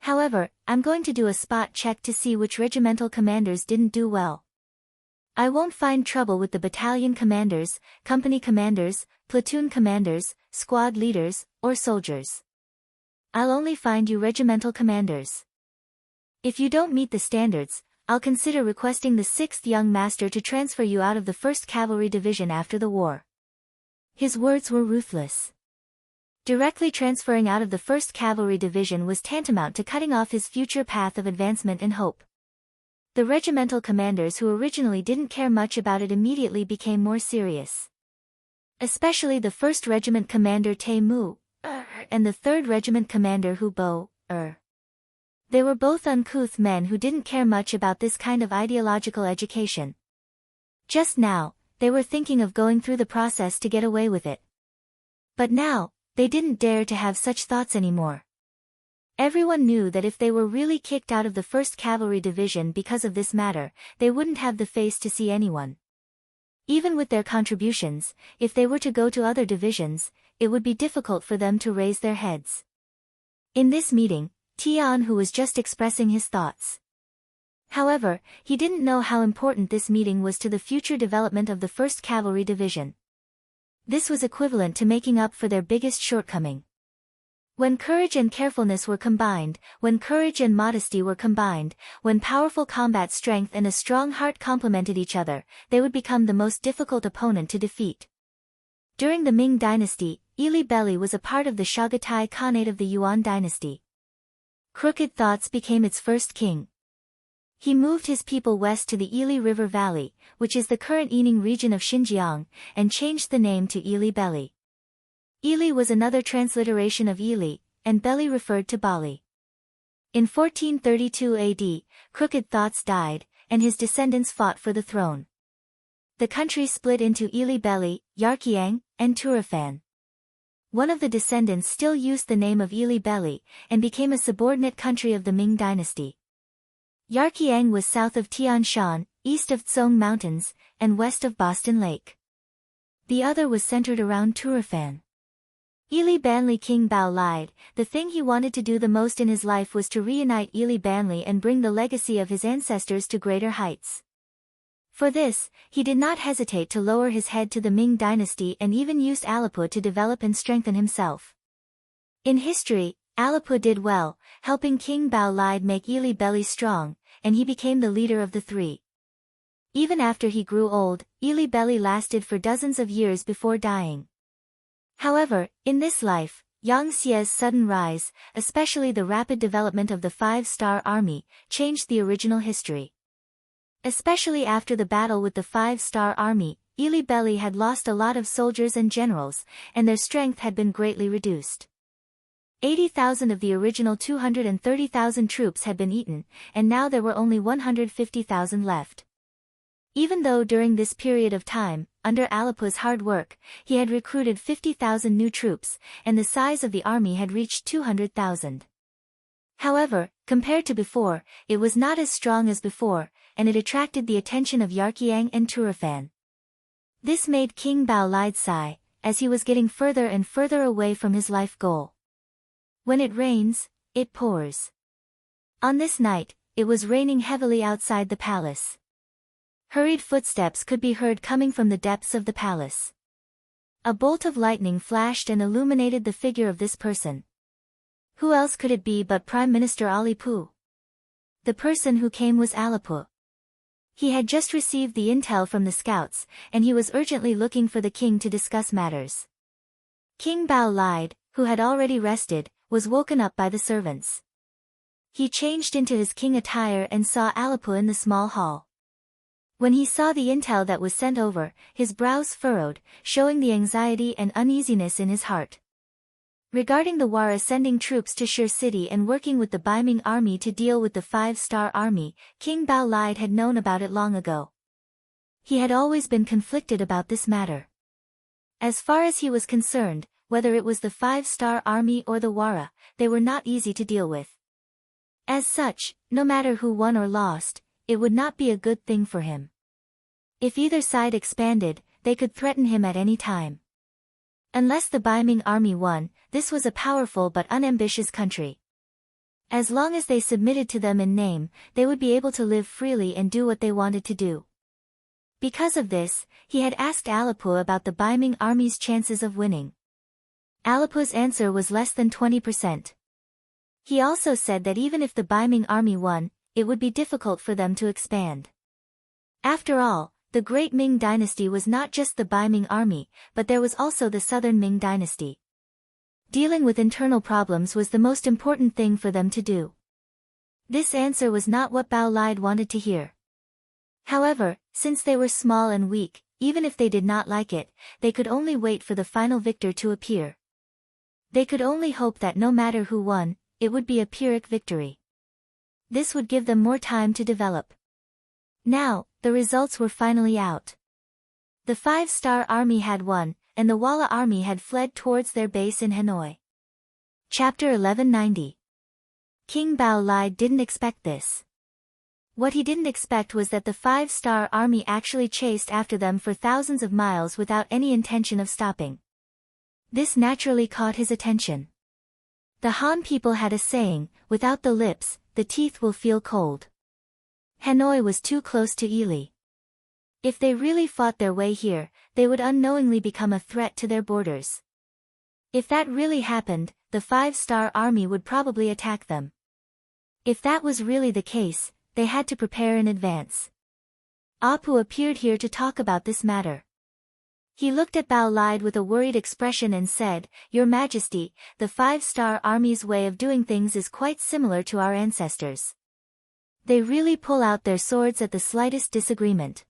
However, I'm going to do a spot check to see which regimental commanders didn't do well. I won't find trouble with the battalion commanders, company commanders, platoon commanders, squad leaders, or soldiers. I'll only find you regimental commanders. If you don't meet the standards, I'll consider requesting the 6th young master to transfer you out of the 1st Cavalry Division after the war. His words were ruthless. Directly transferring out of the 1st Cavalry Division was tantamount to cutting off his future path of advancement and hope. the regimental commanders who originally didn't care much about it immediately became more serious. Especially the 1st Regiment Commander Tae Mu, and the 3rd Regiment Commander Hu Bo, They were both uncouth men who didn't care much about this kind of ideological education. Just now, they were thinking of going through the process to get away with it. But now, they didn't dare to have such thoughts anymore. Everyone knew that if they were really kicked out of the 1st Cavalry Division because of this matter, they wouldn't have the face to see anyone. Even with their contributions, if they were to go to other divisions, it would be difficult for them to raise their heads. In this meeting, Tian Hu was just expressing his thoughts. However, he didn't know how important this meeting was to the future development of the 1st Cavalry Division. This was equivalent to making up for their biggest shortcoming. When courage and carefulness were combined, when courage and modesty were combined, when powerful combat strength and a strong heart complemented each other, they would become the most difficult opponent to defeat. During the Ming Dynasty, Ili Belly was a part of the Chagatai Khanate of the Yuan Dynasty. Crooked Thoughts became its first king. He moved his people west to the Ili River Valley, which is the current Yining region of Xinjiang, and changed the name to Ili Belly. Ili was another transliteration of Ili, and Belly referred to Bali. In 1432 AD, Crooked Thoughts died, and his descendants fought for the throne. The country split into Ili Belly, Yarkiang, and Turafan. One of the descendants still used the name of Ili Belly, and became a subordinate country of the Ming Dynasty. Yarkiang was south of Tian Shan, east of Tsong Mountains, and west of Boston Lake. The other was centered around Turafan. Ili Banli King Bao lied. The thing he wanted to do the most in his life was to reunite Ili Banli and bring the legacy of his ancestors to greater heights. For this, he did not hesitate to lower his head to the Ming Dynasty and even used Alipu to develop and strengthen himself. In history, Alipu did well, helping King Bao Lide make Ili Belly strong, and he became the leader of the three. Even after he grew old, Ili Belly lasted for dozens of years before dying. However, in this life, Yang Xie's sudden rise, especially the rapid development of the 5-star army, changed the original history. Especially after the battle with the 5-star army, Ili Belly had lost a lot of soldiers and generals, and their strength had been greatly reduced. 80,000 of the original 230,000 troops had been eaten, and now there were only 150,000 left. Even though during this period of time, under Alipu's hard work, he had recruited 50,000 new troops, and the size of the army had reached 200,000. However, compared to before, it was not as strong as before, and it attracted the attention of Yarkiang and Turafan. This made King Bao Lide sigh, as he was getting further and further away from his life goal. When it rains, it pours. On this night, it was raining heavily outside the palace. Hurried footsteps could be heard coming from the depths of the palace. A bolt of lightning flashed and illuminated the figure of this person. Who else could it be but Prime Minister Alipu? The person who came was Alipu. He had just received the intel from the scouts, and he was urgently looking for the king to discuss matters. King Bao Lide, who had already rested, was woken up by the servants. He changed into his king attire and saw Alipu in the small hall. When he saw the intel that was sent over, his brows furrowed, showing the anxiety and uneasiness in his heart. Regarding the Wara sending troops to Shur City and working with the Baiming army to deal with the 5-star army, King Bao Lide had known about it long ago. He had always been conflicted about this matter. As far as he was concerned, whether it was the 5-star army or the Wara, they were not easy to deal with. As such, no matter who won or lost, it would not be a good thing for him. If either side expanded, they could threaten him at any time. Unless the Baiming army won, this was a powerful but unambitious country. As long as they submitted to them in name, they would be able to live freely and do what they wanted to do. Because of this, he had asked Alipu about the Baiming army's chances of winning. Alipu's answer was less than 20%. He also said that even if the Baiming army won, it would be difficult for them to expand. After all, the Great Ming Dynasty was not just the Baiming army, but there was also the Southern Ming Dynasty. Dealing with internal problems was the most important thing for them to do. This answer was not what Bao Lide wanted to hear. However, since they were small and weak, even if they did not like it, they could only wait for the final victor to appear. They could only hope that no matter who won, it would be a Pyrrhic victory. This would give them more time to develop. Now, the results were finally out. The 5-star army had won, and the Walla army had fled towards their base in Hanoi. Chapter 1190. King Bao Lide didn't expect this. What he didn't expect was that the 5-star army actually chased after them for thousands of miles without any intention of stopping. This naturally caught his attention. The Han people had a saying, without the lips, the teeth will feel cold. Hanoi was too close to Ely. If they really fought their way here, they would unknowingly become a threat to their borders. If that really happened, the 5-star army would probably attack them. If that was really the case, they had to prepare in advance. Apu appeared here to talk about this matter. He looked at Bao Lide with a worried expression and said, "Your Majesty, the 5-star army's way of doing things is quite similar to our ancestors. They really pull out their swords at the slightest disagreement.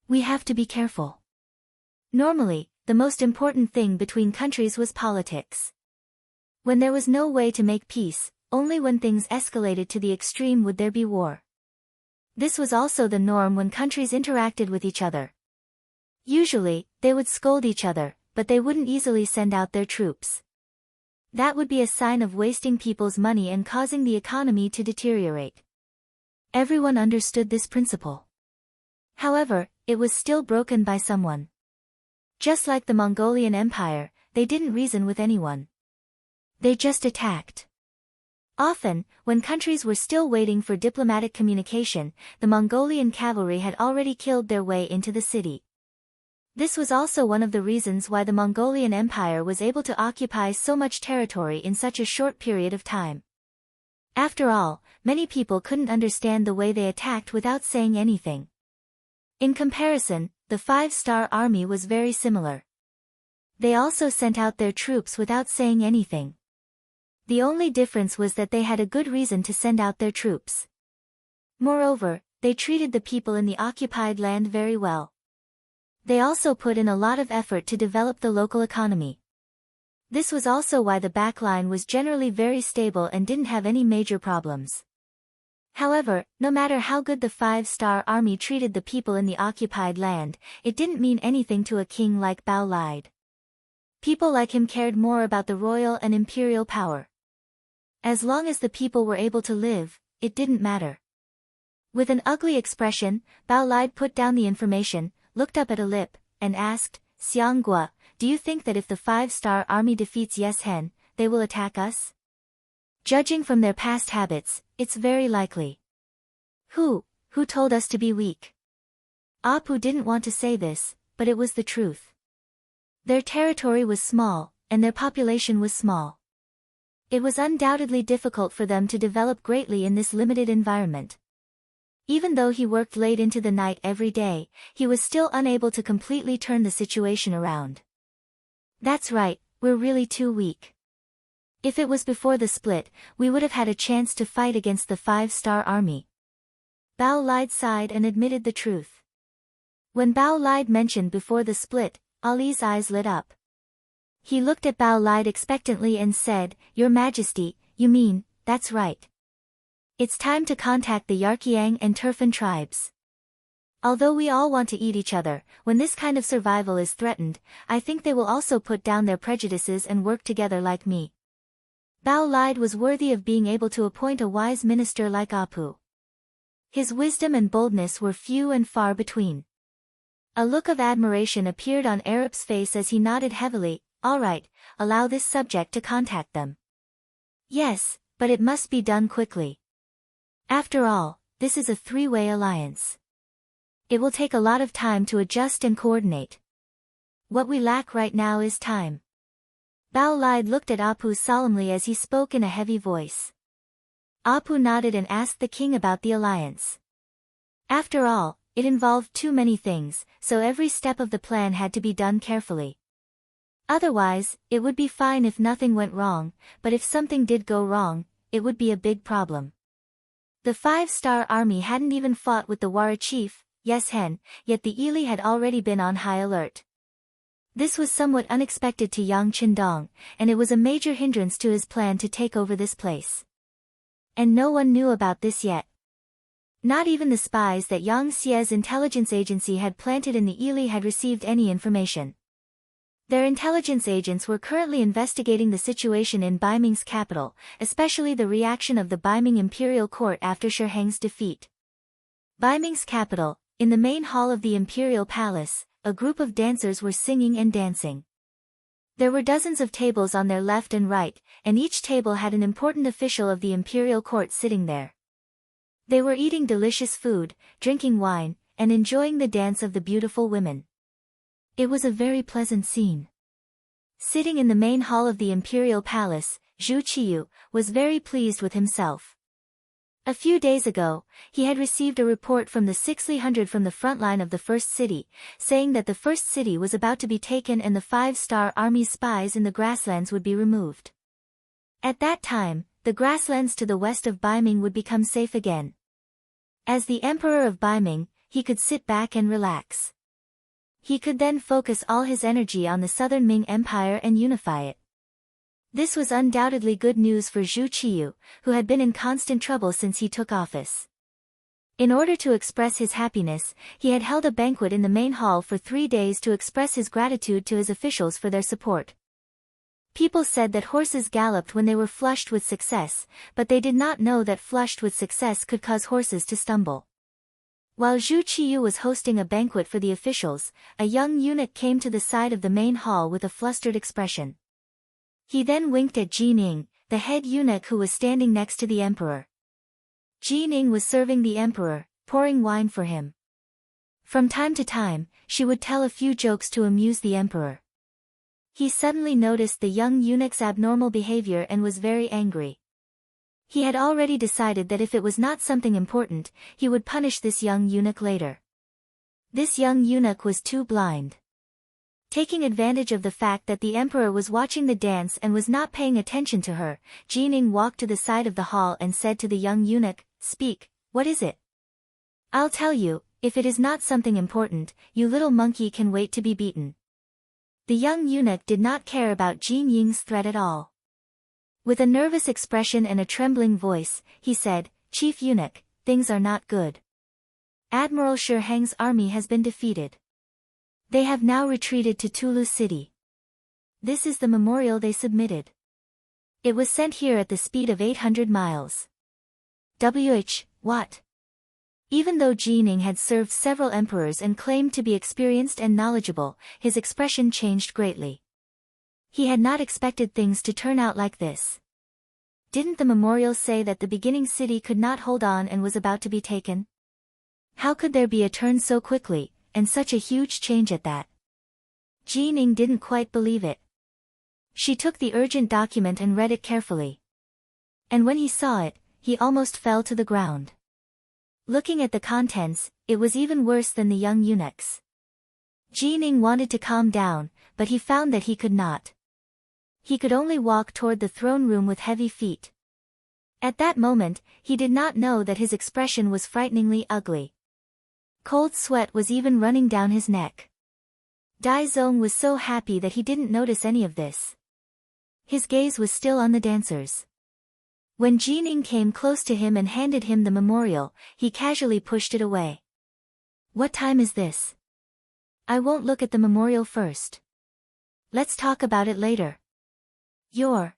We have to be careful." Normally, the most important thing between countries was politics. When there was no way to make peace, only when things escalated to the extreme would there be war. This was also the norm when countries interacted with each other. Usually, they would scold each other, but they wouldn't easily send out their troops. That would be a sign of wasting people's money and causing the economy to deteriorate. Everyone understood this principle. However, it was still broken by someone. Just like the Mongolian Empire, they didn't reason with anyone. They just attacked. Often, when countries were still waiting for diplomatic communication, the Mongolian cavalry had already killed their way into the city. This was also one of the reasons why the Mongolian Empire was able to occupy so much territory in such a short period of time. After all, many people couldn't understand the way they attacked without saying anything. In comparison, the 5-star army was very similar. They also sent out their troops without saying anything. The only difference was that they had a good reason to send out their troops. Moreover, they treated the people in the occupied land very well. They also put in a lot of effort to develop the local economy. This was also why the backline was generally very stable and didn't have any major problems. However, no matter how good the 5-star army treated the people in the occupied land, it didn't mean anything to a king like Bao Lide. People like him cared more about the royal and imperial power. As long as the people were able to live, it didn't matter. With an ugly expression, Bao Lide put down the information, looked up at a lip, and asked, "Xiang Gua, do you think that if the 5-star army defeats Yes Hen, they will attack us?" Judging from their past habits, it's very likely. Who told us to be weak? Apu didn't want to say this, but it was the truth. Their territory was small, and their population was small. It was undoubtedly difficult for them to develop greatly in this limited environment. Even though he worked late into the night every day, he was still unable to completely turn the situation around. That's right, we're really too weak. If it was before the split, we would have had a chance to fight against the 5-star army. Bao Lide sighed and admitted the truth. When Bao Lide mentioned before the split, Ali's eyes lit up. He looked at Bao Lide expectantly and said, "Your Majesty, you mean, that's right. It's time to contact the Yarkiang and Turfan tribes. Although we all want to eat each other, when this kind of survival is threatened, I think they will also put down their prejudices and work together like me." Bao Lide was worthy of being able to appoint a wise minister like Apu. His wisdom and boldness were few and far between. A look of admiration appeared on Arap's face as he nodded heavily. "All right, allow this subject to contact them." "Yes, but it must be done quickly. After all, this is a 3-way alliance. It will take a lot of time to adjust and coordinate. What we lack right now is time." Bao Lide looked at Apu solemnly as he spoke in a heavy voice. Apu nodded and asked the king about the alliance. After all, it involved too many things, so every step of the plan had to be done carefully. Otherwise, it would be fine if nothing went wrong, but if something did go wrong, it would be a big problem. The 5-star army hadn't even fought with the Wara chief, Yes Hen, yet the Ili had already been on high alert. This was somewhat unexpected to Yang Qindong, and it was a major hindrance to his plan to take over this place. And no one knew about this yet. Not even the spies that Yang Xie's intelligence agency had planted in the Ili had received any information. Their intelligence agents were currently investigating the situation in Baiming's capital, especially the reaction of the Baiming imperial court after Shi Heng's defeat. Baiming's capital, in the main hall of the imperial palace, a group of dancers were singing and dancing. There were dozens of tables on their left and right, and each table had an important official of the imperial court sitting there. They were eating delicious food, drinking wine, and enjoying the dance of the beautiful women. It was a very pleasant scene. Sitting in the main hall of the imperial palace, Zhu Qiyu was very pleased with himself. A few days ago, he had received a report from the 600 from the front line of the first city, saying that the first city was about to be taken and the 5-star army's spies in the grasslands would be removed. At that time, the grasslands to the west of Baiming would become safe again. As the emperor of Baiming, he could sit back and relax. He could then focus all his energy on the southern Ming Empire and unify it. This was undoubtedly good news for Zhu Qiyu, who had been in constant trouble since he took office. In order to express his happiness, he had held a banquet in the main hall for 3 days to express his gratitude to his officials for their support. People said that horses galloped when they were flushed with success, but they did not know that flushed with success could cause horses to stumble. While Zhu Qiyu was hosting a banquet for the officials, a young eunuch came to the side of the main hall with a flustered expression. He then winked at Jining, the head eunuch who was standing next to the emperor. Jining was serving the emperor, pouring wine for him. From time to time, she would tell a few jokes to amuse the emperor. He suddenly noticed the young eunuch's abnormal behavior and was very angry. He had already decided that if it was not something important, he would punish this young eunuch later. This young eunuch was too blind. Taking advantage of the fact that the emperor was watching the dance and was not paying attention to her, Jining walked to the side of the hall and said to the young eunuch, "Speak, what is it?" "I'll tell you, if it is not something important, you little monkey can wait to be beaten." The young eunuch did not care about Jin Ying's threat at all. With a nervous expression and a trembling voice, he said, "Chief eunuch, things are not good. Admiral Shi Heng's army has been defeated. They have now retreated to Tulu City. This is the memorial they submitted. It was sent here at the speed of 800 miles. What?" Even though Jining had served several emperors and claimed to be experienced and knowledgeable, his expression changed greatly. He had not expected things to turn out like this. Didn't the memorial say that the beginning city could not hold on and was about to be taken? How could there be a turn so quickly, and such a huge change at that? Jining didn't quite believe it. She took the urgent document and read it carefully. And when he saw it, he almost fell to the ground. Looking at the contents, it was even worse than the young eunuch's. Jining wanted to calm down, but he found that he could not. He could only walk toward the throne room with heavy feet. At that moment, he did not know that his expression was frighteningly ugly. Cold sweat was even running down his neck. Dai Zong was so happy that he didn't notice any of this. His gaze was still on the dancers. When Jining came close to him and handed him the memorial, he casually pushed it away. "What time is this? I won't look at the memorial first. Let's talk about it later." Your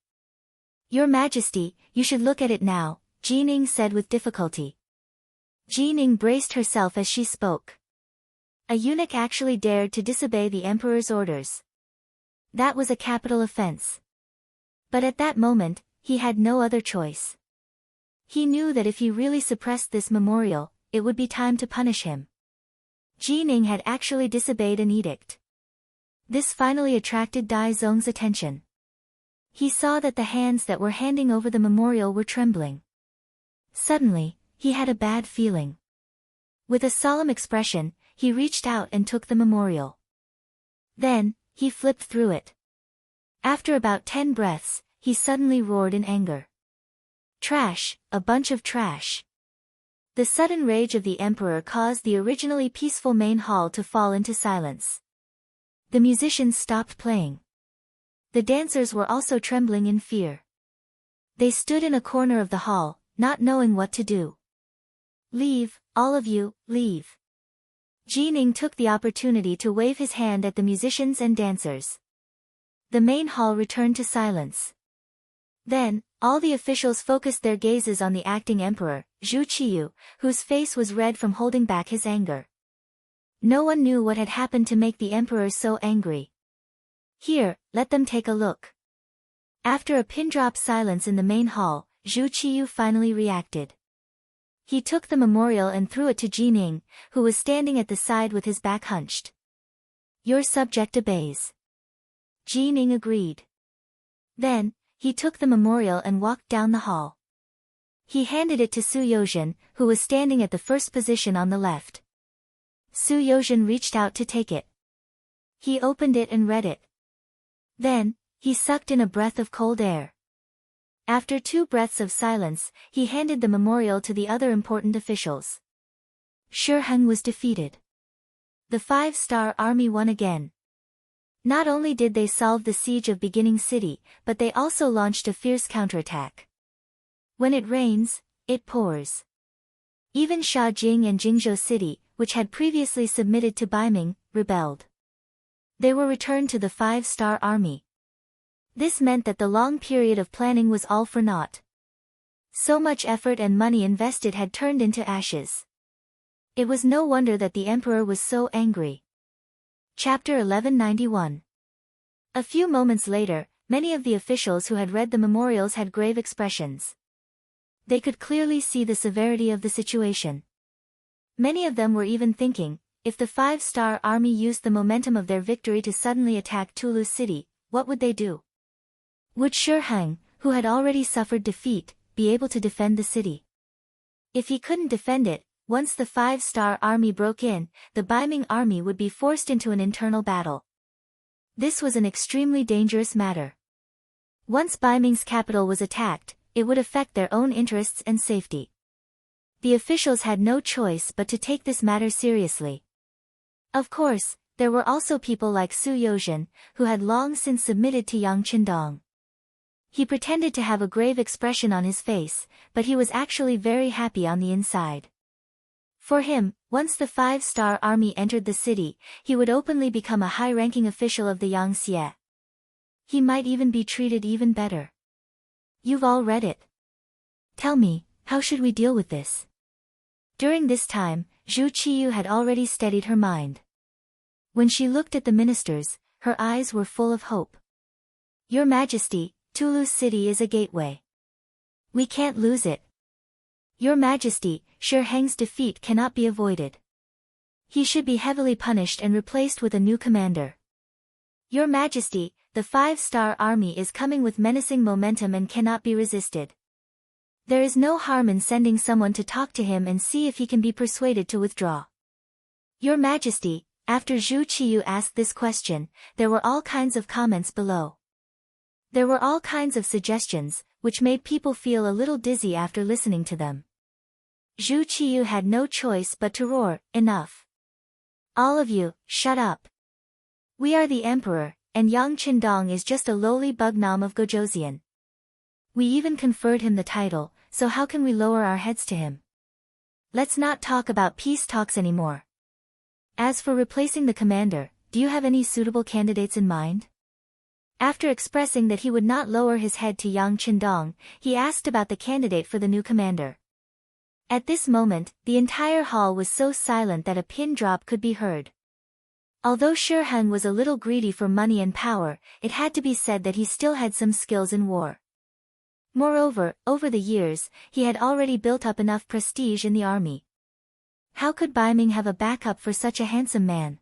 Majesty, you should look at it now," Jining said with difficulty. Jining braced herself as she spoke. A eunuch actually dared to disobey the emperor's orders. That was a capital offense. But at that moment, he had no other choice. He knew that if he really suppressed this memorial, it would be time to punish him. Jining had actually disobeyed an edict. This finally attracted Dai Zong's attention. He saw that the hands that were handing over the memorial were trembling. Suddenly, he had a bad feeling. With a solemn expression, he reached out and took the memorial. Then, he flipped through it. After about 10 breaths, he suddenly roared in anger. "Trash, a bunch of trash. The sudden rage of the emperor caused the originally peaceful main hall to fall into silence. The musicians stopped playing. The dancers were also trembling in fear. They stood in a corner of the hall, not knowing what to do. "Leave, all of you, leave." Qing took the opportunity to wave his hand at the musicians and dancers. The main hall returned to silence. Then, all the officials focused their gazes on the acting emperor, Zhu Qiyu, whose face was red from holding back his anger. No one knew what had happened to make the emperor so angry. "Here, let them take a look." After a pin-drop silence in the main hall, Zhu Qiyu finally reacted. He took the memorial and threw it to Qing, who was standing at the side with his back hunched. "Your subject obeys." Qing agreed. Then, he took the memorial and walked down the hall. He handed it to Su Yozhen, who was standing at the first position on the left. Su Yozhen reached out to take it. He opened it and read it. Then, he sucked in a breath of cold air. After 2 breaths of silence, he handed the memorial to the other important officials. Shi Heng was defeated. The 5-star army won again. Not only did they solve the siege of Beginning City, but they also launched a fierce counterattack. When it rains, it pours. Even Shaojing and Jingzhou City, which had previously submitted to Baiming, rebelled. They were returned to the 5-star army. This meant that the long period of planning was all for naught. So much effort and money invested had turned into ashes. It was no wonder that the emperor was so angry. Chapter 1191. A few moments later, many of the officials who had read the memorials had grave expressions. They could clearly see the severity of the situation. Many of them were even thinking, if the 5-star army used the momentum of their victory to suddenly attack Tulu City, what would they do? Would Shi Heng, who had already suffered defeat, be able to defend the city? If he couldn't defend it, once the 5-star army broke in, the Baiming army would be forced into an internal battle. This was an extremely dangerous matter. Once Baiming's capital was attacked, it would affect their own interests and safety. The officials had no choice but to take this matter seriously. Of course, there were also people like Su Yozhen, who had long since submitted to Yang Qindong. He pretended to have a grave expression on his face, but he was actually very happy on the inside. For him, once the 5-star army entered the city, he would openly become a high-ranking official of the Yangtze. He might even be treated even better. You've all read it. Tell me, how should we deal with this? During this time, Zhu Qiyu had already steadied her mind. When she looked at the ministers, her eyes were full of hope. Your Majesty, Tulu City is a gateway. We can't lose it. Your Majesty, Shi Heng's defeat cannot be avoided. He should be heavily punished and replaced with a new commander. Your Majesty, the 5-star army is coming with menacing momentum and cannot be resisted. There is no harm in sending someone to talk to him and see if he can be persuaded to withdraw. Your Majesty, after Zhu Qiyu asked this question, there were all kinds of comments below. There were all kinds of suggestions, which made people feel a little dizzy after listening to them. Zhu Qiyu had no choice but to roar, "Enough! All of you, shut up! We are the emperor, and Yang Qindong is just a lowly bugnom of Gojoseon. We even conferred him the title, so how can we lower our heads to him? Let's not talk about peace talks anymore. As for replacing the commander, do you have any suitable candidates in mind?" After expressing that he would not lower his head to Yang Qindong, he asked about the candidate for the new commander. At this moment, the entire hall was so silent that a pin drop could be heard. Although Shi Heng was a little greedy for money and power, it had to be said that he still had some skills in war. Moreover, over the years, he had already built up enough prestige in the army. How could Baiming have a backup for such a handsome man?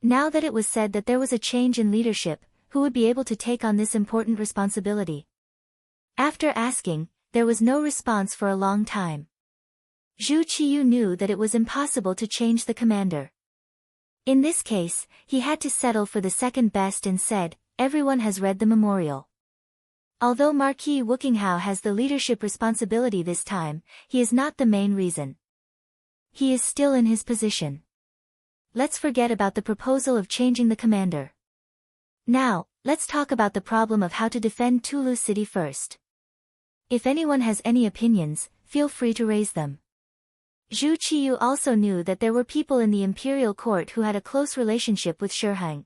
Now that it was said that there was a change in leadership, who would be able to take on this important responsibility? After asking, there was no response for a long time. Zhu Qiyu knew that it was impossible to change the commander. In this case, he had to settle for the second best and said, "Everyone has read the memorial. Although Marquis Wokinghao has the leadership responsibility this time, he is not the main reason. He is still in his position. Let's forget about the proposal of changing the commander. Now, let's talk about the problem of how to defend Tulu City first. If anyone has any opinions, feel free to raise them. Zhu Qiyu also knew that there were people in the imperial court who had a close relationship with Shiheng.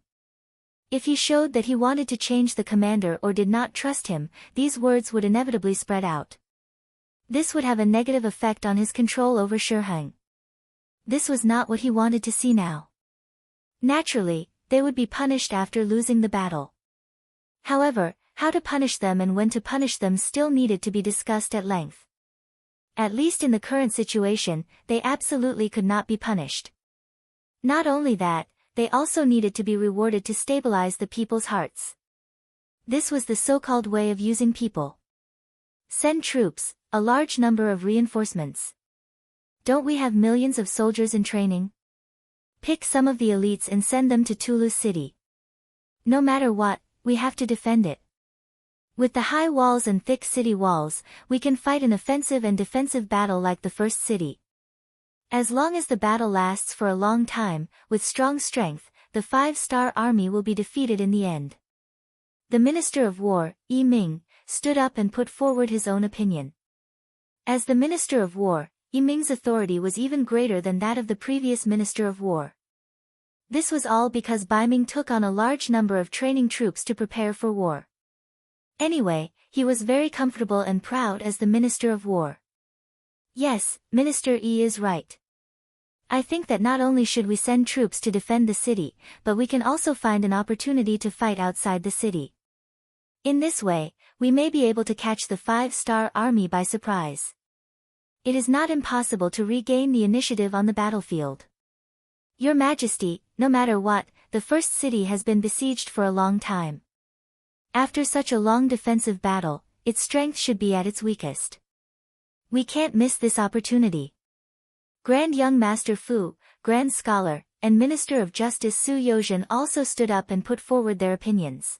If he showed that he wanted to change the commander or did not trust him, these words would inevitably spread out. This would have a negative effect on his control over Shiheng. This was not what he wanted to see now. Naturally, they would be punished after losing the battle. However, how to punish them and when to punish them still needed to be discussed at length. At least in the current situation, they absolutely could not be punished. Not only that, they also needed to be rewarded to stabilize the people's hearts. This was the so-called way of using people. Send troops, a large number of reinforcements. Don't we have millions of soldiers in training? Pick some of the elites and send them to Tulu City. No matter what, we have to defend it. With the high walls and thick city walls, we can fight an offensive and defensive battle like the first city. As long as the battle lasts for a long time, with strong strength, the 5-star army will be defeated in the end. The Minister of War, Yi Ming, stood up and put forward his own opinion. As the Minister of War, Yi Ming's authority was even greater than that of the previous Minister of War. This was all because Bai Ming took on a large number of training troops to prepare for war. Anyway, he was very comfortable and proud as the Minister of War. Yes, Minister Yi is right. I think that not only should we send troops to defend the city, but we can also find an opportunity to fight outside the city. In this way, we may be able to catch the 5-star army by surprise. It is not impossible to regain the initiative on the battlefield. Your Majesty, no matter what, the first city has been besieged for a long time. After such a long defensive battle, its strength should be at its weakest. We can't miss this opportunity. Grand Young Master Fu, Grand Scholar, and Minister of Justice Su Yozhen also stood up and put forward their opinions.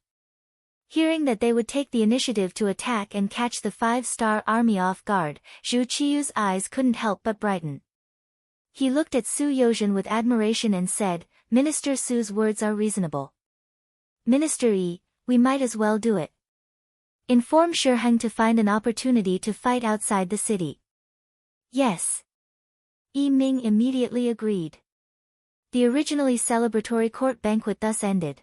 Hearing that they would take the initiative to attack and catch the 5-star army off guard, Zhu Qiyu's eyes couldn't help but brighten. He looked at Su Yozhen with admiration and said, Minister Su's words are reasonable. Minister Yi, we might as well do it. Inform Shiheng to find an opportunity to fight outside the city. Yes. Yi Ming immediately agreed. The originally celebratory court banquet thus ended.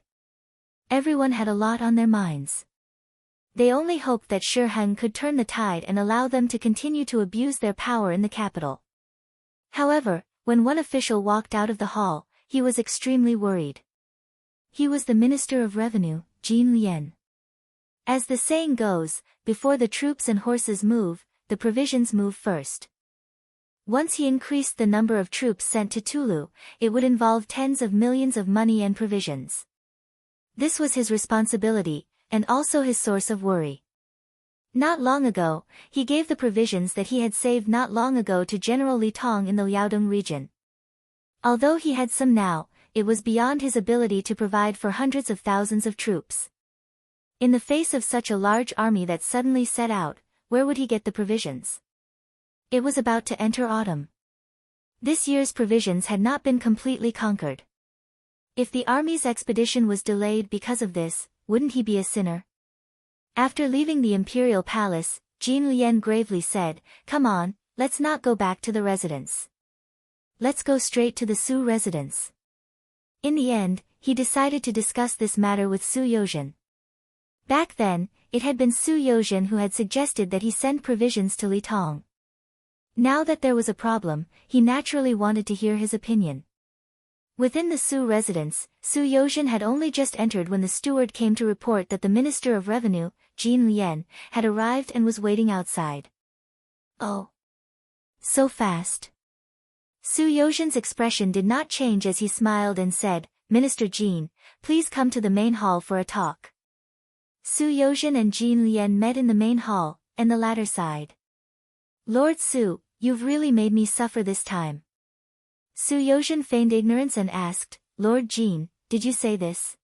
Everyone had a lot on their minds. They only hoped that Shiheng could turn the tide and allow them to continue to abuse their power in the capital. However, when one official walked out of the hall, he was extremely worried. He was the Minister of Revenue, Jin Lian. As the saying goes, before the troops and horses move, the provisions move first. Once he increased the number of troops sent to Tulu, it would involve tens of millions of money and provisions. This was his responsibility, and also his source of worry. Not long ago, he gave the provisions that he had saved not long ago to General Li Tong in the Liaodong region. Although he had some now, it was beyond his ability to provide for hundreds of thousands of troops. In the face of such a large army that suddenly set out, where would he get the provisions? It was about to enter autumn. This year's provisions had not been completely conquered. If the army's expedition was delayed because of this, wouldn't he be a sinner? After leaving the imperial palace, Jin Lian gravely said, Come on, let's not go back to the residence. Let's go straight to the Su residence. In the end, he decided to discuss this matter with Su Yozhen. Back then, it had been Su Yozhen who had suggested that he send provisions to Li Tong. Now that there was a problem, he naturally wanted to hear his opinion. Within the Su residence, Su Yozhen had only just entered when the steward came to report that the Minister of Revenue, Jin Lian, had arrived and was waiting outside. Oh. So fast. Su Yozhen's expression did not change as he smiled and said, Minister Jin, please come to the main hall for a talk. Su Yozhen and Jin Lian met in the main hall, and the latter sighed. Lord Su, you've really made me suffer this time. Su Yozhen feigned ignorance and asked, Lord Jin, did you say this?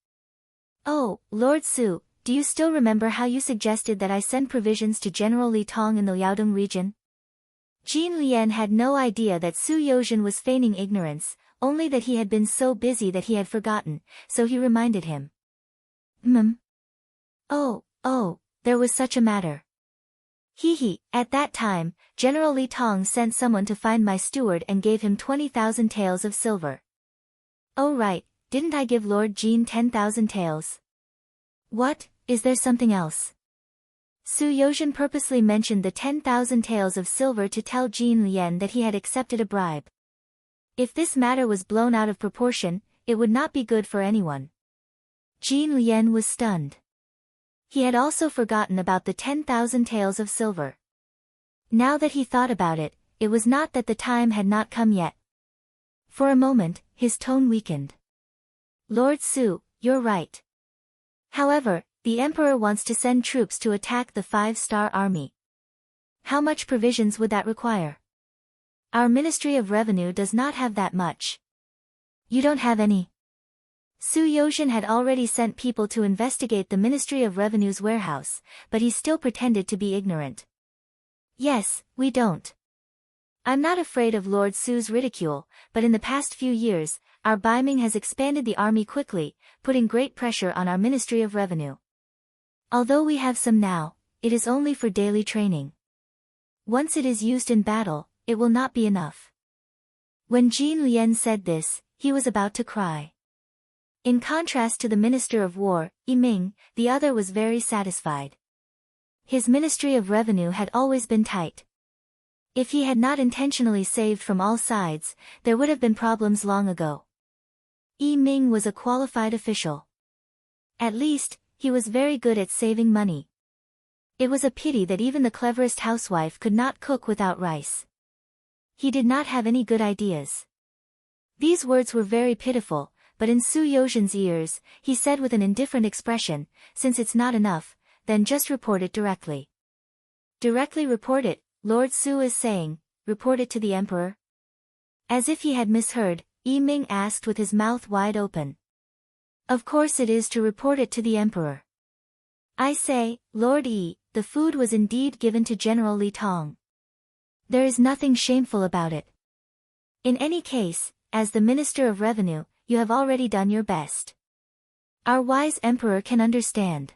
Oh, Lord Su, do you still remember how you suggested that I send provisions to General Li Tong in the Liaodong region? Jin Lian had no idea that Su Yozhen was feigning ignorance, only that he had been so busy that he had forgotten, so he reminded him. Oh, there was such a matter. At that time, General Li Tong sent someone to find my steward and gave him 20,000 taels of silver. Oh right, didn't I give Lord Jin 10,000 taels? What, is there something else? Su Yozhen purposely mentioned the 10,000 taels of silver to tell Jin Lian that he had accepted a bribe. If this matter was blown out of proportion, it would not be good for anyone. Jin Lian was stunned. He had also forgotten about the 10,000 taels of silver. Now that he thought about it, it was not that the time had not come yet. For a moment, his tone weakened. Lord Su, you're right. However, the emperor wants to send troops to attack the 5-star army. How much provisions would that require? Our Ministry of Revenue does not have that much. You don't have any? Su Yozhen had already sent people to investigate the Ministry of Revenue's warehouse, but he still pretended to be ignorant. Yes, we don't. I'm not afraid of Lord Su's ridicule, but in the past few years, our Baiming has expanded the army quickly, putting great pressure on our Ministry of Revenue. Although we have some now, it is only for daily training. Once it is used in battle, it will not be enough. When Jin Lian said this, he was about to cry. In contrast to the Minister of War, Yiming, the other was very satisfied. His Ministry of Revenue had always been tight. If he had not intentionally saved from all sides, there would have been problems long ago. Yiming was a qualified official. At least, he was very good at saving money. It was a pity that even the cleverest housewife could not cook without rice. He did not have any good ideas. These words were very pitiful, but in Su Yozhen's ears, he said with an indifferent expression, since it's not enough, then just report it directly. Directly report it, Lord Su is saying, report it to the emperor? As if he had misheard, Yiming asked with his mouth wide open. Of course it is to report it to the emperor. I say, Lord Yi, the food was indeed given to General Li Tong. There is nothing shameful about it. In any case, as the Minister of Revenue, you have already done your best. Our wise emperor can understand.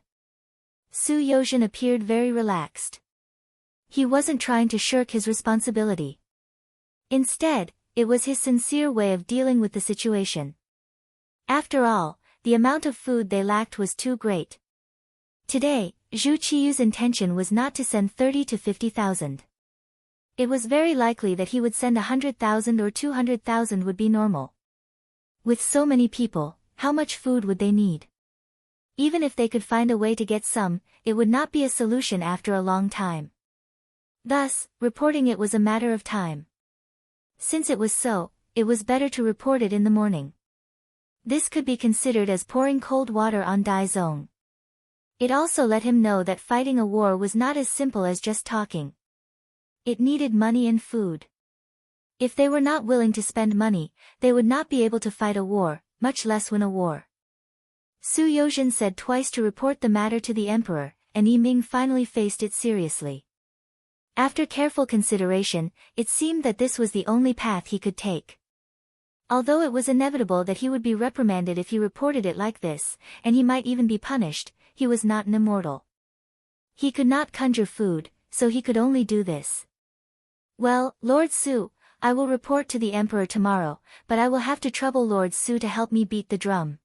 Su Yozhen appeared very relaxed. He wasn't trying to shirk his responsibility. Instead, it was his sincere way of dealing with the situation. After all, the amount of food they lacked was too great. Today, Zhu Qiyu's intention was not to send 30 to 50,000. It was very likely that he would send 100,000 or 200,000 would be normal. With so many people, how much food would they need? Even if they could find a way to get some, it would not be a solution after a long time. Thus, reporting it was a matter of time. Since it was so, it was better to report it in the morning. This could be considered as pouring cold water on Dai Zong. It also let him know that fighting a war was not as simple as just talking. It needed money and food. If they were not willing to spend money, they would not be able to fight a war, much less win a war. Su Yozhen said twice to report the matter to the emperor, and Yiming finally faced it seriously. After careful consideration, it seemed that this was the only path he could take. Although it was inevitable that he would be reprimanded if he reported it like this, and he might even be punished, he was not an immortal. He could not conjure food, so he could only do this. Well, Lord Su, I will report to the emperor tomorrow, but I will have to trouble Lord Su to help me beat the drum.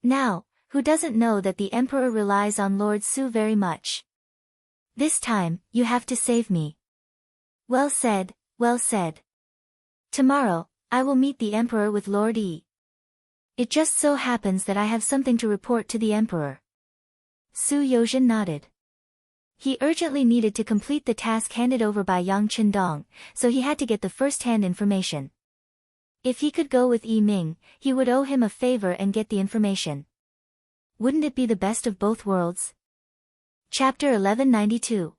Now, who doesn't know that the emperor relies on Lord Su very much? This time, you have to save me. Well said, well said. Tomorrow, I will meet the emperor with Lord Yi. It just so happens that I have something to report to the emperor. Su Yozhen nodded. He urgently needed to complete the task handed over by Yang Qindong, so he had to get the first-hand information. If he could go with Yiming, he would owe him a favor and get the information. Wouldn't it be the best of both worlds? Chapter 1192.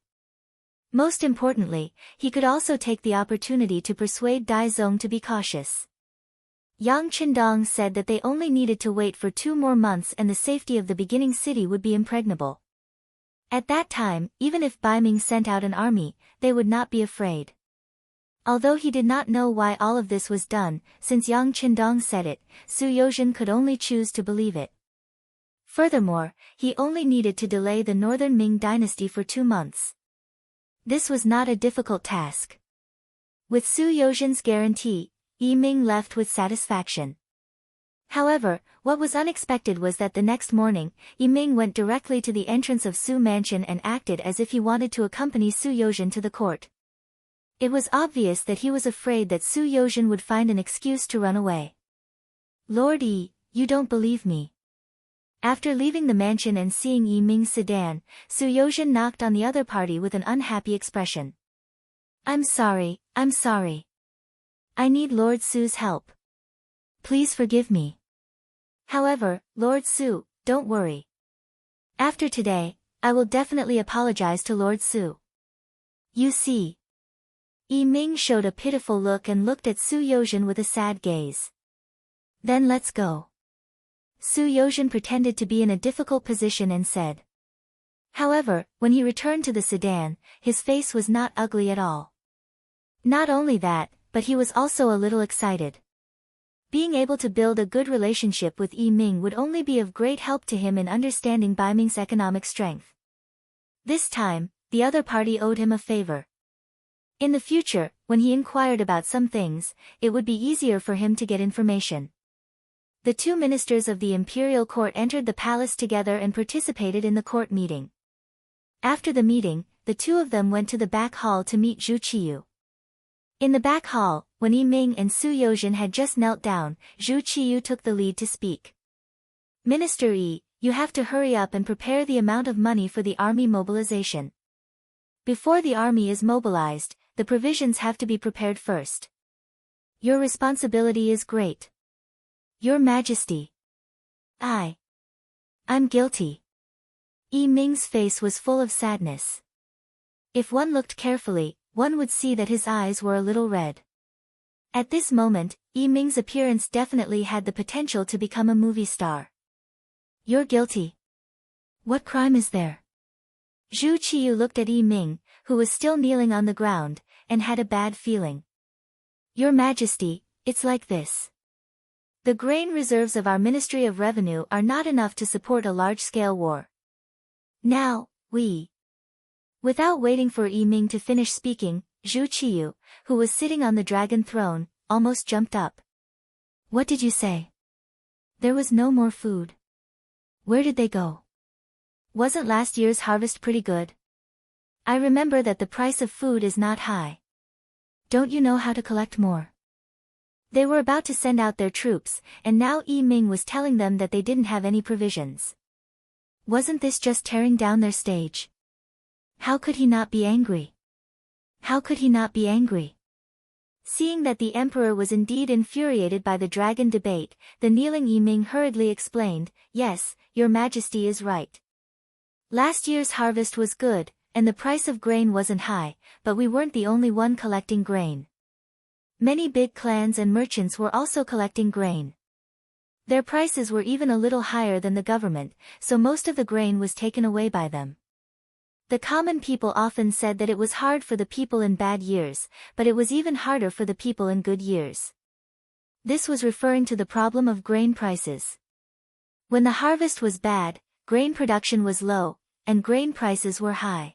Most importantly, he could also take the opportunity to persuade Dai Zong to be cautious. Yang Qindong said that they only needed to wait for 2 more months and the safety of the beginning city would be impregnable. At that time, even if Bai Ming sent out an army, they would not be afraid. Although he did not know why all of this was done, since Yang Qindong said it, Su Yozhen could only choose to believe it. Furthermore, he only needed to delay the northern Ming dynasty for 2 months. This was not a difficult task. With Su Yozhen's guarantee, Yi Ming left with satisfaction. However, what was unexpected was that the next morning, Yi Ming went directly to the entrance of Su Mansion and acted as if he wanted to accompany Su Yozhen to the court. It was obvious that he was afraid that Su Yozhen would find an excuse to run away. "Lord Yi, you don't believe me." After leaving the mansion and seeing Yi Ming's sedan, Su Yozhen knocked on the other party with an unhappy expression. I'm sorry. I need Lord Su's help. Please forgive me. However, Lord Su, don't worry. After today, I will definitely apologize to Lord Su. You see. Yi Ming showed a pitiful look and looked at Su Yozhen with a sad gaze. Then let's go. Su Yozhen pretended to be in a difficult position and said. However, when he returned to the sedan, his face was not ugly at all. Not only that, but he was also a little excited. Being able to build a good relationship with Yi Ming would only be of great help to him in understanding Bai Ming's economic strength. This time, the other party owed him a favor. In the future, when he inquired about some things, it would be easier for him to get information. The 2 ministers of the imperial court entered the palace together and participated in the court meeting. After the meeting, the 2 of them went to the back hall to meet Zhu Qiyu. In the back hall, when Yi Ming and Su Yozhen had just knelt down, Zhu Qiyu took the lead to speak. Minister Yi, you have to hurry up and prepare the amount of money for the army mobilization. Before the army is mobilized, the provisions have to be prepared first. Your responsibility is great. Your Majesty. I'm guilty. Yi Ming's face was full of sadness. If one looked carefully, one would see that his eyes were a little red. At this moment, Yi Ming's appearance definitely had the potential to become a movie star. You're guilty. What crime is there? Zhu Qiyu looked at Yi Ming, who was still kneeling on the ground, and had a bad feeling. Your Majesty, it's like this. The grain reserves of our Ministry of Revenue are not enough to support a large-scale war. Now, Without waiting for Yi Ming to finish speaking, Zhu Qiyu, who was sitting on the dragon throne, almost jumped up. What did you say? There was no more food. Where did they go? Wasn't last year's harvest pretty good? I remember that the price of food is not high. Don't you know how to collect more? They were about to send out their troops, and now Yi Ming was telling them that they didn't have any provisions. Wasn't this just tearing down their stage? How could he not be angry? Seeing that the emperor was indeed infuriated by the dragon debate, the kneeling Yi Ming hurriedly explained, Yes, your Majesty is right. Last year's harvest was good, and the price of grain wasn't high, but we weren't the only one collecting grain. Many big clans and merchants were also collecting grain. Their prices were even a little higher than the government, so most of the grain was taken away by them. The common people often said that it was hard for the people in bad years, but it was even harder for the people in good years. This was referring to the problem of grain prices. When the harvest was bad, grain production was low, and grain prices were high.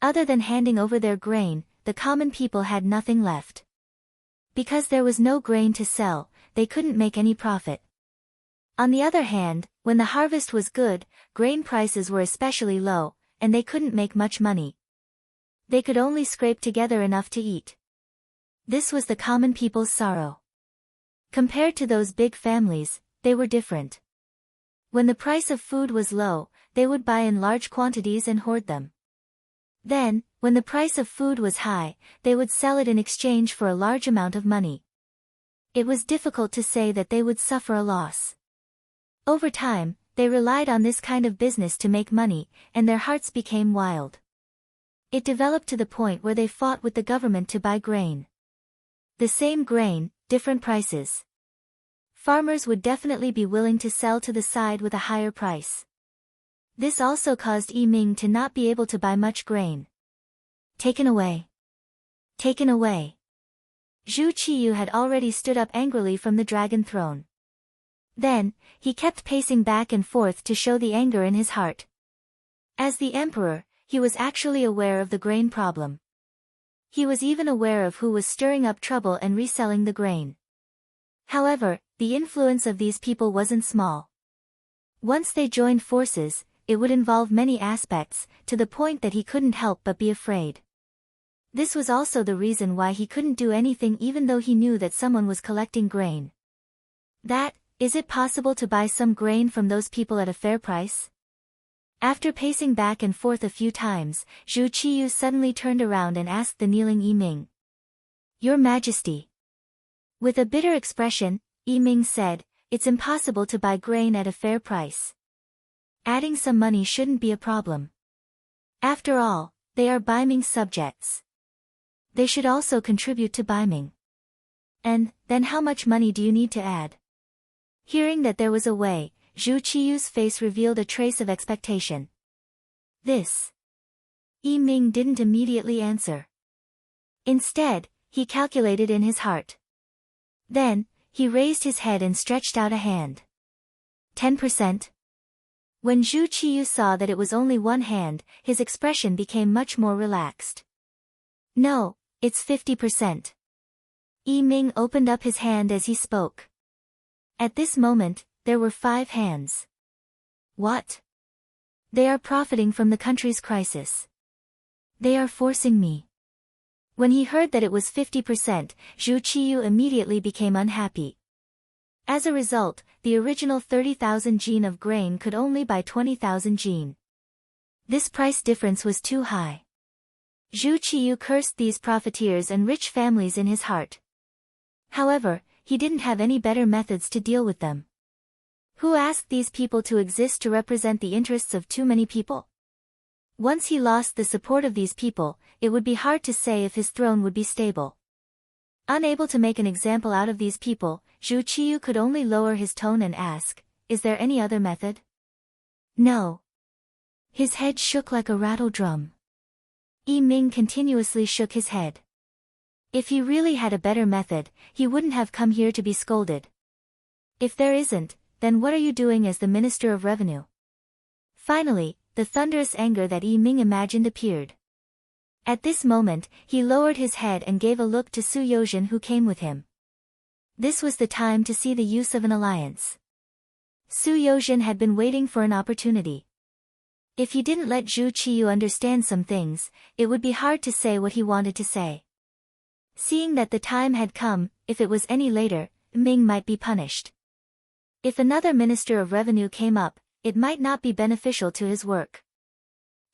Other than handing over their grain, the common people had nothing left. Because there was no grain to sell, they couldn't make any profit. On the other hand, when the harvest was good, grain prices were especially low, and they couldn't make much money. They could only scrape together enough to eat. This was the common people's sorrow. Compared to those big families, they were different. When the price of food was low, they would buy in large quantities and hoard them. Then, when the price of food was high, they would sell it in exchange for a large amount of money. It was difficult to say that they would suffer a loss. Over time, they relied on this kind of business to make money, and their hearts became wild. It developed to the point where they fought with the government to buy grain. The same grain, different prices. farmers would definitely be willing to sell to the side with a higher price. This also caused Yi Ming to not be able to buy much grain. Taken away. Taken away. Zhu Qiyu had already stood up angrily from the dragon throne. Then, he kept pacing back and forth to show the anger in his heart. As the emperor, he was actually aware of the grain problem. He was even aware of who was stirring up trouble and reselling the grain. However, the influence of these people wasn't small. Once they joined forces, it would involve many aspects, to the point that he couldn't help but be afraid. This was also the reason why he couldn't do anything even though he knew that someone was collecting grain. Is it possible to buy some grain from those people at a fair price? After pacing back and forth a few times, Zhu Qiyu suddenly turned around and asked the kneeling Yi Ming. Your Majesty. With a bitter expression, Yi Ming said, it's impossible to buy grain at a fair price. Adding some money shouldn't be a problem. After all, they are Baiming's subjects. They should also contribute to Baiming. And, then how much money do you need to add? Hearing that there was a way, Zhu Qiyu's face revealed a trace of expectation. This. Yi Ming didn't immediately answer. Instead, he calculated in his heart. Then, he raised his head and stretched out a hand. 10%. When Zhu Qiyu saw that it was only one hand, his expression became much more relaxed. No, it's 50%. Yi Ming opened up his hand as he spoke. At this moment, there were 5 hands. What? They are profiting from the country's crisis. They are forcing me. When he heard that it was 50%, Zhu Qiyu immediately became unhappy. As a result, the original 30,000 jin of grain could only buy 20,000 jin. This price difference was too high. Zhu Qiyu cursed these profiteers and rich families in his heart. However, he didn't have any better methods to deal with them. Who asked these people to exist to represent the interests of too many people? Once he lost the support of these people, it would be hard to say if his throne would be stable. Unable to make an example out of these people, Zhu Qiyu could only lower his tone and ask, is there any other method? No. His head shook like a rattle drum. Yi Ming continuously shook his head. If he really had a better method, he wouldn't have come here to be scolded. If there isn't, then what are you doing as the Minister of Revenue? Finally, the thunderous anger that Yi Ming imagined appeared. At this moment, he lowered his head and gave a look to Su Yozhen who came with him. This was the time to see the use of an alliance. Su Yozhen had been waiting for an opportunity. If he didn't let Zhu Qiyu understand some things, it would be hard to say what he wanted to say. Seeing that the time had come, if it was any later, Ming might be punished. If another Minister of Revenue came up, it might not be beneficial to his work.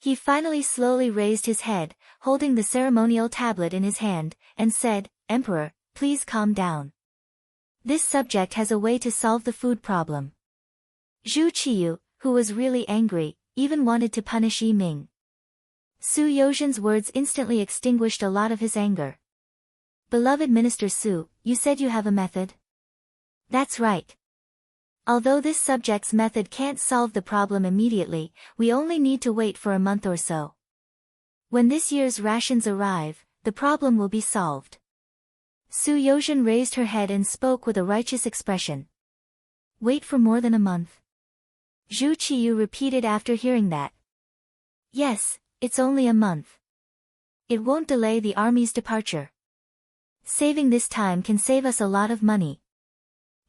He finally slowly raised his head, holding the ceremonial tablet in his hand, and said, Emperor, please calm down. This subject has a way to solve the food problem. Zhu Qiyu, who was really angry, even wanted to punish Yi Ming. Su Yozhen's words instantly extinguished a lot of his anger. Beloved Minister Su, you said you have a method? That's right. Although this subject's method can't solve the problem immediately, we only need to wait for a month or so. When this year's rations arrive, the problem will be solved. Su Yozhen raised her head and spoke with a righteous expression. Wait for more than a month? Zhu Qiyu repeated after hearing that. Yes, it's only a month. It won't delay the army's departure. Saving this time can save us a lot of money.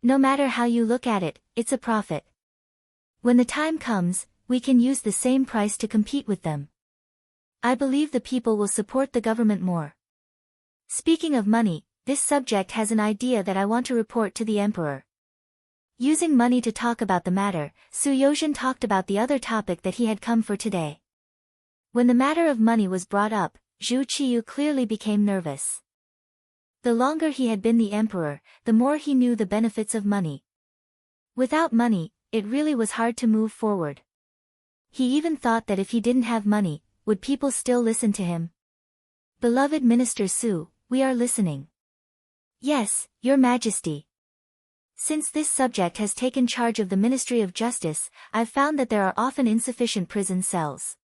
No matter how you look at it, it's a profit. When the time comes, we can use the same price to compete with them. I believe the people will support the government more. Speaking of money, this subject has an idea that I want to report to the emperor. Using money to talk about the matter, Su Yozhen talked about the other topic that he had come for today. When the matter of money was brought up, Zhu Qiyu clearly became nervous. The longer he had been the emperor, the more he knew the benefits of money. Without money, it really was hard to move forward. He even thought that if he didn't have money, would people still listen to him? Beloved Minister Su, we are listening. Yes, Your Majesty. Since this subject has taken charge of the Ministry of Justice, I've found that there are often insufficient prison cells.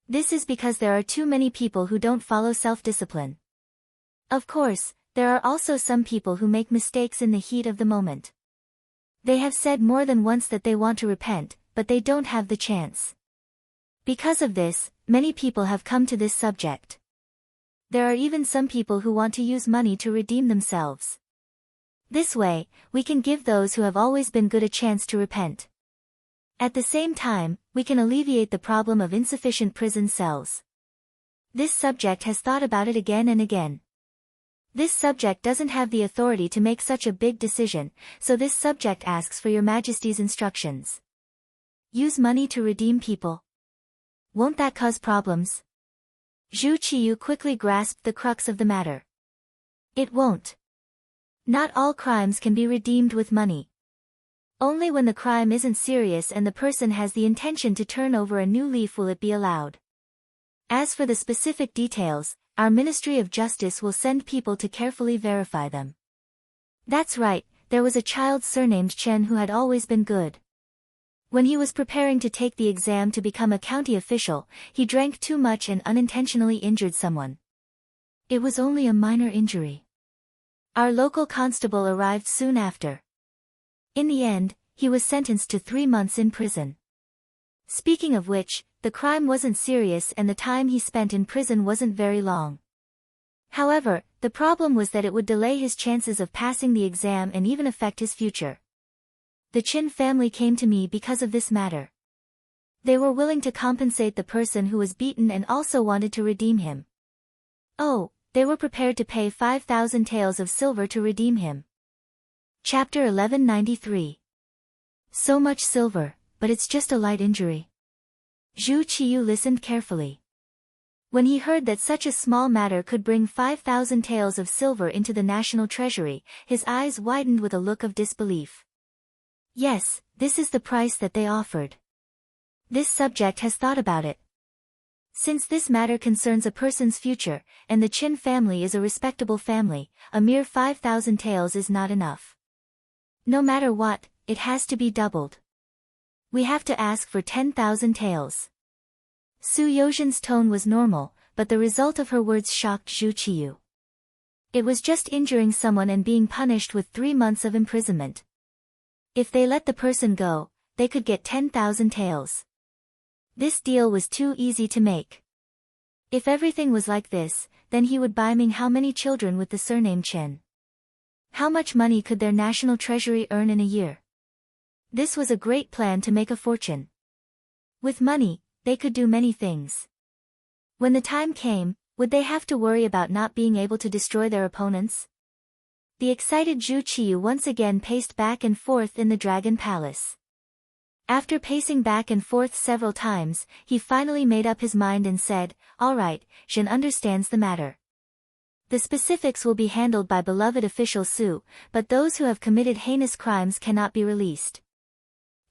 This is because there are too many people who don't follow self-discipline. Of course, there are also some people who make mistakes in the heat of the moment. They have said more than once that they want to repent, but they don't have the chance. Because of this, many people have come to this subject. There are even some people who want to use money to redeem themselves. This way, we can give those who have always been good a chance to repent. At the same time, we can alleviate the problem of insufficient prison cells. This subject has thought about it again and again. This subject doesn't have the authority to make such a big decision, so this subject asks for Your Majesty's instructions. Use money to redeem people. Won't that cause problems? Zhu Qiyu quickly grasped the crux of the matter. It won't. Not all crimes can be redeemed with money. Only when the crime isn't serious and the person has the intention to turn over a new leaf will it be allowed. As for the specific details, our Ministry of Justice will send people to carefully verify them. That's right, there was a child surnamed Chen who had always been good. When he was preparing to take the exam to become a county official, he drank too much and unintentionally injured someone. It was only a minor injury. Our local constable arrived soon after. In the end, he was sentenced to 3 months in prison. Speaking of which, the crime wasn't serious and the time he spent in prison wasn't very long. However, the problem was that it would delay his chances of passing the exam and even affect his future. The Qin family came to me because of this matter. They were willing to compensate the person who was beaten and also wanted to redeem him. Oh, they were prepared to pay 5,000 taels of silver to redeem him. Chapter 1193. So much silver, but it's just a light injury. Zhu Qiyu listened carefully. When he heard that such a small matter could bring 5,000 taels of silver into the national treasury, his eyes widened with a look of disbelief. Yes, this is the price that they offered. This subject has thought about it. Since this matter concerns a person's future, and the Qin family is a respectable family, a mere 5,000 taels is not enough. No matter what, it has to be doubled. We have to ask for 10,000 taels. Su Yozhen's tone was normal, but the result of her words shocked Zhu Qiyu. It was just injuring someone and being punished with 3 months of imprisonment. If they let the person go, they could get 10,000 taels. This deal was too easy to make. If everything was like this, then he would buy Ming how many children with the surname Chen. How much money could their national treasury earn in a year? This was a great plan to make a fortune. With money, they could do many things. When the time came, would they have to worry about not being able to destroy their opponents? The excited Zhu Qiyu once again paced back and forth in the Dragon Palace. After pacing back and forth several times, he finally made up his mind and said, "All right, Zhen understands the matter. The specifics will be handled by beloved official Su, but those who have committed heinous crimes cannot be released.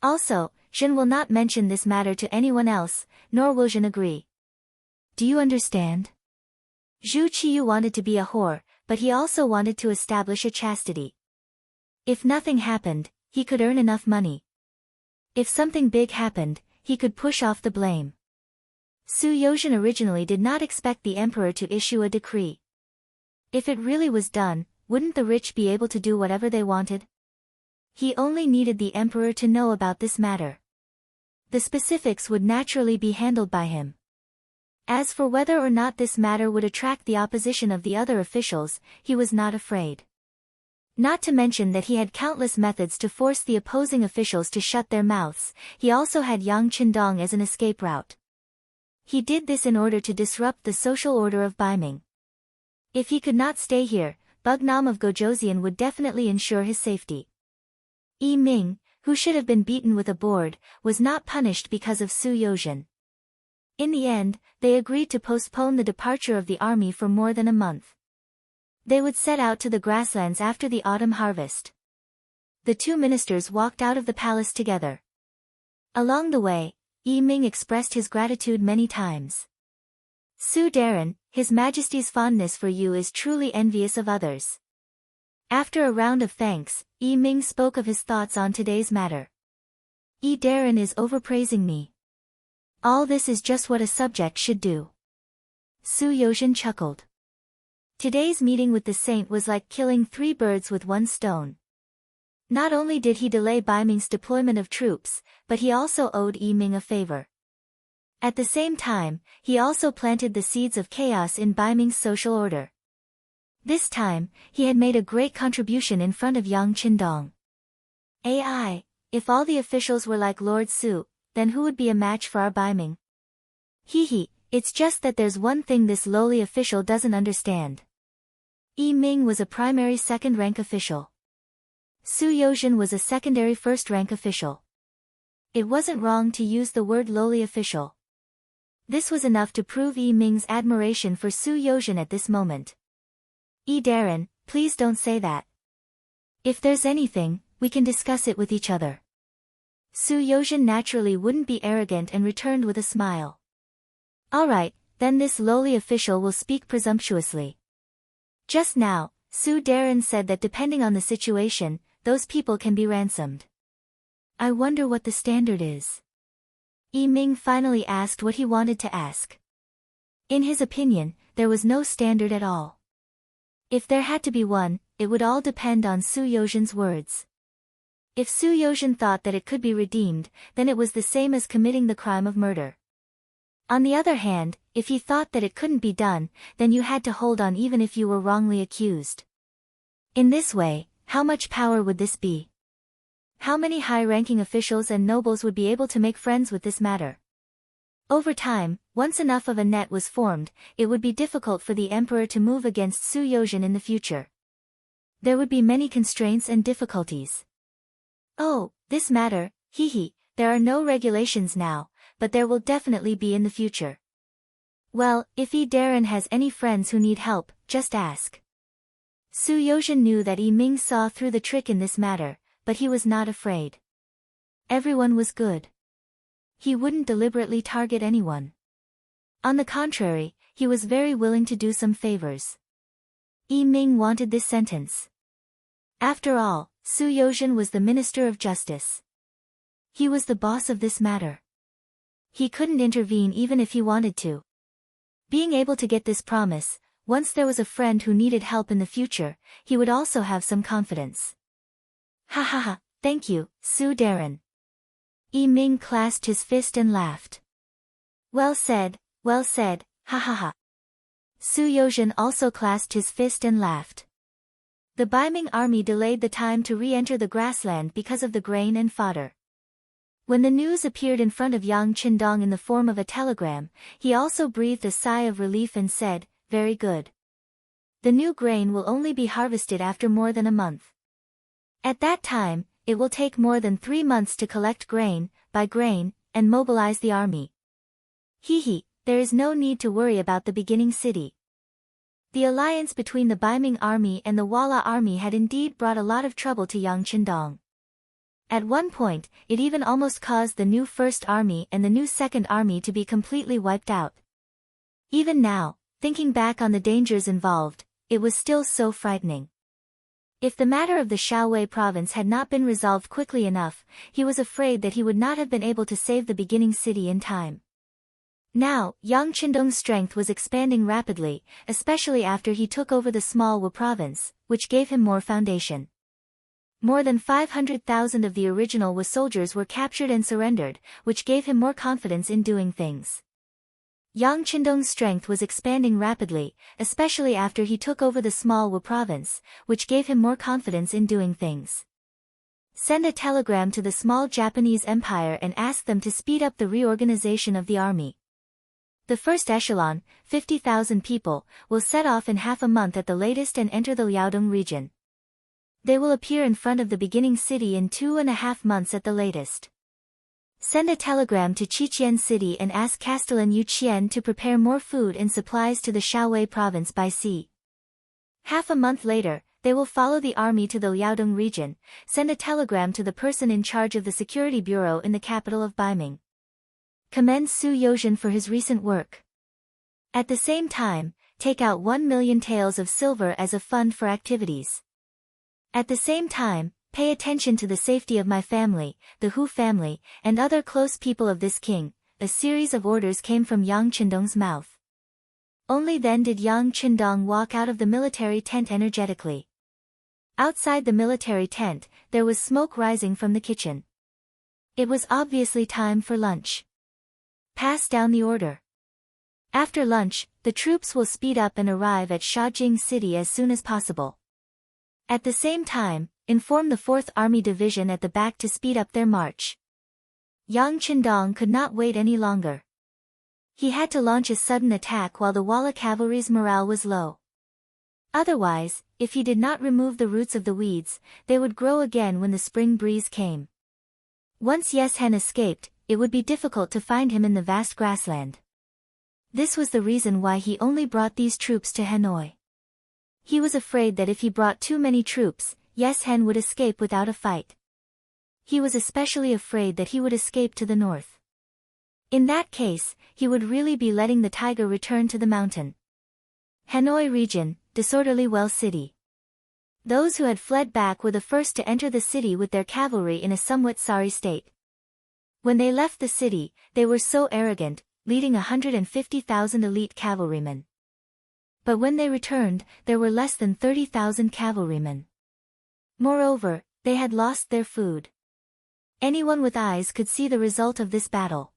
Also, Zhen will not mention this matter to anyone else, nor will Zhen agree. Do you understand?" Zhu Qiyu wanted to be a whore, but he also wanted to establish a chastity. If nothing happened, he could earn enough money. If something big happened, he could push off the blame. Su Yozhen originally did not expect the emperor to issue a decree. If it really was done, wouldn't the rich be able to do whatever they wanted? He only needed the emperor to know about this matter. The specifics would naturally be handled by him. As for whether or not this matter would attract the opposition of the other officials, he was not afraid. Not to mention that he had countless methods to force the opposing officials to shut their mouths. He also had Yang Qindong as an escape route. He did this in order to disrupt the social order of Baiming. If he could not stay here, Bugnam of Gojoseon would definitely ensure his safety. Yi Ming, who should have been beaten with a board, was not punished because of Su Yozhen. In the end, they agreed to postpone the departure of the army for more than a month. They would set out to the grasslands after the autumn harvest. The two ministers walked out of the palace together. Along the way, Yi Ming expressed his gratitude many times. "Su Darren, His Majesty's fondness for you is truly envious of others. After a round of thanks, Yi Ming spoke of his thoughts on today's matter. Yi Darren is overpraising me. All this is just what a subject should do. Su Yozhen chuckled. Today's meeting with the saint was like killing 3 birds with 1 stone. Not only did he delay Bai Ming's deployment of troops, but he also owed Yi Ming a favor. At the same time, he also planted the seeds of chaos in Bai Ming's social order. This time, he had made a great contribution in front of Yang Qindong. AI, if all the officials were like Lord Su, then who would be a match for our Bai Ming? Hee, it's just that there's one thing this lowly official doesn't understand. Yi Ming was a primary second-rank official. Su Yozhen was a secondary first-rank official. It wasn't wrong to use the word lowly official. This was enough to prove Yi Ming's admiration for Su Yozhen at this moment. Yi Darren, please don't say that. If there's anything, we can discuss it with each other. Su Yozhen naturally wouldn't be arrogant and returned with a smile. Alright, then this lowly official will speak presumptuously. Just now, Su Darren said that depending on the situation, those people can be ransomed. I wonder what the standard is. Yi Ming finally asked what he wanted to ask. In his opinion, there was no standard at all. If there had to be one, it would all depend on Su Yozhen's words. If Su Yozhen thought that it could be redeemed, then it was the same as committing the crime of murder. On the other hand, if he thought that it couldn't be done, then you had to hold on even if you were wrongly accused. In this way, how much power would this be? How many high-ranking officials and nobles would be able to make friends with this matter? Over time, once enough of a net was formed, it would be difficult for the emperor to move against Su Yozhen in the future. There would be many constraints and difficulties. Oh, this matter, there are no regulations now, but there will definitely be in the future. Well, if Yi Darren has any friends who need help, just ask. Su Yozhen knew that Yi Ming saw through the trick in this matter, but he was not afraid. Everyone was good. He wouldn't deliberately target anyone. On the contrary, he was very willing to do some favors. Yi Ming wanted this sentence. After all, Su Yozhen was the Minister of Justice. He was the boss of this matter. He couldn't intervene even if he wanted to. Being able to get this promise, once there was a friend who needed help in the future, he would also have some confidence. Thank you, Su Darren. Yi Ming clasped his fist and laughed. Well said, ha. Su Yozhen also clasped his fist and laughed. The Bai Ming army delayed the time to re-enter the grassland because of the grain and fodder. When the news appeared in front of Yang Qindong in the form of a telegram, he also breathed a sigh of relief and said, very good. The new grain will only be harvested after more than a month. At that time, it will take more than 3 months to collect grain, buy grain, and mobilize the army. There is no need to worry about the beginning city. The alliance between the Bai Ming army and the Walla army had indeed brought a lot of trouble to Yang Qindong. At one point, it even almost caused the new First Army and the new Second Army to be completely wiped out. Even now, thinking back on the dangers involved, it was still so frightening. If the matter of the Shaowei province had not been resolved quickly enough, he was afraid that he would not have been able to save the beginning city in time. Now, Yang Qindong's strength was expanding rapidly, especially after he took over the small Wu province, which gave him more foundation. More than 500,000 of the original Wu soldiers were captured and surrendered, which gave him more confidence in doing things. Yang Qindong's strength was expanding rapidly, especially after he took over the small Wu province, which gave him more confidence in doing things. Send a telegram to the small Japanese empire and ask them to speed up the reorganization of the army. The first echelon, 50,000 people, will set off in half a month at the latest and enter the Liaodong region. They will appear in front of the beginning city in 2.5 months at the latest. Send a telegram to Qiqian City and ask Castellan Yuqian to prepare more food and supplies to the Shaowei province by sea. Half a month later, they will follow the army to the Liaodong region, send a telegram to the person in charge of the security bureau in the capital of Baiming. Commend Su Yozhen for his recent work. At the same time, take out 1 million taels of silver as a fund for activities. At the same time, pay attention to the safety of my family, the Hu family, and other close people of this king. A series of orders came from Yang Qindong's mouth. Only then did Yang Qindong walk out of the military tent energetically. Outside the military tent, there was smoke rising from the kitchen. It was obviously time for lunch. Pass down the order. After lunch, the troops will speed up and arrive at Shajing City as soon as possible. At the same time, inform the 4th Army Division at the back to speed up their march. Yang Qindong could not wait any longer. He had to launch a sudden attack while the Walla cavalry's morale was low. Otherwise, if he did not remove the roots of the weeds, they would grow again when the spring breeze came. Once Yes Hen escaped, it would be difficult to find him in the vast grassland. This was the reason why he only brought these troops to Hanoi. He was afraid that if he brought too many troops, Yes Hen would escape without a fight. He was especially afraid that he would escape to the north. In that case, he would really be letting the tiger return to the mountain. Hanoi region, disorderly Well City. Those who had fled back were the first to enter the city with their cavalry in a somewhat sorry state. When they left the city, they were so arrogant, leading 150,000 elite cavalrymen. But when they returned, there were less than 30,000 cavalrymen. Moreover, they had lost their food. Anyone with eyes could see the result of this battle.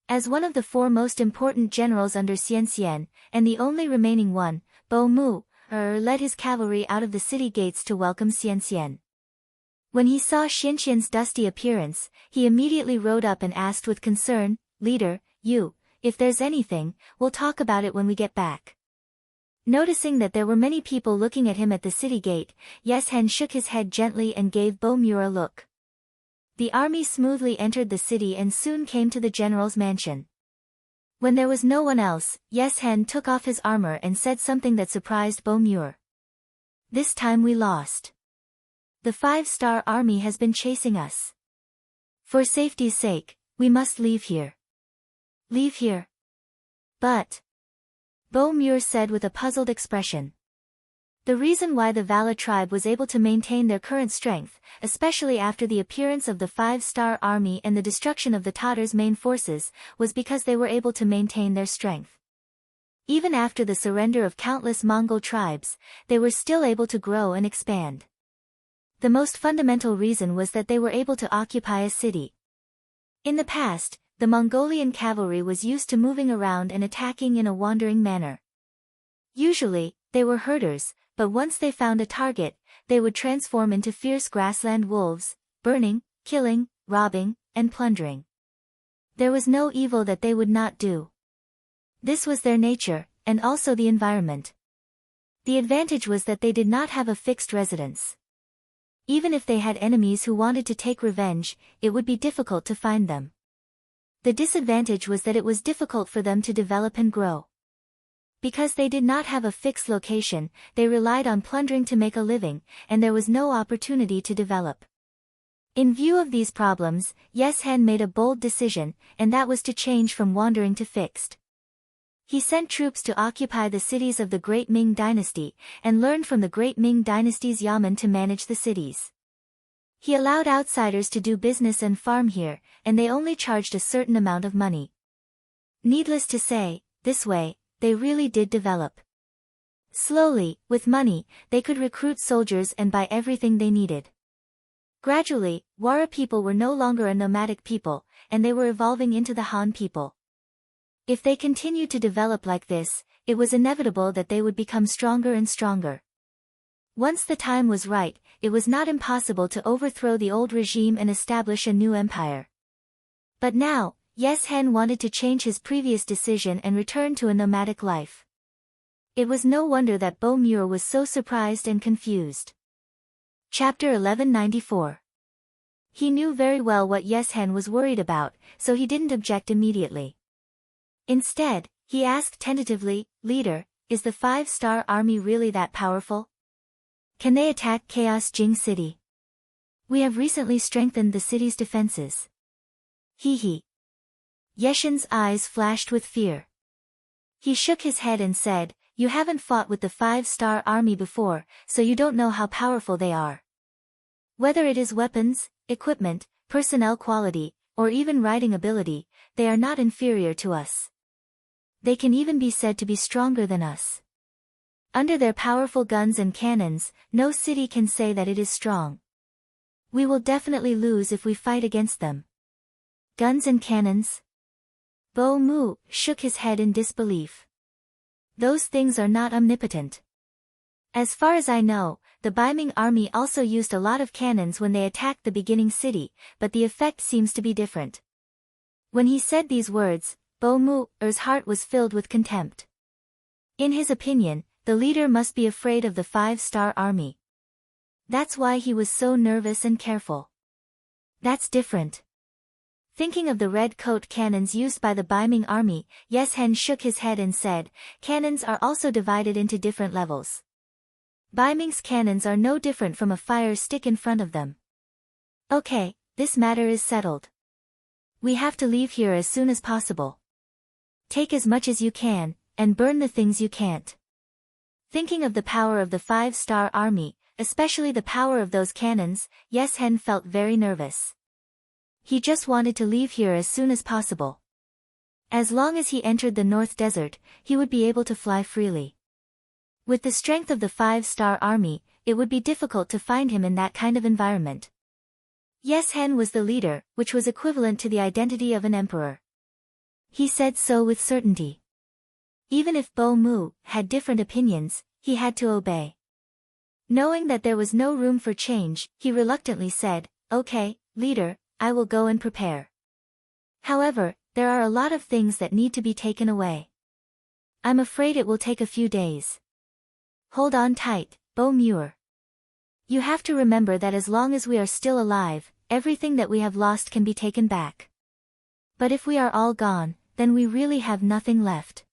As one of the 4 most important generals under Xian Xian, and the only remaining one, Bo Mu, led his cavalry out of the city gates to welcome Xian Xian. When he saw Xin Xian's dusty appearance, he immediately rode up and asked with concern, "Leader, if there's anything, we'll talk about it when we get back." Noticing that there were many people looking at him at the city gate, Yes Hen shook his head gently and gave Bo Mu a look. The army smoothly entered the city and soon came to the general's mansion. When there was no one else, Yes Hen took off his armor and said something that surprised Bo Mu. "This time we lost. The 5-star army has been chasing us. For safety's sake, we must leave here." "Leave here?" "But," Bo Mu said with a puzzled expression. The reason why the Vala tribe was able to maintain their current strength, especially after the appearance of the 5-star army and the destruction of the Tatar's main forces, was because they were able to maintain their strength. Even after the surrender of countless Mongol tribes, they were still able to grow and expand. The most fundamental reason was that they were able to occupy a city. In the past, the Mongolian cavalry was used to moving around and attacking in a wandering manner. Usually, they were herders, but once they found a target, they would transform into fierce grassland wolves, burning, killing, robbing, and plundering. There was no evil that they would not do. This was their nature, and also the environment. The advantage was that they did not have a fixed residence. Even if they had enemies who wanted to take revenge, it would be difficult to find them. The disadvantage was that it was difficult for them to develop and grow. Because they did not have a fixed location, they relied on plundering to make a living, and there was no opportunity to develop. In view of these problems, Yes Hen made a bold decision, and that was to change from wandering to fixed. He sent troops to occupy the cities of the Great Ming Dynasty, and learned from the Great Ming Dynasty's yamen to manage the cities. He allowed outsiders to do business and farm here, and they only charged a certain amount of money. Needless to say, this way, they really did develop. Slowly, with money, they could recruit soldiers and buy everything they needed. Gradually, Wara people were no longer a nomadic people, and they were evolving into the Han people. If they continued to develop like this, it was inevitable that they would become stronger and stronger. Once the time was right, it was not impossible to overthrow the old regime and establish a new empire. But now, Yes Hen wanted to change his previous decision and return to a nomadic life. It was no wonder that Bo Mu was so surprised and confused. Chapter 1194. He knew very well what Yes Hen was worried about, so he didn't object immediately. Instead, he asked tentatively, "Leader, is the 5-star army really that powerful? Can they attack Chaos Jing City? We have recently strengthened the city's defenses." He. Yeshen's eyes flashed with fear. He shook his head and said, You haven't fought with the 5-star army before, so you don't know how powerful they are. Whether it is weapons, equipment, personnel quality, or even riding ability, they are not inferior to us. They can even be said to be stronger than us. Under their powerful guns and cannons, no city can say that it is strong. We will definitely lose if we fight against them. Guns and cannons? Bo Mu shook his head in disbelief. Those things are not omnipotent. As far as I know, the Baiming army also used a lot of cannons when they attacked the beginning city, but the effect seems to be different. When he said these words, Bo Mu's heart was filled with contempt. In his opinion, the leader must be afraid of the 5-star army. That's why he was so nervous and careful. That's different. Thinking of the red coat cannons used by the Baiming army, Yes Hen shook his head and said, cannons are also divided into different levels. Baiming's cannons are no different from a fire stick in front of them. Okay, this matter is settled. We have to leave here as soon as possible. Take as much as you can, and burn the things you can't. Thinking of the power of the 5-star army, especially the power of those cannons, Yes Hen felt very nervous. He just wanted to leave here as soon as possible. As long as he entered the North Desert, he would be able to fly freely. With the strength of the 5-star army, it would be difficult to find him in that kind of environment. Yes Hen was the leader, which was equivalent to the identity of an emperor. He said so with certainty. Even if Bo Mu had different opinions, he had to obey. Knowing that there was no room for change, he reluctantly said, okay, leader, I will go and prepare. However, there are a lot of things that need to be taken away. I'm afraid it will take a few days. Hold on tight, Bo Muir. You have to remember that as long as we are still alive, everything that we have lost can be taken back. But if we are all gone, then we really have nothing left.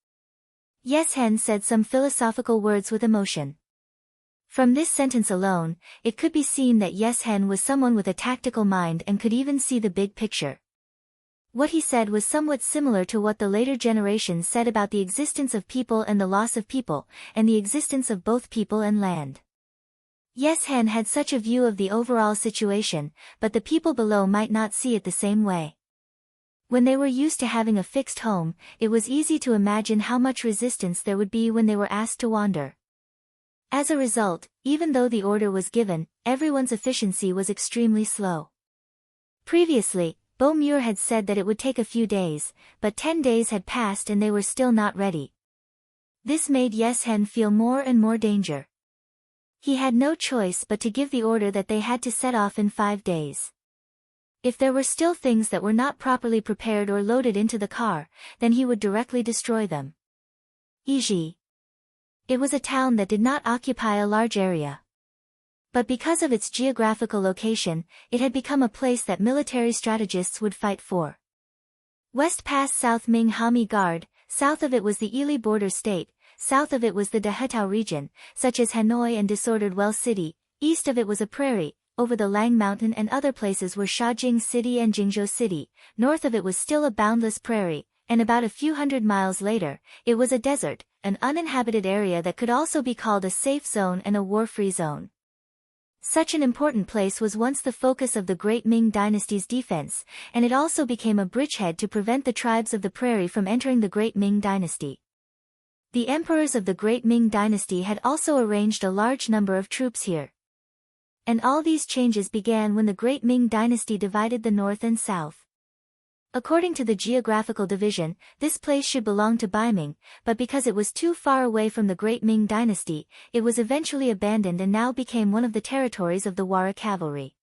Yes Hen said some philosophical words with emotion. From this sentence alone, it could be seen that Yes Hen was someone with a tactical mind and could even see the big picture. What he said was somewhat similar to what the later generations said about the existence of people and the loss of people, and the existence of both people and land. Yes Hen had such a view of the overall situation, but the people below might not see it the same way. When they were used to having a fixed home, it was easy to imagine how much resistance there would be when they were asked to wander. As a result, even though the order was given, everyone's efficiency was extremely slow. Previously, Bo Muir had said that it would take a few days, but 10 days had passed and they were still not ready. This made Yes Hen feel more and more danger. He had no choice but to give the order that they had to set off in 5 days. If there were still things that were not properly prepared or loaded into the car, then he would directly destroy them. E.g. It was a town that did not occupy a large area. But because of its geographical location, it had become a place that military strategists would fight for. West past South Ming Hami Guard, south of it was the Ili border state, south of it was the Dahetao region, such as Hanoi and disordered Well City, east of it was a prairie, over the Lang Mountain and other places were Shaojing City and Jingzhou City, north of it was still a boundless prairie, and about a few hundred miles later, it was a desert, an uninhabited area that could also be called a safe zone and a war-free zone. Such an important place was once the focus of the Great Ming Dynasty's defense, and it also became a bridgehead to prevent the tribes of the prairie from entering the Great Ming Dynasty. The emperors of the Great Ming Dynasty had also arranged a large number of troops here. And all these changes began when the Great Ming Dynasty divided the north and south. According to the geographical division, this place should belong to Baiming, but because it was too far away from the Great Ming Dynasty, it was eventually abandoned and now became one of the territories of the Wara cavalry.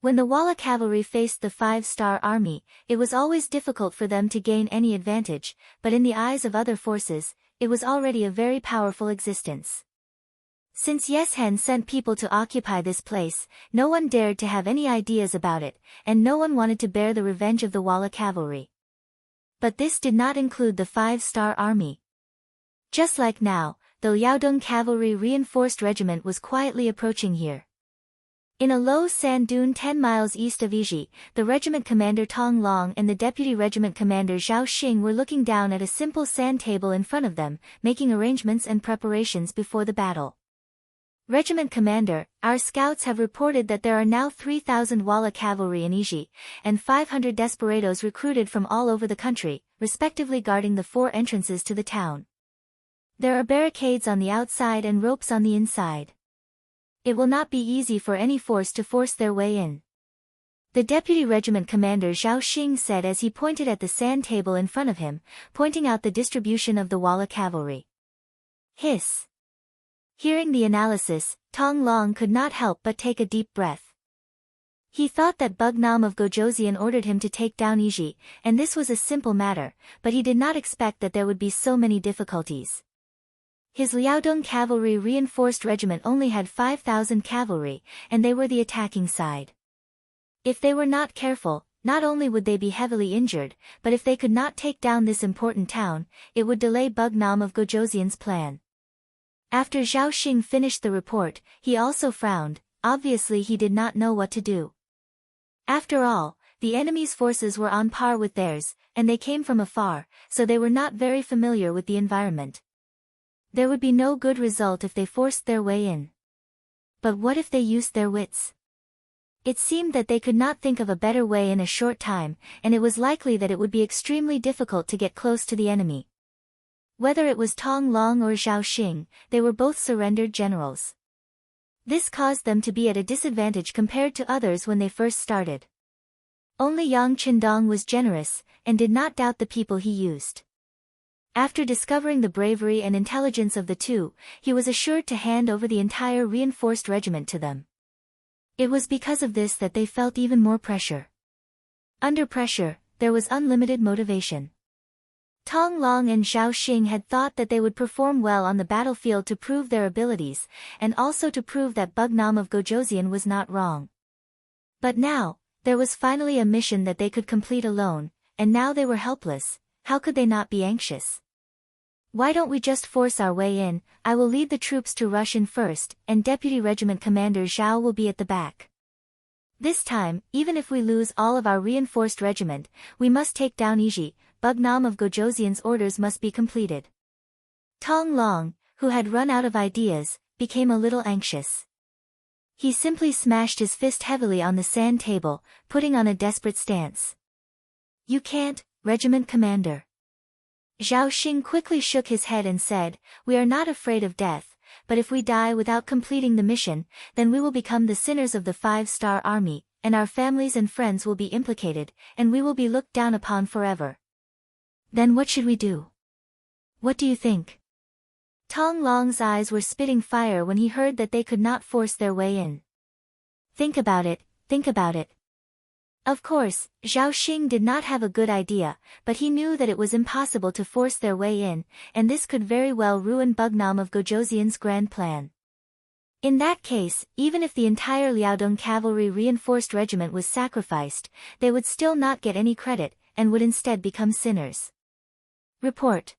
When the Wala cavalry faced the 5-star army, it was always difficult for them to gain any advantage, but in the eyes of other forces, it was already a very powerful existence. Since Yes Hen sent people to occupy this place, no one dared to have any ideas about it, and no one wanted to bear the revenge of the Wala cavalry. But this did not include the 5-star army. Just like now, the Liaodong cavalry reinforced regiment was quietly approaching here. In a low sand dune 10 miles east of Yiji, the regiment commander Tong Long and the deputy regiment commander Zhao Xing were looking down at a simple sand table in front of them, making arrangements and preparations before the battle. Regiment commander, our scouts have reported that there are now 3,000 Walla cavalry in Yiji, and 500 desperados recruited from all over the country, respectively guarding the 4 entrances to the town. There are barricades on the outside and ropes on the inside. It will not be easy for any force to force their way in. The deputy regiment commander Zhao Xing said as he pointed at the sand table in front of him, pointing out the distribution of the Walla cavalry. Hiss. Hearing the analysis, Tong Long could not help but take a deep breath. He thought that Bugnam of Gojoseon ordered him to take down Yiji, and this was a simple matter, but he did not expect that there would be so many difficulties. His Liaodong cavalry reinforced regiment only had 5,000 cavalry, and they were the attacking side. If they were not careful, not only would they be heavily injured, but if they could not take down this important town, it would delay Bugnam of Gojoseon's plan. After Zhao Xing finished the report, he also frowned. Obviously he did not know what to do. After all, the enemy's forces were on par with theirs, and they came from afar, so they were not very familiar with the environment. There would be no good result if they forced their way in. But what if they used their wits? It seemed that they could not think of a better way in a short time, and it was likely that it would be extremely difficult to get close to the enemy. Whether it was Tong Long or Zhao Xing, they were both surrendered generals. This caused them to be at a disadvantage compared to others when they first started. Only Yang Qindong was generous, and did not doubt the people he used. After discovering the bravery and intelligence of the two, he was assured to hand over the entire reinforced regiment to them. It was because of this that they felt even more pressure. Under pressure, there was unlimited motivation. Tong Long and Zhao Xing had thought that they would perform well on the battlefield to prove their abilities, and also to prove that Bugnam of Gojoseon was not wrong. But now, there was finally a mission that they could complete alone, and now they were helpless. How could they not be anxious? Why don't we just force our way in? I will lead the troops to rush in first, and Deputy Regiment Commander Zhao will be at the back. This time, even if we lose all of our reinforced regiment, we must take down Yiji. Bugnam of Gojoseon's orders must be completed. Tong Long, who had run out of ideas, became a little anxious. He simply smashed his fist heavily on the sand table, putting on a desperate stance. You can't, Regiment Commander. Zhao Xing quickly shook his head and said, we are not afraid of death, but if we die without completing the mission, then we will become the sinners of the 5-star army, and our families and friends will be implicated, and we will be looked down upon forever. Then what should we do? What do you think? Tong Long's eyes were spitting fire when he heard that they could not force their way in. Think about it, think about it. Of course, Zhao Xing did not have a good idea, but he knew that it was impossible to force their way in, and this could very well ruin Bugnam of Gojoseon's grand plan. In that case, even if the entire Liaodong cavalry reinforced regiment was sacrificed, they would still not get any credit, and would instead become sinners. Report.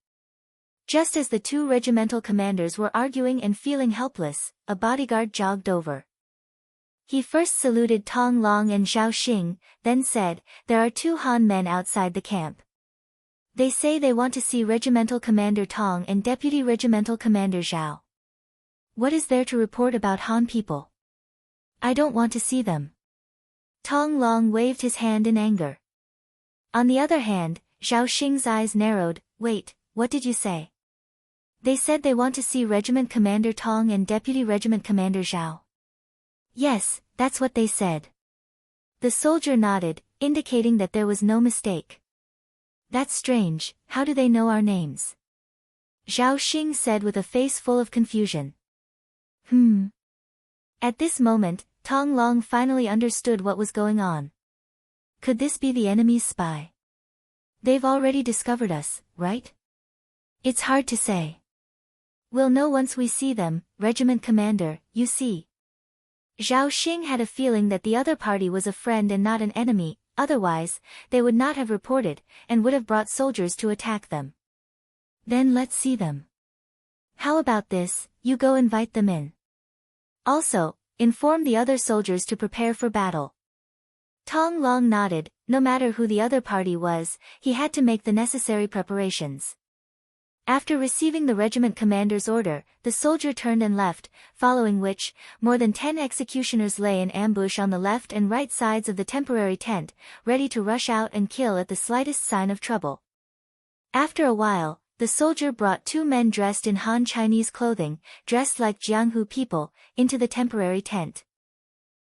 Just as the two regimental commanders were arguing and feeling helpless, a bodyguard jogged over. He first saluted Tong Long and Zhao Xing, then said, there are 2 Han men outside the camp. They say they want to see Regimental Commander Tong and Deputy Regimental Commander Zhao. What is there to report about Han people? I don't want to see them. Tong Long waved his hand in anger. On the other hand, Zhao Xing's eyes narrowed. Wait, what did you say? They said they want to see Regiment Commander Tong and Deputy Regiment Commander Zhao. Yes, that's what they said. The soldier nodded, indicating that there was no mistake. That's strange, how do they know our names? Zhao Xing said with a face full of confusion. At this moment, Tong Long finally understood what was going on. Could this be the enemy's spy? They've already discovered us, right? It's hard to say. We'll know once we see them, Regiment Commander, you see. Zhao Xing had a feeling that the other party was a friend and not an enemy, otherwise, they would not have reported, and would have brought soldiers to attack them. Then let's see them. How about this, you go invite them in. Also, inform the other soldiers to prepare for battle. Tong Long nodded. No matter who the other party was, he had to make the necessary preparations. After receiving the regiment commander's order, the soldier turned and left, following which, more than 10 executioners lay in ambush on the left and right sides of the temporary tent, ready to rush out and kill at the slightest sign of trouble. After a while, the soldier brought 2 men dressed in Han Chinese clothing, dressed like Jianghu people, into the temporary tent.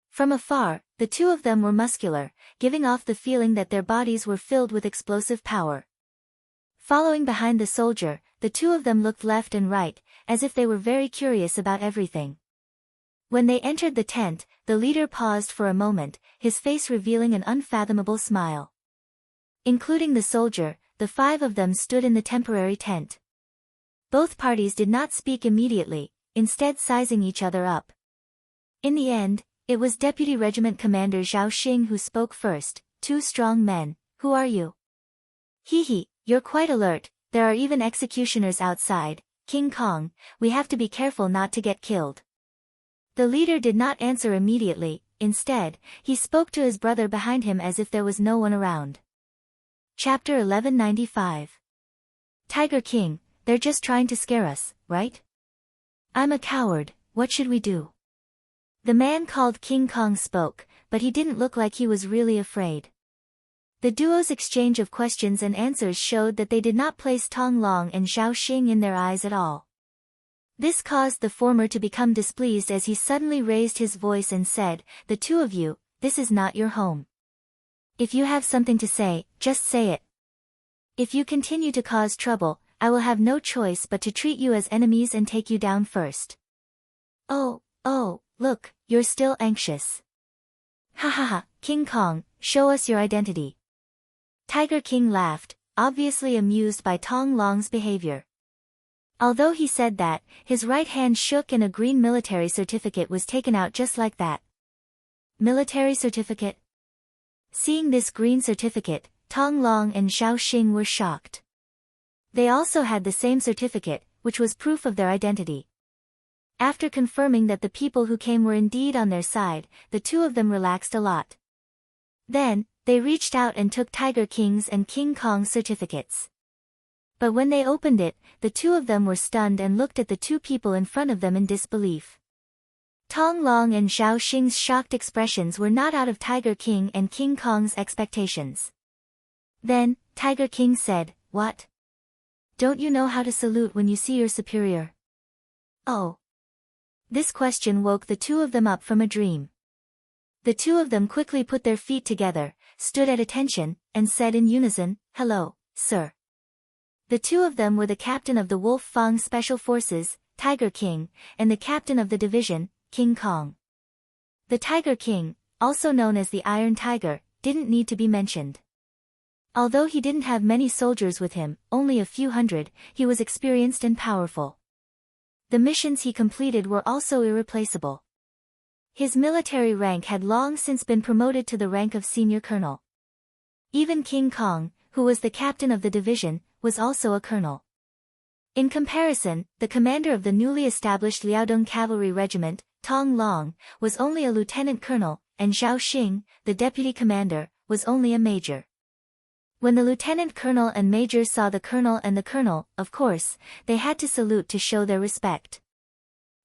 From afar, the 2 of them were muscular, giving off the feeling that their bodies were filled with explosive power. Following behind the soldier, the 2 of them looked left and right, as if they were very curious about everything. When they entered the tent, the leader paused for a moment, his face revealing an unfathomable smile. Including the soldier, the 5 of them stood in the temporary tent. Both parties did not speak immediately, instead sizing each other up. In the end, it was Deputy Regiment Commander Zhao Xing who spoke first. 2 strong men, who are you? Hee, you're quite alert, there are even executioners outside, King Kong, we have to be careful not to get killed. The leader did not answer immediately, instead, he spoke to his brother behind him as if there was no one around. Chapter 1195. Tiger King, they're just trying to scare us, right? I'm a coward, what should we do? The man called King Kong spoke, but he didn't look like he was really afraid. The duo's exchange of questions and answers showed that they did not place Tong Long and Zhao Xing in their eyes at all. This caused the former to become displeased as he suddenly raised his voice and said, "The 2 of you, this is not your home. If you have something to say, just say it. If you continue to cause trouble, I will have no choice but to treat you as enemies and take you down first." Oh, look, you're still anxious. Ha ha ha, King Kong, show us your identity. Tiger King laughed, obviously amused by Tong Long's behavior. Although he said that, his right hand shook and a green military certificate was taken out just like that. Military certificate? Seeing this green certificate, Tong Long and Zhao Xing were shocked. They also had the same certificate, which was proof of their identity. After confirming that the people who came were indeed on their side, the 2 of them relaxed a lot. Then, they reached out and took Tiger King's and King Kong's certificates. But when they opened it, the 2 of them were stunned and looked at the 2 people in front of them in disbelief. Tong Long and Zhao Xing's shocked expressions were not out of Tiger King and King Kong's expectations. Then, Tiger King said, "What? Don't you know how to salute when you see your superior?" Oh. This question woke the 2 of them up from a dream. The 2 of them quickly put their feet together, stood at attention, and said in unison, "Hello, sir." The 2 of them were the captain of the Wolf Fang Special Forces, Tiger King, and the captain of the division, King Kong. The Tiger King, also known as the Iron Tiger, didn't need to be mentioned. Although he didn't have many soldiers with him, only a few hundred, he was experienced and powerful. The missions he completed were also irreplaceable. His military rank had long since been promoted to the rank of senior colonel. Even King Kong, who was the captain of the division, was also a colonel. In comparison, the commander of the newly established Liaodong Cavalry Regiment, Tong Long, was only a lieutenant colonel, and Zhao Xing, the deputy commander, was only a major. When the lieutenant colonel and major saw the colonel and the colonel, of course, they had to salute to show their respect.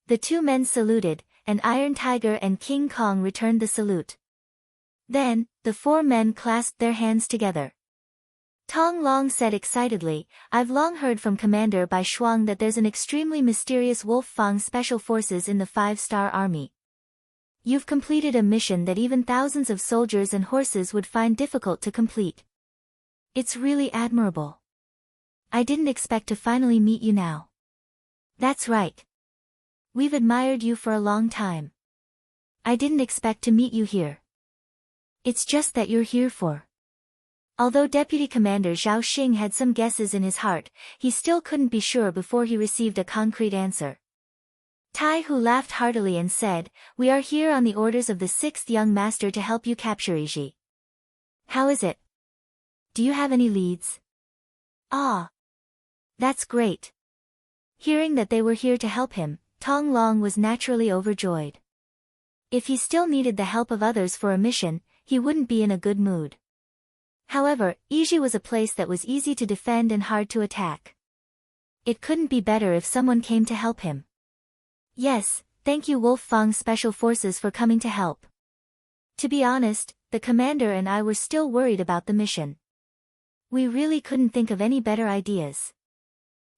The 2 men saluted, and Iron Tiger and King Kong returned the salute. Then, the 4 men clasped their hands together. Tong Long said excitedly, "I've long heard from Commander Bai Shuang that there's an extremely mysterious Wolf Fang Special Forces in the 5-star Army. You've completed a mission that even thousands of soldiers and horses would find difficult to complete. It's really admirable. I didn't expect to finally meet you now." "That's right. We've admired you for a long time. I didn't expect to meet you here. It's just that you're here for..." Although Deputy Commander Zhao Xing had some guesses in his heart, he still couldn't be sure before he received a concrete answer. Tai Hu laughed heartily and said, "We are here on the orders of the 6th young master to help you capture Iji. How is it? Do you have any leads?" "Ah. That's great." Hearing that they were here to help him, Tong Long was naturally overjoyed. If he still needed the help of others for a mission, he wouldn't be in a good mood. However, Iji was a place that was easy to defend and hard to attack. It couldn't be better if someone came to help him. Yes, thank you Wolf Fang Special Forces for coming to help. To be honest, the commander and I were still worried about the mission. We really couldn't think of any better ideas.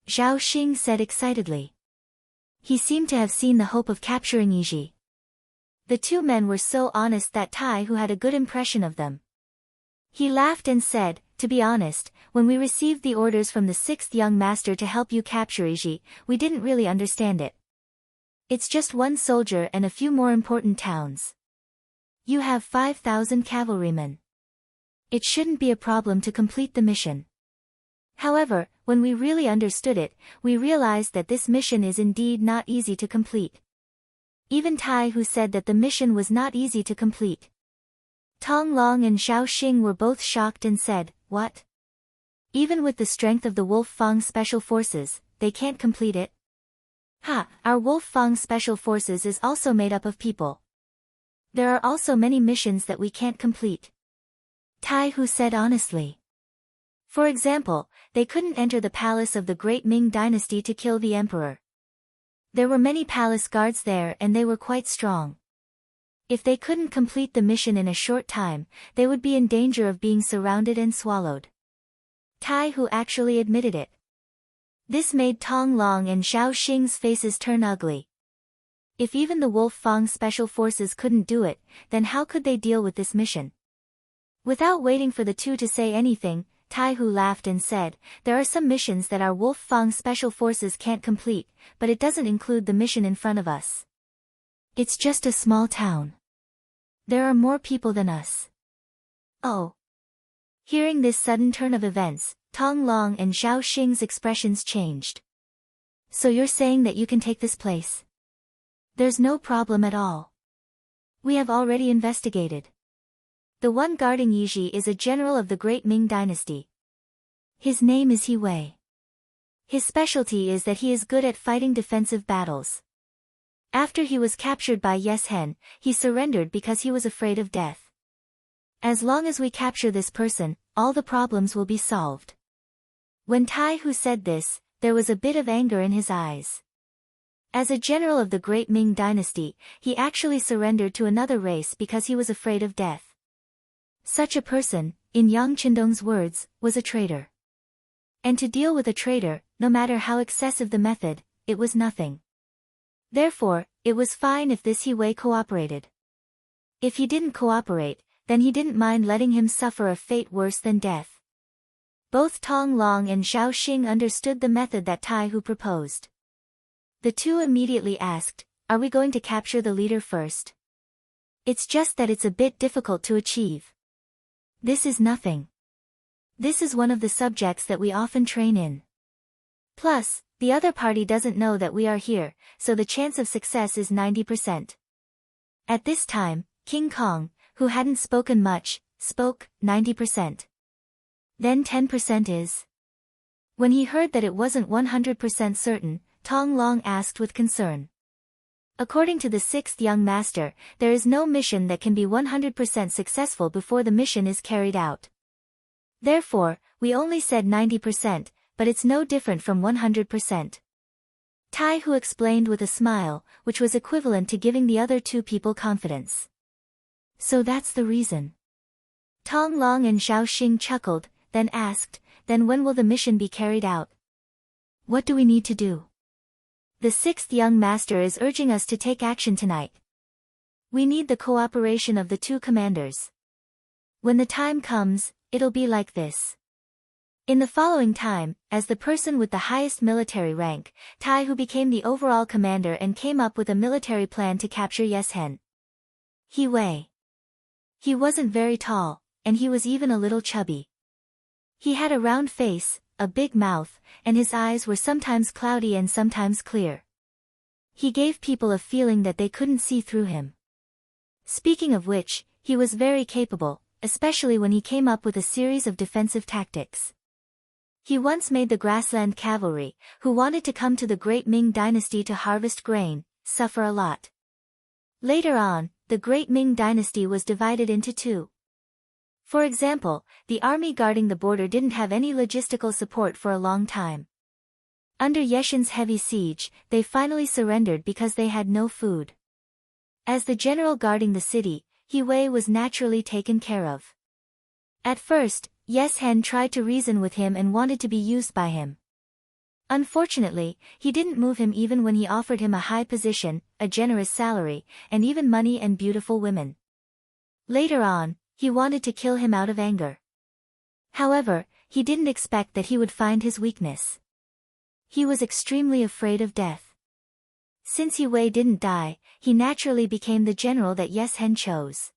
Zhao Xing said excitedly. He seemed to have seen the hope of capturing Iji. The two men were so honest that Tai Hu had a good impression of them. He laughed and said, to be honest, when we received the orders from the sixth young master to help you capture Iji, we didn't really understand it. It's just one soldier and a few more important towns. You have 5,000 cavalrymen. It shouldn't be a problem to complete the mission. However, when we really understood it, we realized that this mission is indeed not easy to complete. Even Tai Hu said that the mission was not easy to complete. Tong Long and Zhao Xing were both shocked and said, what? Even with the strength of the Wolf Fang Special Forces, they can't complete it? Ha, our Wolf Fang Special Forces is also made up of people. There are also many missions that we can't complete. Tai Hu said honestly. For example, they couldn't enter the palace of the great Ming dynasty to kill the emperor. There were many palace guards there and they were quite strong. If they couldn't complete the mission in a short time, they would be in danger of being surrounded and swallowed. Tai Hu actually admitted it. This made Tong Long and Zhao Xing's faces turn ugly. If even the Wolf Fang Special Forces couldn't do it, then how could they deal with this mission? Without waiting for the two to say anything, Tai Hu laughed and said, there are some missions that our Wolf Fang Special Forces can't complete, but it doesn't include the mission in front of us. It's just a small town. There are more people than us. Oh. Hearing this sudden turn of events, Tong Long and Zhao Xing's expressions changed. So you're saying that you can take this place? There's no problem at all. We have already investigated. The one guarding Yiji is a general of the Great Ming dynasty. His name is He Wei. His specialty is that he is good at fighting defensive battles. After he was captured by Yes Hen, he surrendered because he was afraid of death. As long as we capture this person, all the problems will be solved. When Tai Hu said this, there was a bit of anger in his eyes. As a general of the Great Ming dynasty, he actually surrendered to another race because he was afraid of death. Such a person, in Yang Qindong's words, was a traitor. And to deal with a traitor, no matter how excessive the method, it was nothing. Therefore, it was fine if this He Wei cooperated. If he didn't cooperate, then he didn't mind letting him suffer a fate worse than death. Both Tong Long and Zhao Xing understood the method that Tai Hu proposed. The two immediately asked, are we going to capture the leader first? It's just that it's a bit difficult to achieve. This is nothing. This is one of the subjects that we often train in. Plus, the other party doesn't know that we are here, so the chance of success is 90%. At this time, King Kong, who hadn't spoken much, spoke, 90%. Then 10% is. When he heard that it wasn't 100% certain, Tong Long asked with concern. According to the sixth young master, there is no mission that can be 100% successful before the mission is carried out. Therefore, we only said 90%, but it's no different from 100%. Tai Hu explained with a smile, which was equivalent to giving the other two people confidence. So that's the reason. Tong Long and Zhao Xing chuckled, then asked, then when will the mission be carried out? What do we need to do? The sixth young master is urging us to take action tonight. We need the cooperation of the two commanders. When the time comes, it'll be like this. In the following time, as the person with the highest military rank, Tai Hu became the overall commander and came up with a military plan to capture Yes Hen. He Wei. He wasn't very tall, and he was even a little chubby. He had a round face, a big mouth, and his eyes were sometimes cloudy and sometimes clear. He gave people a feeling that they couldn't see through him. Speaking of which, he was very capable, especially when he came up with a series of defensive tactics. He once made the grassland cavalry, who wanted to come to the Great Ming dynasty to harvest grain, suffer a lot. Later on, the Great Ming dynasty was divided into two. For example, the army guarding the border didn't have any logistical support for a long time. Under Yeshin's heavy siege, they finally surrendered because they had no food. As the general guarding the city, He Wei was naturally taken care of. At first, Yes Hen tried to reason with him and wanted to be used by him. Unfortunately, he didn't move him even when he offered him a high position, a generous salary, and even money and beautiful women. Later on, he wanted to kill him out of anger. However, he didn't expect that he would find his weakness. He was extremely afraid of death. Since He Wei didn't die, he naturally became the general that Yes Hen chose.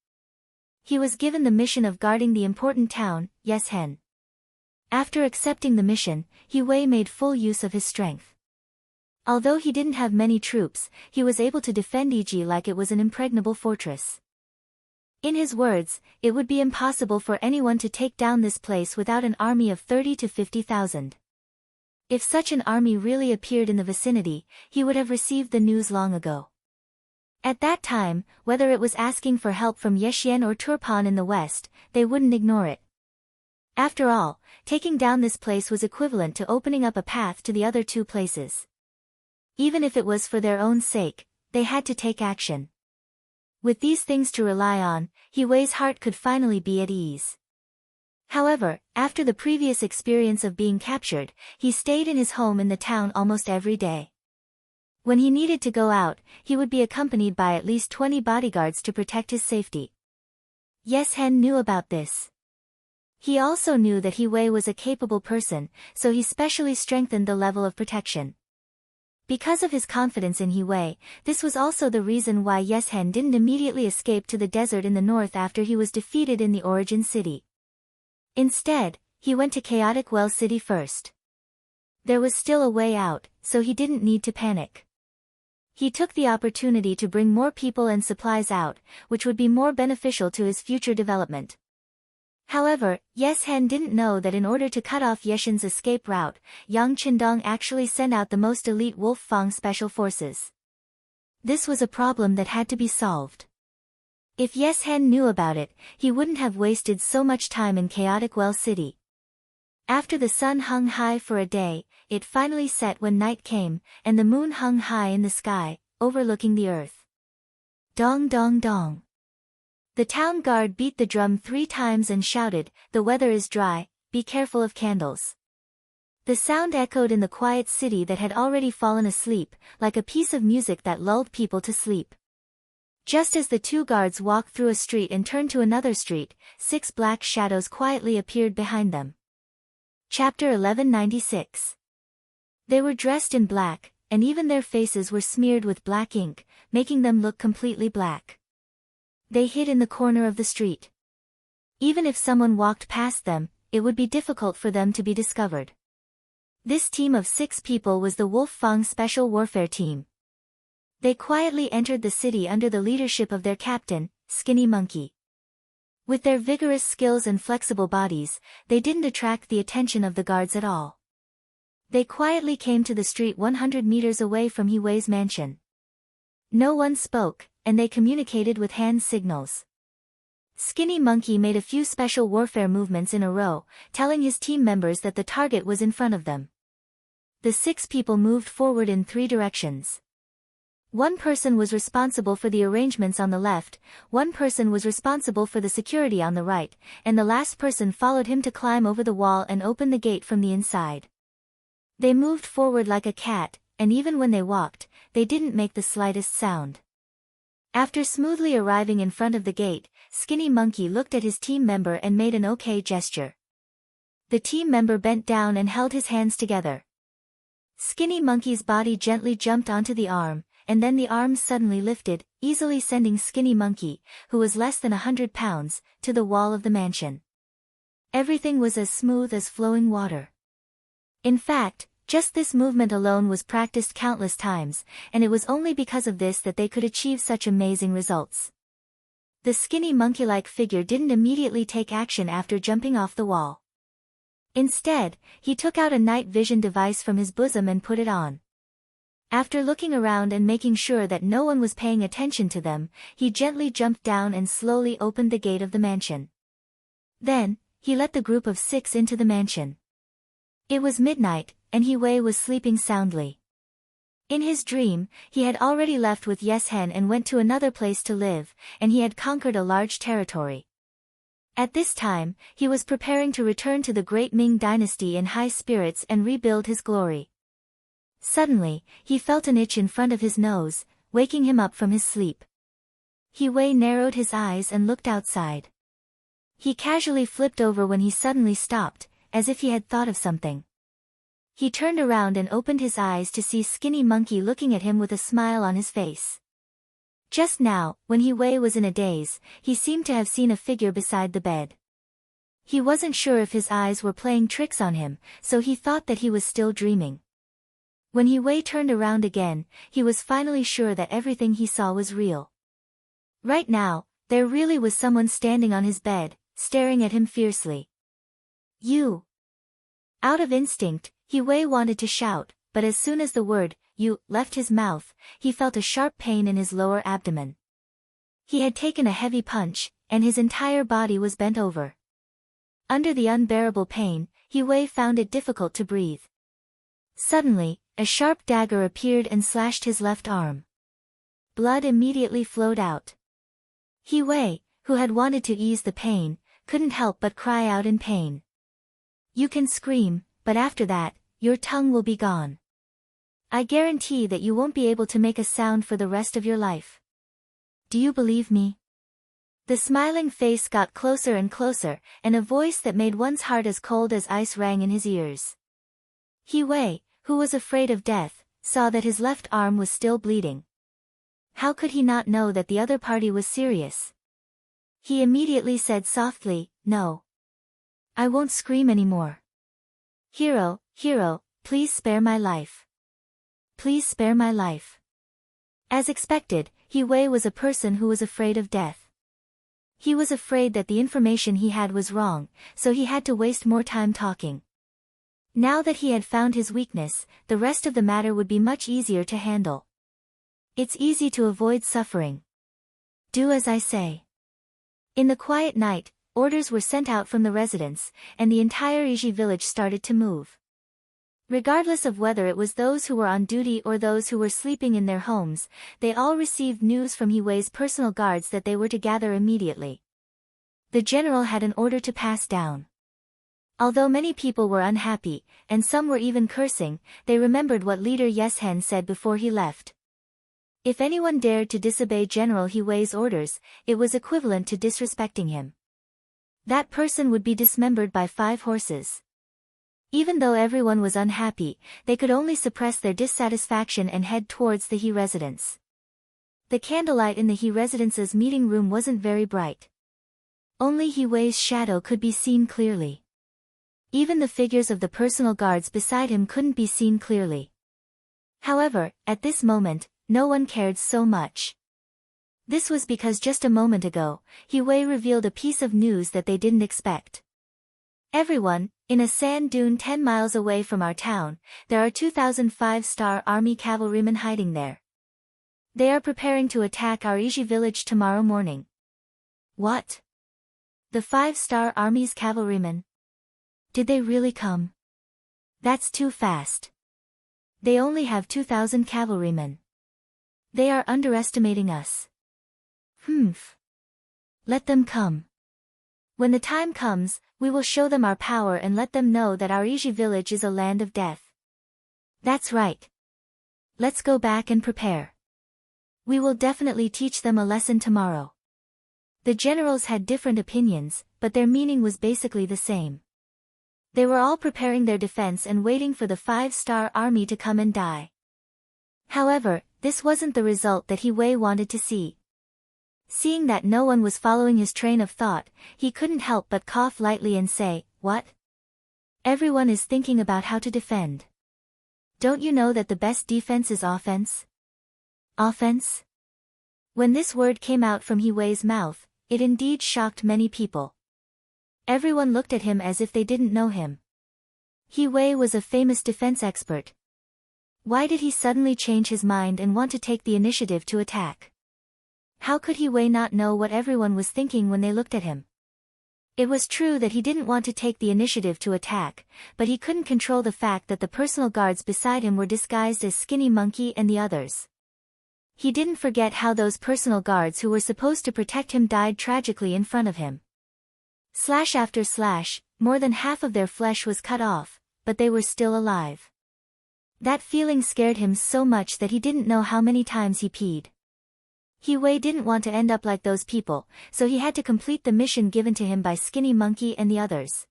He was given the mission of guarding the important town, Yes Hen. After accepting the mission, He Wei made full use of his strength. Although he didn't have many troops, he was able to defend Yiji like it was an impregnable fortress. In his words, it would be impossible for anyone to take down this place without an army of 30 to 50,000. If such an army really appeared in the vicinity, he would have received the news long ago. At that time, whether it was asking for help from Yexian or Turpan in the west, they wouldn't ignore it. After all, taking down this place was equivalent to opening up a path to the other two places. Even if it was for their own sake, they had to take action. With these things to rely on, He Wei's heart could finally be at ease. However, after the previous experience of being captured, he stayed in his home in the town almost every day. When he needed to go out, he would be accompanied by at least 20 bodyguards to protect his safety. Yes Hen knew about this. He also knew that He Wei was a capable person, so he specially strengthened the level of protection. Because of his confidence in He Wei, this was also the reason why Yes Hen didn't immediately escape to the desert in the north after he was defeated in the origin city. Instead, he went to Chaotic Well City first. There was still a way out, so he didn't need to panic. He took the opportunity to bring more people and supplies out, which would be more beneficial to his future development. However, Yes Hen didn't know that in order to cut off Yeshin's escape route, Yang Qindong actually sent out the most elite Wolf Fang special forces. This was a problem that had to be solved. If Yes Hen knew about it, he wouldn't have wasted so much time in Chaotic Well City. After the sun hung high for a day, it finally set when night came, and the moon hung high in the sky, overlooking the earth. Dong dong dong. The town guard beat the drum 3 times and shouted, "The weather is dry, be careful of candles." The sound echoed in the quiet city that had already fallen asleep, like a piece of music that lulled people to sleep. Just as the 2 guards walked through a street and turned to another street, 6 black shadows quietly appeared behind them. Chapter 1196. They were dressed in black, and even their faces were smeared with black ink, making them look completely black. They hid in the corner of the street. Even if someone walked past them, it would be difficult for them to be discovered. This team of 6 people was the Wolf Fang Special Warfare Team. They quietly entered the city under the leadership of their captain, Skinny Monkey. With their vigorous skills and flexible bodies, they didn't attract the attention of the guards at all. They quietly came to the street 100 meters away from He Wei's mansion. No one spoke, and they communicated with hand signals. Skinny Monkey made a few special warfare movements in a row, telling his team members that the target was in front of them. The 6 people moved forward in 3 directions. One person was responsible for the arrangements on the left, one person was responsible for the security on the right, and the last person followed him to climb over the wall and open the gate from the inside. They moved forward like a cat, and even when they walked, they didn't make the slightest sound. After smoothly arriving in front of the gate, Skinny Monkey looked at his team member and made an okay gesture. The team member bent down and held his hands together. Skinny Monkey's body gently jumped onto the arm, and then the arm suddenly lifted, easily sending Skinny Monkey, who was less than 100 pounds, to the wall of the mansion. Everything was as smooth as flowing water. In fact, just this movement alone was practiced countless times, and it was only because of this that they could achieve such amazing results. The skinny monkey-like figure didn't immediately take action after jumping off the wall. Instead, he took out a night vision device from his bosom and put it on. After looking around and making sure that no one was paying attention to them, he gently jumped down and slowly opened the gate of the mansion. Then, he let the group of 6 into the mansion. It was midnight, and He Wei was sleeping soundly. In his dream, he had already left with Yes Hen and went to another place to live, and he had conquered a large territory. At this time, he was preparing to return to the great Ming dynasty in high spirits and rebuild his glory. Suddenly, he felt an itch in front of his nose, waking him up from his sleep. He Wei narrowed his eyes and looked outside. He casually flipped over when he suddenly stopped, as if he had thought of something. He turned around and opened his eyes to see Skinny Monkey looking at him with a smile on his face. Just now, when He Wei was in a daze, he seemed to have seen a figure beside the bed. He wasn't sure if his eyes were playing tricks on him, so he thought that he was still dreaming. When He Wei turned around again, he was finally sure that everything he saw was real. Right now, there really was someone standing on his bed, staring at him fiercely. You! Out of instinct, He Wei wanted to shout, but as soon as the word, you, left his mouth, he felt a sharp pain in his lower abdomen. He had taken a heavy punch, and his entire body was bent over. Under the unbearable pain, He Wei found it difficult to breathe. Suddenly, a sharp dagger appeared and slashed his left arm. Blood immediately flowed out. He Wei, who had wanted to ease the pain, couldn't help but cry out in pain. You can scream, but after that, your tongue will be gone. I guarantee that you won't be able to make a sound for the rest of your life. Do you believe me? The smiling face got closer and closer, and a voice that made one's heart as cold as ice rang in his ears. He Wei, who was afraid of death, saw that his left arm was still bleeding. How could he not know that the other party was serious? He immediately said softly, No. I won't scream anymore. Hero, please spare my life. Please spare my life. As expected, He Wei was a person who was afraid of death. He was afraid that the information he had was wrong, so he had to waste more time talking. Now that he had found his weakness, the rest of the matter would be much easier to handle. It's easy to avoid suffering. Do as I say. In the quiet night, orders were sent out from the residence, and the entire Iji village started to move. Regardless of whether it was those who were on duty or those who were sleeping in their homes, they all received news from He Wei's personal guards that they were to gather immediately. The general had an order to pass down. Although many people were unhappy, and some were even cursing, they remembered what leader Yes Hen said before he left. If anyone dared to disobey General He Wei's orders, it was equivalent to disrespecting him. That person would be dismembered by 5 horses. Even though everyone was unhappy, they could only suppress their dissatisfaction and head towards the He residence. The candlelight in the He residence's meeting room wasn't very bright. Only He Wei's shadow could be seen clearly. Even the figures of the personal guards beside him couldn't be seen clearly. However, at this moment, no one cared so much. This was because just a moment ago, He Wei revealed a piece of news that they didn't expect. Everyone, in a sand dune 10 miles away from our town, there are 2,000 5-star army cavalrymen hiding there. They are preparing to attack our Iji village tomorrow morning. What? The 5-star army's cavalrymen? Did they really come? That's too fast. They only have 2,000 cavalrymen. They are underestimating us. Let them come. When the time comes, we will show them our power and let them know that our Iji village is a land of death. That's right. Let's go back and prepare. We will definitely teach them a lesson tomorrow. The generals had different opinions, but their meaning was basically the same. They were all preparing their defense and waiting for the 5-star army to come and die. However, this wasn't the result that He Wei wanted to see. Seeing that no one was following his train of thought, he couldn't help but cough lightly and say, What? Everyone is thinking about how to defend. Don't you know that the best defense is offense? Offense? When this word came out from He Wei's mouth, it indeed shocked many people. Everyone looked at him as if they didn't know him. He Wei was a famous defense expert. Why did he suddenly change his mind and want to take the initiative to attack? How could He Wei not know what everyone was thinking when they looked at him? It was true that he didn't want to take the initiative to attack, but he couldn't control the fact that the personal guards beside him were disguised as Skinny Monkey and the others. He didn't forget how those personal guards who were supposed to protect him died tragically in front of him. Slash after slash, more than half of their flesh was cut off, but they were still alive. That feeling scared him so much that he didn't know how many times he peed. He Wei didn't want to end up like those people, so he had to complete the mission given to him by Skinny Monkey and the others.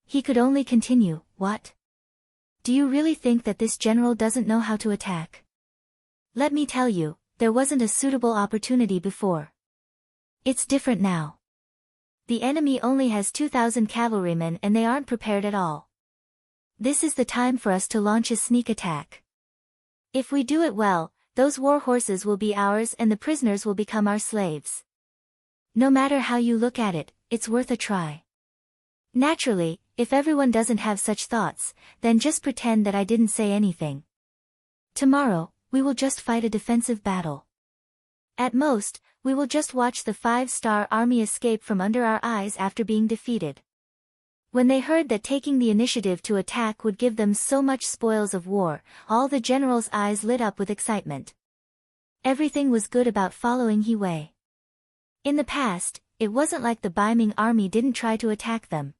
He could only continue, "What? Do you really think that this general doesn't know how to attack? Let me tell you, there wasn't a suitable opportunity before. It's different now. The enemy only has 2,000 cavalrymen and they aren't prepared at all. This is the time for us to launch a sneak attack. If we do it well, those war horses will be ours and the prisoners will become our slaves. No matter how you look at it, it's worth a try." Naturally, if everyone doesn't have such thoughts, then just pretend that I didn't say anything. Tomorrow, we will just fight a defensive battle. At most, we will just watch the 5-star army escape from under our eyes after being defeated. When they heard that taking the initiative to attack would give them so much spoils of war, all the generals' eyes lit up with excitement. Everything was good about following He Wei. In the past, it wasn't like the Baiming army didn't try to attack them.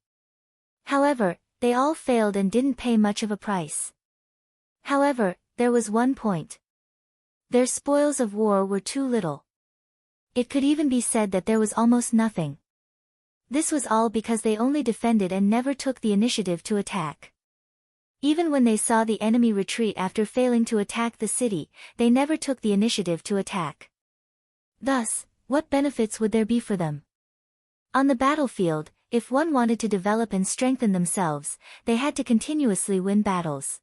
However, they all failed and didn't pay much of a price. However, there was one point. Their spoils of war were too little. It could even be said that there was almost nothing. This was all because they only defended and never took the initiative to attack. Even when they saw the enemy retreat after failing to attack the city, they never took the initiative to attack. Thus, what benefits would there be for them? On the battlefield, if one wanted to develop and strengthen themselves, they had to continuously win battles.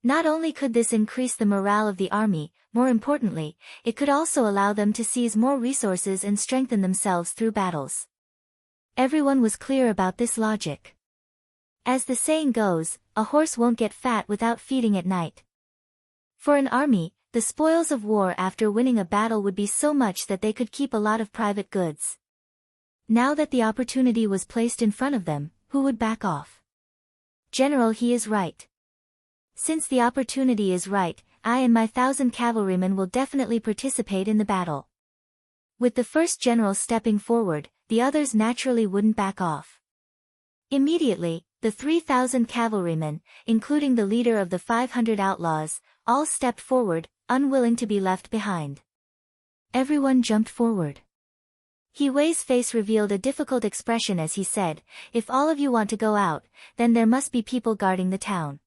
Not only could this increase the morale of the army, more importantly, it could also allow them to seize more resources and strengthen themselves through battles. Everyone was clear about this logic. As the saying goes, a horse won't get fat without feeding at night. For an army, the spoils of war after winning a battle would be so much that they could keep a lot of private goods. Now that the opportunity was placed in front of them, who would back off? General, he is right. Since the opportunity is right, I and my 1,000 cavalrymen will definitely participate in the battle. With the first general stepping forward, the others naturally wouldn't back off. Immediately, the 3,000 cavalrymen, including the leader of the 500 outlaws, all stepped forward, unwilling to be left behind. Everyone jumped forward. He Wei's face revealed a difficult expression as he said, "If all of you want to go out, then there must be people guarding the town."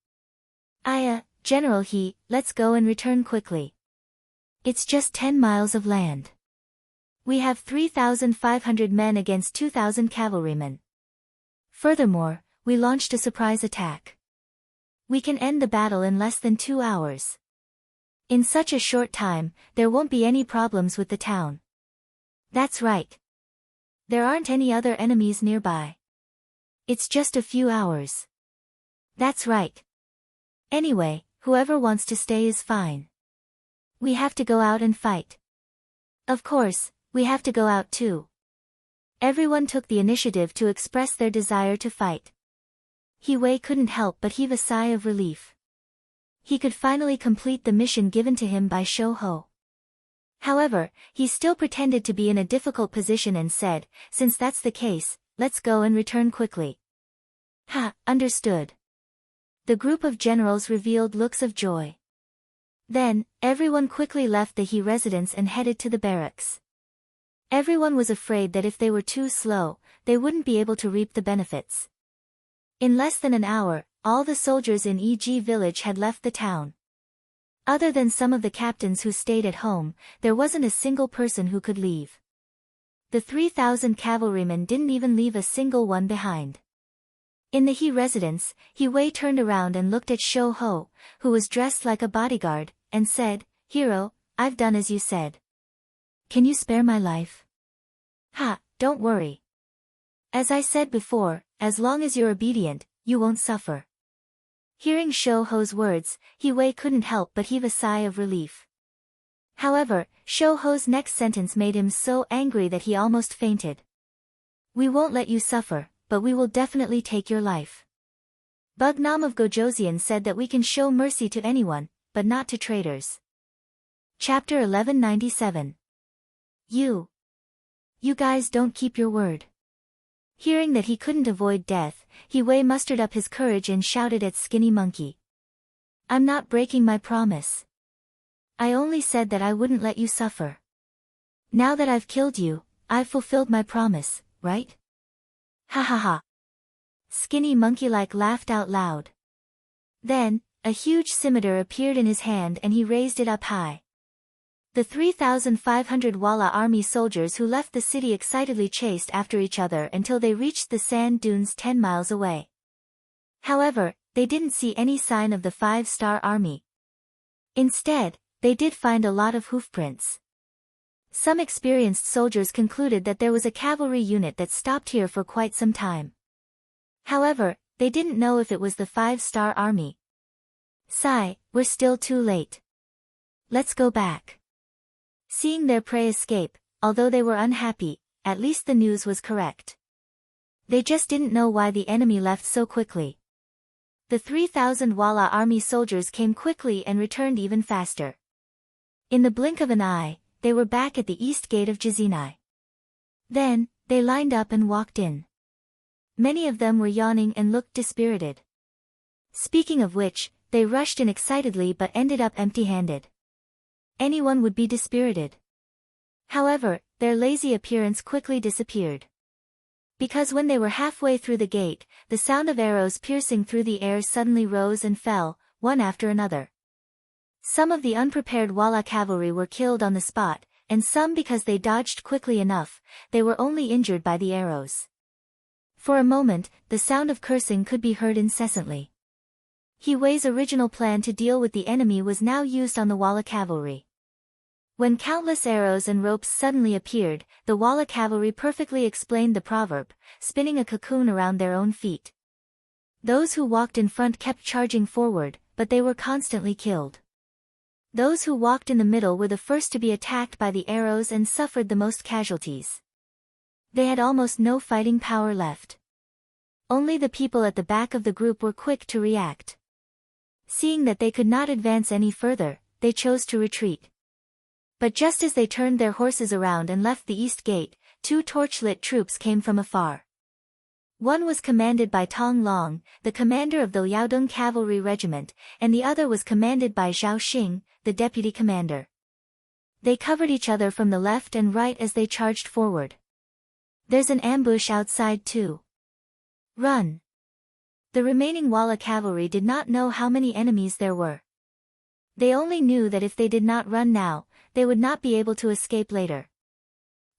General He, let's go and return quickly. It's just 10 miles of land. We have 3,500 men against 2,000 cavalrymen. Furthermore, we launched a surprise attack. We can end the battle in less than 2 hours. In such a short time, there won't be any problems with the town. That's right. There aren't any other enemies nearby. It's just a few hours. That's right. Anyway, whoever wants to stay is fine. We have to go out and fight. Of course, we have to go out too. Everyone took the initiative to express their desire to fight. He Wei couldn't help but heave a sigh of relief. He could finally complete the mission given to him by Shou Ho. However, he still pretended to be in a difficult position and said, "Since that's the case, let's go and return quickly." Understood. The group of generals revealed looks of joy. Then, everyone quickly left the He residence and headed to the barracks. Everyone was afraid that if they were too slow, they wouldn't be able to reap the benefits. In less than an hour, all the soldiers in EG village had left the town. Other than some of the captains who stayed at home, there wasn't a single person who could leave. The 3,000 cavalrymen didn't even leave a single one behind. In the He residence, He Wei turned around and looked at Shou Ho, who was dressed like a bodyguard, and said, "Hero, I've done as you said. Can you spare my life?" Don't worry. As I said before, as long as you're obedient, you won't suffer. Hearing Shou Ho's words, He Wei couldn't help but heave a sigh of relief. However, Shou Ho's next sentence made him so angry that he almost fainted. "We won't let you suffer, but we will definitely take your life." Bugnam of Gojosian said that we can show mercy to anyone, but not to traitors. Chapter 1197. You guys don't keep your word. Hearing that he couldn't avoid death, He Wei mustered up his courage and shouted at Skinny Monkey. "I'm not breaking my promise. I only said that I wouldn't let you suffer. Now that I've killed you, I've fulfilled my promise, right?" "Ha ha ha." Skinny Monkey laughed out loud. Then, a huge scimitar appeared in his hand and he raised it up high. The 3,500 Walla army soldiers who left the city excitedly chased after each other until they reached the sand dunes 10 miles away. However, they didn't see any sign of the 5-star army. Instead, they did find a lot of hoofprints. Some experienced soldiers concluded that there was a cavalry unit that stopped here for quite some time. However, they didn't know if it was the 5-star army. "Sigh, we're still too late. Let's go back." Seeing their prey escape, although they were unhappy, at least the news was correct. They just didn't know why the enemy left so quickly. The 3,000 Walla army soldiers came quickly and returned even faster. In the blink of an eye, they were back at the east gate of Jizinai. Then, they lined up and walked in. Many of them were yawning and looked dispirited. Speaking of which, they rushed in excitedly but ended up empty-handed. Anyone would be dispirited. However, their lazy appearance quickly disappeared. Because when they were halfway through the gate, the sound of arrows piercing through the air suddenly rose and fell, one after another. Some of the unprepared Walla cavalry were killed on the spot, and some because they dodged quickly enough, they were only injured by the arrows. For a moment, the sound of cursing could be heard incessantly. He Wei's original plan to deal with the enemy was now used on the Walla cavalry. When countless arrows and ropes suddenly appeared, the Walla cavalry perfectly explained the proverb, spinning a cocoon around their own feet. Those who walked in front kept charging forward, but they were constantly killed. Those who walked in the middle were the first to be attacked by the arrows and suffered the most casualties. They had almost no fighting power left. Only the people at the back of the group were quick to react. Seeing that they could not advance any further, they chose to retreat. But just as they turned their horses around and left the east gate, 2 torch-lit troops came from afar. One was commanded by Tong Long, the commander of the Liaodong Cavalry Regiment, and the other was commanded by Zhao Xing, the deputy commander. They covered each other from the left and right as they charged forward. "There's an ambush outside too. Run!" The remaining Walla cavalry did not know how many enemies there were. They only knew that if they did not run now, they would not be able to escape later.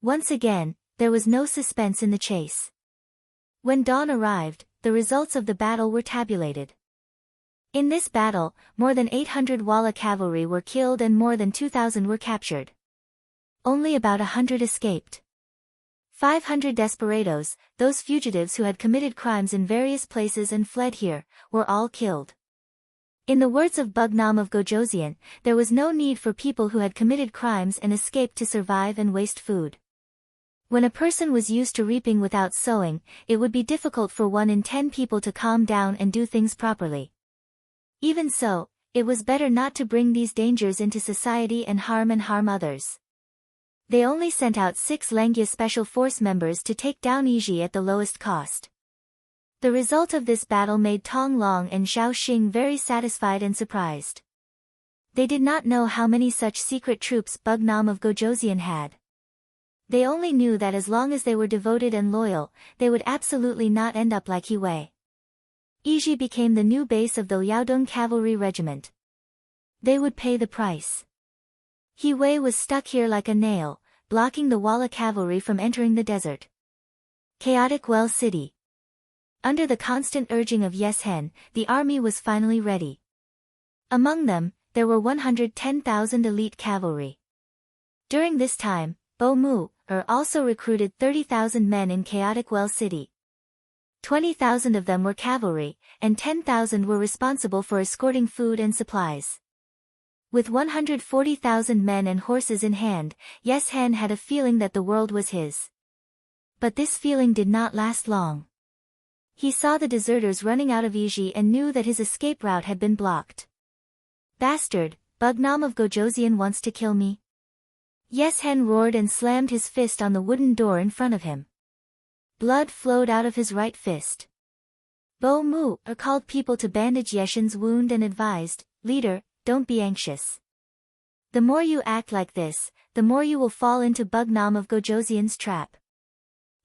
Once again, there was no suspense in the chase. When dawn arrived, the results of the battle were tabulated. In this battle, more than 800 Walla cavalry were killed and more than 2,000 were captured. Only about 100 escaped. 500 desperados, those fugitives who had committed crimes in various places and fled here, were all killed. In the words of Bugnam of Gojosian, there was no need for people who had committed crimes and escaped to survive and waste food. When a person was used to reaping without sowing, it would be difficult for 1 in 10 people to calm down and do things properly. Even so, it was better not to bring these dangers into society and harm others. They only sent out 6 Langia Special Force members to take down Iji at the lowest cost. The result of this battle made Tong Long and Zhao Xing very satisfied and surprised. They did not know how many such secret troops Bugnam of Gojosian had. They only knew that as long as they were devoted and loyal, they would absolutely not end up like He Wei. Iji became the new base of the Liaodong Cavalry Regiment. They would pay the price. He Wei was stuck here like a nail, blocking the Walla cavalry from entering the desert. Chaotic Well City. Under the constant urging of Yes Hen, the army was finally ready. Among them, there were 110,000 elite cavalry. During this time, Bo Mu also recruited 30,000 men in Chaotic Well City. 20,000 of them were cavalry, and 10,000 were responsible for escorting food and supplies. With 140,000 men and horses in hand, Yes Hen had a feeling that the world was his. But this feeling did not last long. He saw the deserters running out of Yiji and knew that his escape route had been blocked. Bastard, Bugnam of Gojoseon wants to kill me? Yes Hen roared and slammed his fist on the wooden door in front of him. Blood flowed out of his right fist. Bo Mu called people to bandage Yeshen's wound and advised, "Leader, don't be anxious. The more you act like this, the more you will fall into Bugnam of Gojoseon's trap.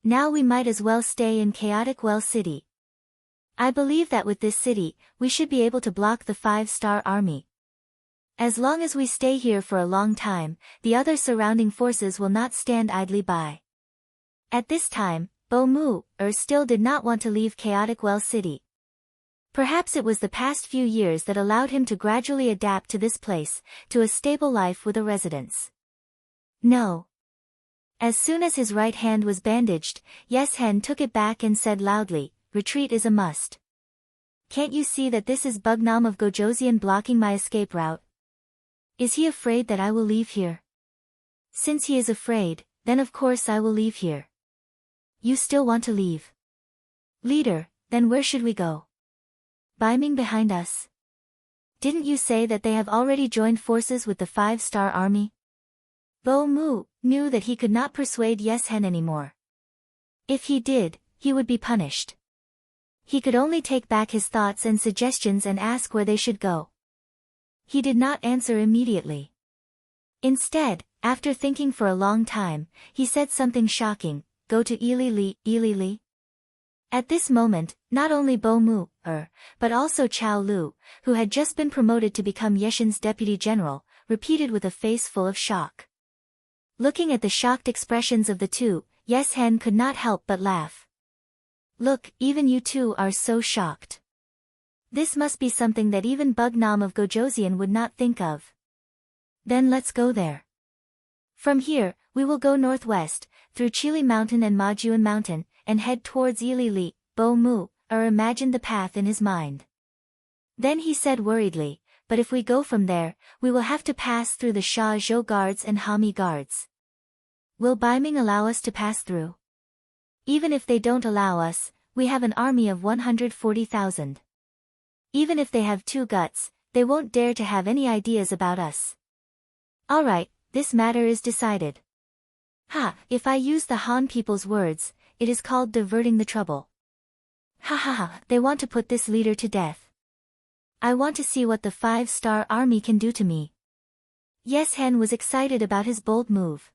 Now we might as well stay in Chaotic Well City. I believe that with this city, we should be able to block the 5-star army. As long as we stay here for a long time, the other surrounding forces will not stand idly by." At this time, Bo Mu still did not want to leave Chaotic Well City. Perhaps it was the past few years that allowed him to gradually adapt to this place, to a stable life with a residence. No. As soon as his right hand was bandaged, Yes Hen took it back and said loudly, "Retreat is a must. Can't you see that this is Bugnam of Gojoseon blocking my escape route? Is he afraid that I will leave here? Since he is afraid, then of course I will leave here. You still want to leave? Leader, then where should we go? Beiming behind us? Didn't you say that they have already joined forces with the 5-star army?" Bo Mu knew that he could not persuade Yes Hen anymore. If he did, he would be punished. He could only take back his thoughts and suggestions and ask where they should go. He did not answer immediately. Instead, after thinking for a long time, he said something shocking, "Go to Ilili, Ilili." At this moment, not only Bo Mu, but also Chao Lu, who had just been promoted to become Yeshen's deputy general, repeated with a face full of shock. Looking at the shocked expressions of the two, Yes Hen could not help but laugh. "Look, even you two are so shocked. This must be something that even Bugnam of Gojoseon would not think of. Then let's go there. From here, we will go northwest, through Chili Mountain and Majuan Mountain, and head towards Ilili." Bo Mu imagined the path in his mind. Then he said worriedly, "But if we go from there, we will have to pass through the Sha Zhou guards and Hami guards. Will Beiming allow us to pass through? Even if they don't allow us, we have an army of 140,000. Even if they have 2 guts, they won't dare to have any ideas about us. Alright, this matter is decided. If I use the Han people's words, it is called diverting the trouble. They want to put this leader to death. I want to see what the 5-star army can do to me." Yes Hen was excited about his bold move.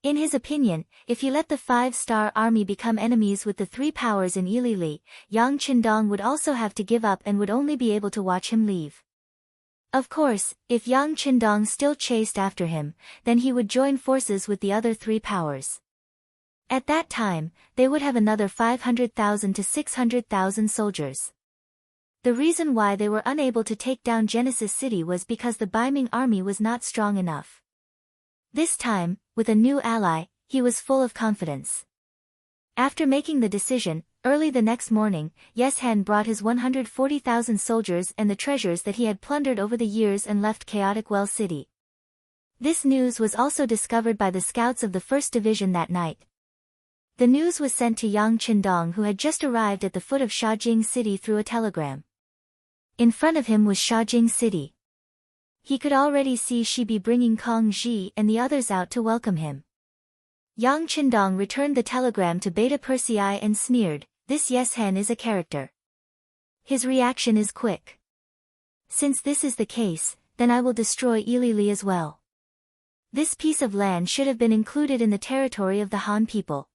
In his opinion, if he let the 5-star army become enemies with the 3 powers in Ilili, Yang Qindong would also have to give up and would only be able to watch him leave. Of course, if Yang Qindong still chased after him, then he would join forces with the other 3 powers. At that time, they would have another 500,000 to 600,000 soldiers. The reason why they were unable to take down Genesis City was because the Beiming army was not strong enough. This time, with a new ally, he was full of confidence. After making the decision, early the next morning, Yes Hen brought his 140,000 soldiers and the treasures that he had plundered over the years and left Chaotic Well City. This news was also discovered by the scouts of the 1st Division that night. The news was sent to Yang Qindong, who had just arrived at the foot of Shajing City through a telegram. In front of him was Shajing City. He could already see Shibi bringing Kong Ji and the others out to welcome him. Yang Qindong returned the telegram to Beta Persei and sneered, "This Yes Hen is a character. His reaction is quick. Since this is the case, then I will destroy Ilili as well. This piece of land should have been included in the territory of the Han people.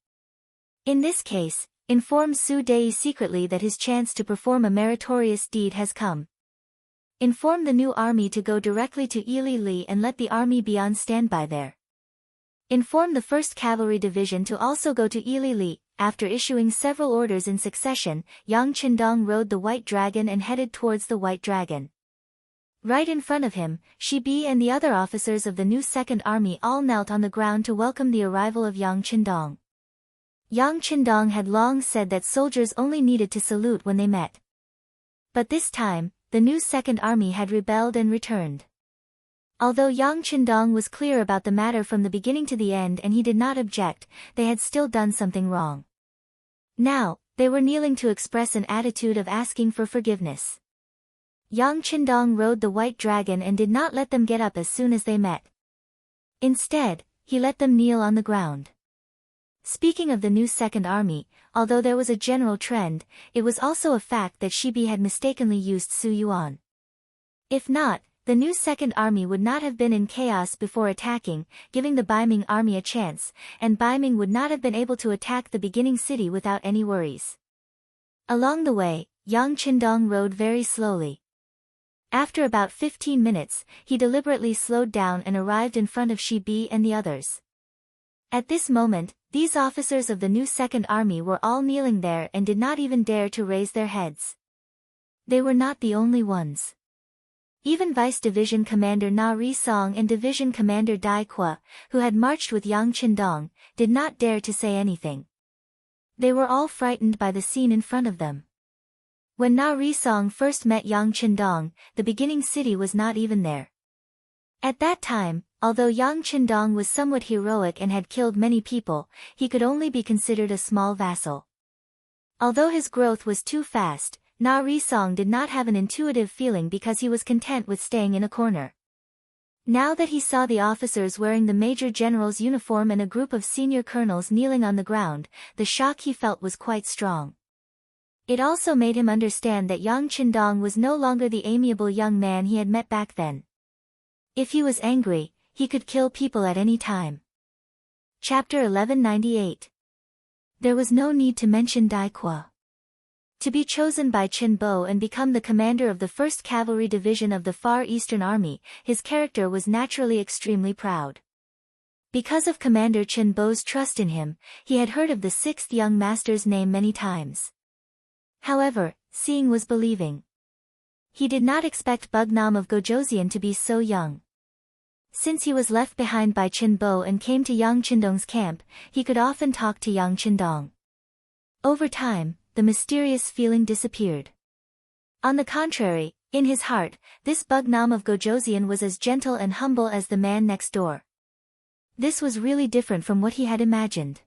In this case, inform Su Dei secretly that his chance to perform a meritorious deed has come. Inform the new army to go directly to Ilili and let the army be on standby there. Inform the 1st Cavalry Division to also go to Ilili." After issuing several orders in succession, Yang Qindong rode the White Dragon and headed towards the White Dragon. Right in front of him, Shibi and the other officers of the new 2nd Army all knelt on the ground to welcome the arrival of Yang Qindong. Yang Qindong had long said that soldiers only needed to salute when they met. But this time, the new Second Army had rebelled and returned. Although Yang Qindong was clear about the matter from the beginning to the end and he did not object, they had still done something wrong. Now, they were kneeling to express an attitude of asking for forgiveness. Yang Qindong rode the white dragon and did not let them get up as soon as they met. Instead, he let them kneel on the ground. Speaking of the new Second Army, although there was a general trend, it was also a fact that Shibi had mistakenly used Su Yuan. If not, the new Second Army would not have been in chaos before attacking, giving the Baiming army a chance, and Baiming would not have been able to attack the beginning city without any worries. Along the way, Yang Qindong rode very slowly. After about 15 minutes, he deliberately slowed down and arrived in front of Shibi and the others. At this moment, these officers of the new Second Army were all kneeling there and did not even dare to raise their heads. They were not the only ones. Even Vice Division Commander Na Risong and Division Commander Dai Qua, who had marched with Yang Qindong, did not dare to say anything. They were all frightened by the scene in front of them. When Na Risong first met Yang Qindong, the beginning city was not even there. At that time, although Yang Qindong was somewhat heroic and had killed many people, he could only be considered a small vassal. Although his growth was too fast, Na Risong did not have an intuitive feeling because he was content with staying in a corner. Now that he saw the officers wearing the Major General's uniform and a group of senior colonels kneeling on the ground, the shock he felt was quite strong. It also made him understand that Yang Qindong was no longer the amiable young man he had met back then. If he was angry, he could kill people at any time. Chapter 1198. There was no need to mention Dai Qua. To be chosen by Qin Bo and become the commander of the 1st Cavalry Division of the Far Eastern Army, his character was naturally extremely proud. Because of Commander Qin Bo's trust in him, he had heard of the 6th young master's name many times. However, seeing was believing. He did not expect Bugnam of Gojoseon to be so young. Since he was left behind by Qin Bo and came to Yang Qindong's camp, he could often talk to Yang Qindong. Over time, the mysterious feeling disappeared. On the contrary, in his heart, this Bugnam of Gojoseon was as gentle and humble as the man next door. This was really different from what he had imagined.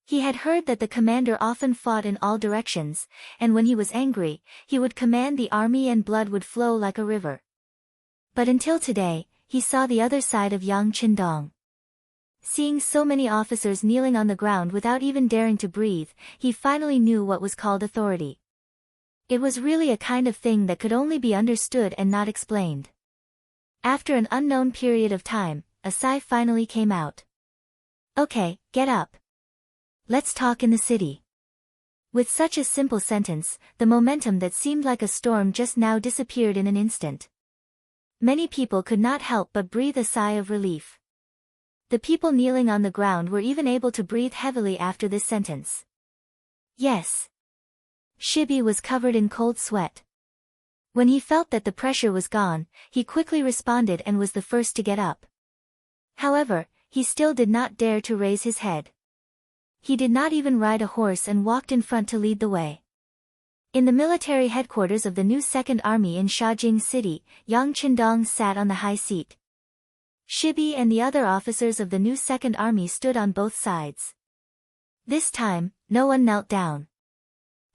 He had heard that the commander often fought in all directions, and when he was angry, he would command the army and blood would flow like a river. But until today, he saw the other side of Yang Qindong. Seeing so many officers kneeling on the ground without even daring to breathe, he finally knew what was called authority. It was really a kind of thing that could only be understood and not explained. After an unknown period of time, a sigh finally came out. Okay, get up. Let's talk in the city. With such a simple sentence, the momentum that seemed like a storm just now disappeared in an instant. Many people could not help but breathe a sigh of relief. The people kneeling on the ground were even able to breathe heavily after this sentence. Yes. Shibi was covered in cold sweat. When he felt that the pressure was gone, he quickly responded and was the first to get up. However, he still did not dare to raise his head. He did not even ride a horse and walked in front to lead the way. In the military headquarters of the new Second Army in Shajing City, Yang Qindong sat on the high seat. Shibi and the other officers of the new Second Army stood on both sides. This time, no one knelt down.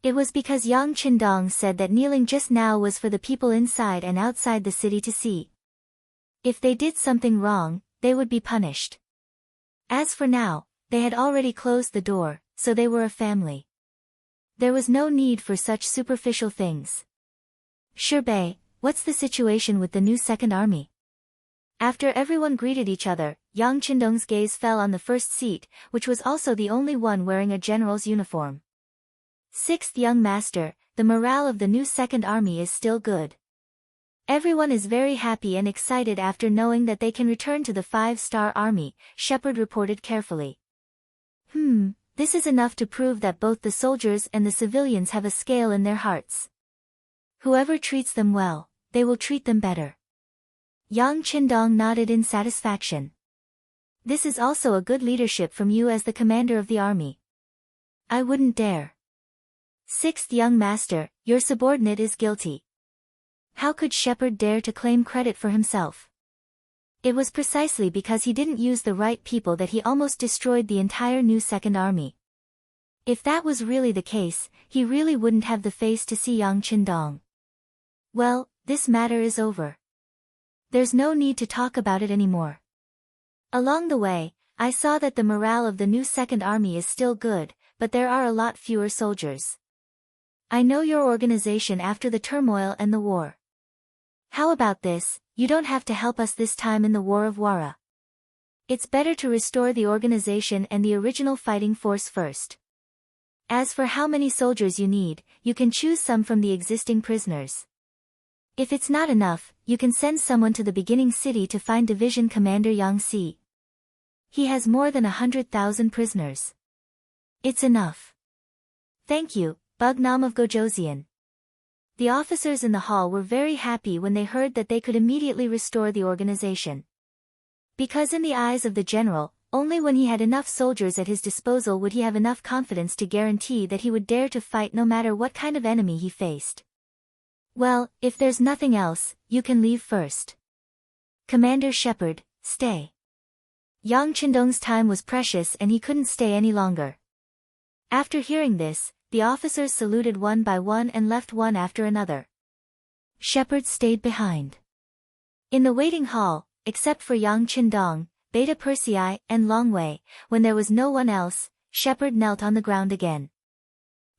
It was because Yang Qindong said that kneeling just now was for the people inside and outside the city to see. If they did something wrong, they would be punished. As for now, they had already closed the door, so they were a family. There was no need for such superficial things. Shirbei, what's the situation with the new Second Army? After everyone greeted each other, Yang Qindong's gaze fell on the first seat, which was also the only one wearing a general's uniform. 6th young master, the morale of the new Second Army is still good. Everyone is very happy and excited after knowing that they can return to the 5-star army, Shepard reported carefully. This is enough to prove that both the soldiers and the civilians have a scale in their hearts. Whoever treats them well, they will treat them better. Yang Qindong nodded in satisfaction. This is also a good leadership from you as the commander of the army. I wouldn't dare. Sixth young master, your subordinate is guilty. How could Shepherd dare to claim credit for himself? It was precisely because he didn't use the right people that he almost destroyed the entire new Second Army. If that was really the case, he really wouldn't have the face to see Yang Qindong. Well, this matter is over. There's no need to talk about it anymore. Along the way, I saw that the morale of the new Second Army is still good, but there are a lot fewer soldiers. I know your organization after the turmoil and the war. How about this, you don't have to help us this time in the War of Wara. It's better to restore the organization and the original fighting force first. As for how many soldiers you need, you can choose some from the existing prisoners. If it's not enough, you can send someone to the beginning city to find Division Commander Yang Si. He has more than 100,000 prisoners. It's enough. Thank you, Bugnam of Gojoseon. The officers in the hall were very happy when they heard that they could immediately restore the organization. Because in the eyes of the general, only when he had enough soldiers at his disposal would he have enough confidence to guarantee that he would dare to fight no matter what kind of enemy he faced. Well, if there's nothing else, you can leave first. Commander Shepherd, stay. Yang Qindong's time was precious and he couldn't stay any longer. After hearing this, the officers saluted one by one and left one after another. Shepherd stayed behind. In the waiting hall, except for Yang Qindong, Beta Persei, and Longwei, when there was no one else, Shepherd knelt on the ground again.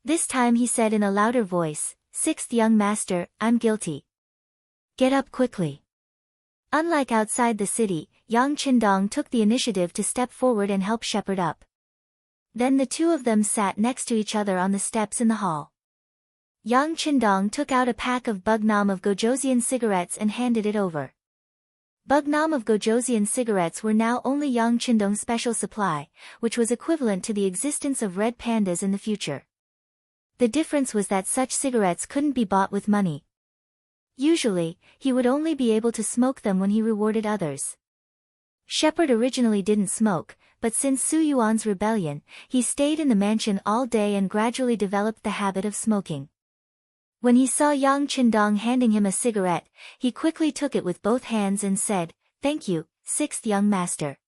This time he said in a louder voice, "Sixth young master, I'm guilty. Get up quickly." Unlike outside the city, Yang Qindong took the initiative to step forward and help Shepherd up. Then the two of them sat next to each other on the steps in the hall. Yang Qindong took out a pack of Bugnam of Gojoseon cigarettes and handed it over. Bugnam of Gojoseon cigarettes were now only Yang Qindong's special supply, which was equivalent to the existence of red pandas in the future. The difference was that such cigarettes couldn't be bought with money. Usually, he would only be able to smoke them when he rewarded others. Shepherd originally didn't smoke, but since Su Yuan's rebellion, he stayed in the mansion all day and gradually developed the habit of smoking. When he saw Yang Qindong handing him a cigarette, he quickly took it with both hands and said, "Thank you, sixth young master."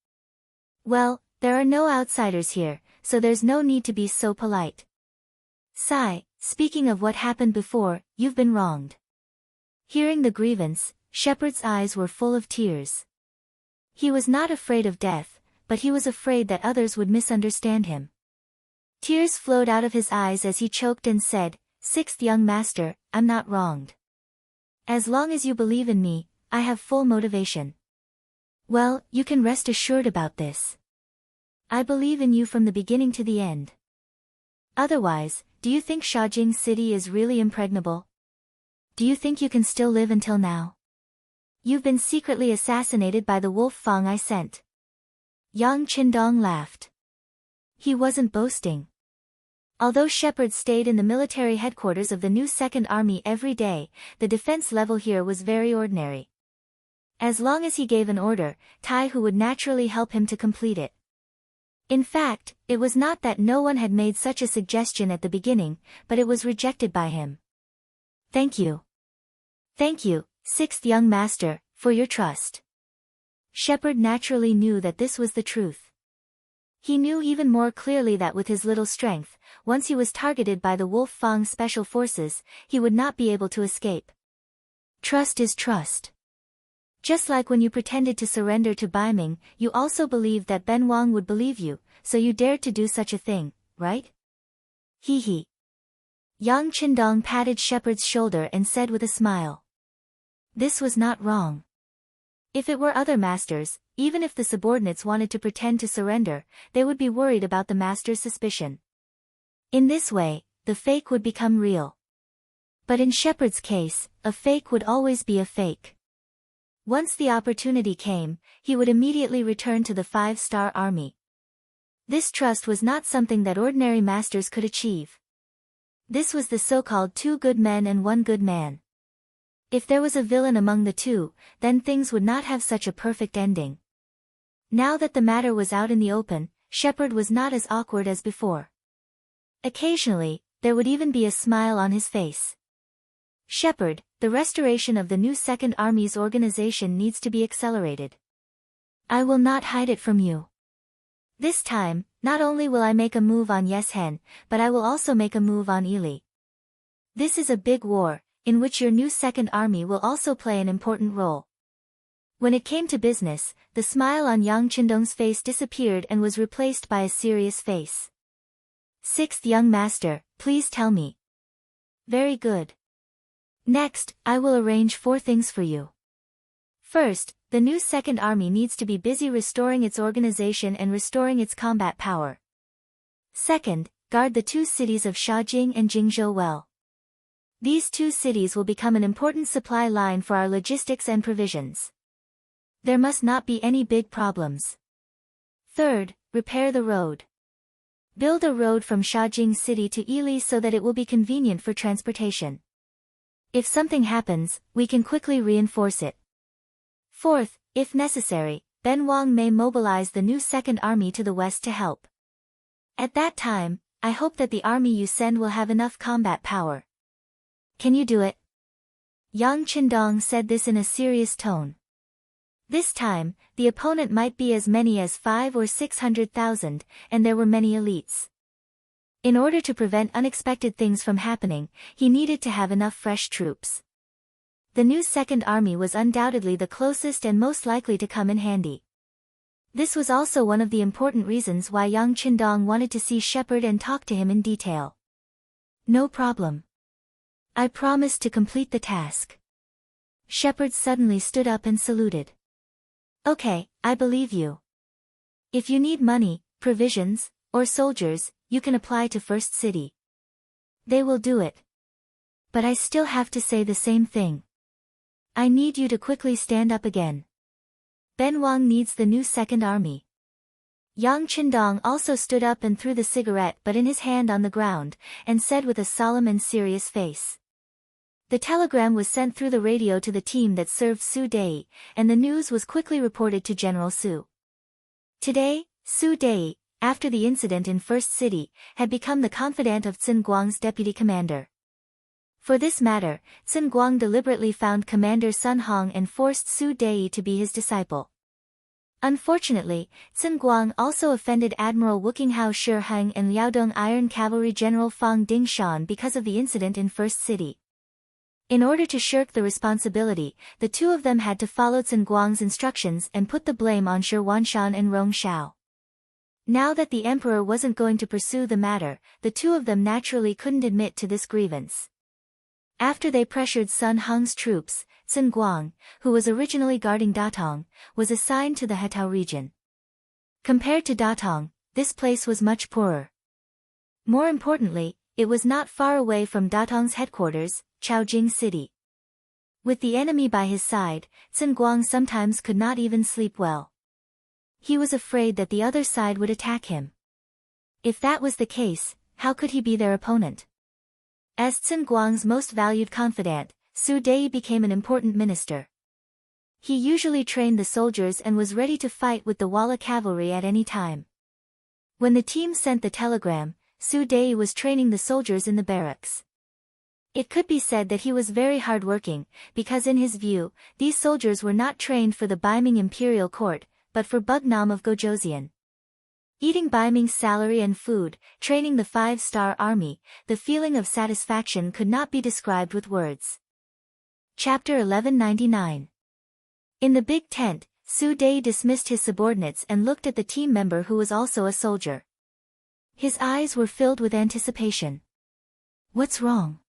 Well, there are no outsiders here, so there's no need to be so polite. Sigh, speaking of what happened before, you've been wronged. Hearing the grievance, Shepherd's eyes were full of tears. He was not afraid of death, but he was afraid that others would misunderstand him. Tears flowed out of his eyes as he choked and said, "Sixth young master, I'm not wronged. As long as you believe in me, I have full motivation. Well, you can rest assured about this. I believe in you from the beginning to the end. Otherwise, do you think Shaojing City is really impregnable? Do you think you can still live until now? You've been secretly assassinated by the wolf Fang I sent." Yang Qindong laughed. He wasn't boasting. Although Shepherd stayed in the military headquarters of the new Second Army every day, the defense level here was very ordinary. As long as he gave an order, Taihu would naturally help him to complete it. In fact, it was not that no one had made such a suggestion at the beginning, but it was rejected by him. Thank you. Thank you, sixth young master, for your trust. Shepherd naturally knew that this was the truth. He knew even more clearly that with his little strength, once he was targeted by the Wolf Fang special forces, he would not be able to escape. Trust is trust. Just like when you pretended to surrender to Baiming, you also believed that Ben Wang would believe you, so you dared to do such a thing, right? Hee hee. Yang Qindong patted Shepherd's shoulder and said with a smile. This was not wrong. If it were other masters, even if the subordinates wanted to pretend to surrender, they would be worried about the master's suspicion. In this way, the fake would become real. But in Shepherd's case, a fake would always be a fake. Once the opportunity came, he would immediately return to the 5-star army. This trust was not something that ordinary masters could achieve. This was the so-called 2 good men and 1 good man. If there was a villain among the two, then things would not have such a perfect ending. Now that the matter was out in the open, Shepherd was not as awkward as before. Occasionally, there would even be a smile on his face. Shepherd, the restoration of the new Second Army's organization needs to be accelerated. I will not hide it from you. This time, not only will I make a move on Yeshen, but I will also make a move on Ili. This is a big war, in which your new Second Army will also play an important role. When it came to business, the smile on Yang Qindong's face disappeared and was replaced by a serious face. Sixth young master, please tell me. Very good. Next, I will arrange 4 things for you. First, the new Second Army needs to be busy restoring its organization and restoring its combat power. Second, guard the 2 cities of Shaojing and Jingzhou well. These 2 cities will become an important supply line for our logistics and provisions. There must not be any big problems. Third, repair the road. Build a road from Shaojing City to Ili so that it will be convenient for transportation. If something happens, we can quickly reinforce it. Fourth, if necessary, Ben Wang may mobilize the new Second Army to the west to help. At that time, I hope that the army you send will have enough combat power. Can you do it? Yang Qindong said this in a serious tone. This time, the opponent might be as many as 500,000 or 600,000, and there were many elites. In order to prevent unexpected things from happening, he needed to have enough fresh troops. The new Second Army was undoubtedly the closest and most likely to come in handy. This was also one of the important reasons why Yang Qindong wanted to see Shepherd and talk to him in detail. No problem. I promise to complete the task. Shepherd suddenly stood up and saluted. Okay, I believe you. If you need money, provisions, or soldiers, you can apply to First City. They will do it. But I still have to say the same thing. I need you to quickly stand up again. Ben Wang needs the new Second Army. Yang Qindong also stood up and threw the cigarette but in his hand on the ground, and said with a solemn and serious face. The telegram was sent through the radio to the team that served Su Dei, and the news was quickly reported to General Su. Today, Su Dei, after the incident in First City, had become the confidant of Qin Guang's deputy commander. For this matter, Qin Guang deliberately found Commander Sun Hong and forced Su Dei to be his disciple. Unfortunately, Qin Guang also offended Admiral Wuqinghao Shi Heng and Liaodong Iron Cavalry General Fang Dingshan because of the incident in First City. In order to shirk the responsibility, the 2 of them had to follow Qin Guang's instructions and put the blame on Shi Wanshan and Rong Shao. Now that the emperor wasn't going to pursue the matter, the 2 of them naturally couldn't admit to this grievance. After they pressured Sun Hong's troops, Qin Guang, who was originally guarding Datong, was assigned to the Hetao region. Compared to Datong, this place was much poorer. More importantly, it was not far away from Datong's headquarters, Chaojing City. With the enemy by his side, Qin Guang sometimes could not even sleep well. He was afraid that the other side would attack him. If that was the case, how could he be their opponent? As Qin Guang's most valued confidant, Su Dei became an important minister. He usually trained the soldiers and was ready to fight with the Walla cavalry at any time. When the team sent the telegram, Su Dei was training the soldiers in the barracks. It could be said that he was very hard-working, because in his view, these soldiers were not trained for the Baiming imperial court, but for Bugnam of Gojoseon. Eating Baiming's salary and food, training the 5-star army, the feeling of satisfaction could not be described with words. Chapter 1199. In the big tent, Su Dei dismissed his subordinates and looked at the team member who was also a soldier. His eyes were filled with anticipation. What's wrong?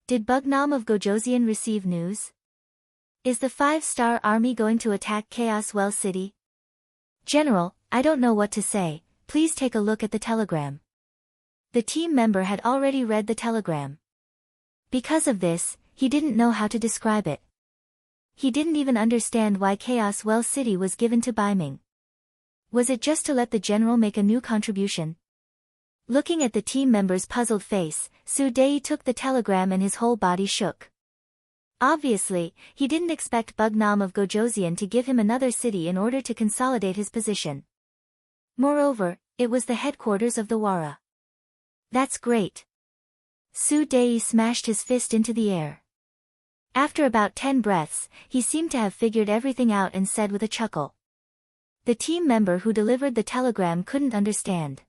Did Bugnam of Gojoseon receive news? Is the 5-star army going to attack Chaos Well City? General, I don't know what to say, please take a look at the telegram. The team member had already read the telegram. Because of this, he didn't know how to describe it. He didn't even understand why Chaos Well City was given to Baiming. Was it just to let the general make a new contribution? Looking at the team member's puzzled face, Su Dei took the telegram and his whole body shook. Obviously, he didn't expect Bugnam of Gojoseon to give him another city in order to consolidate his position. Moreover, it was the headquarters of the Wara. That's great. Su Dei smashed his fist into the air. After about 10 breaths, he seemed to have figured everything out and said with a chuckle. The team member who delivered the telegram couldn't understand.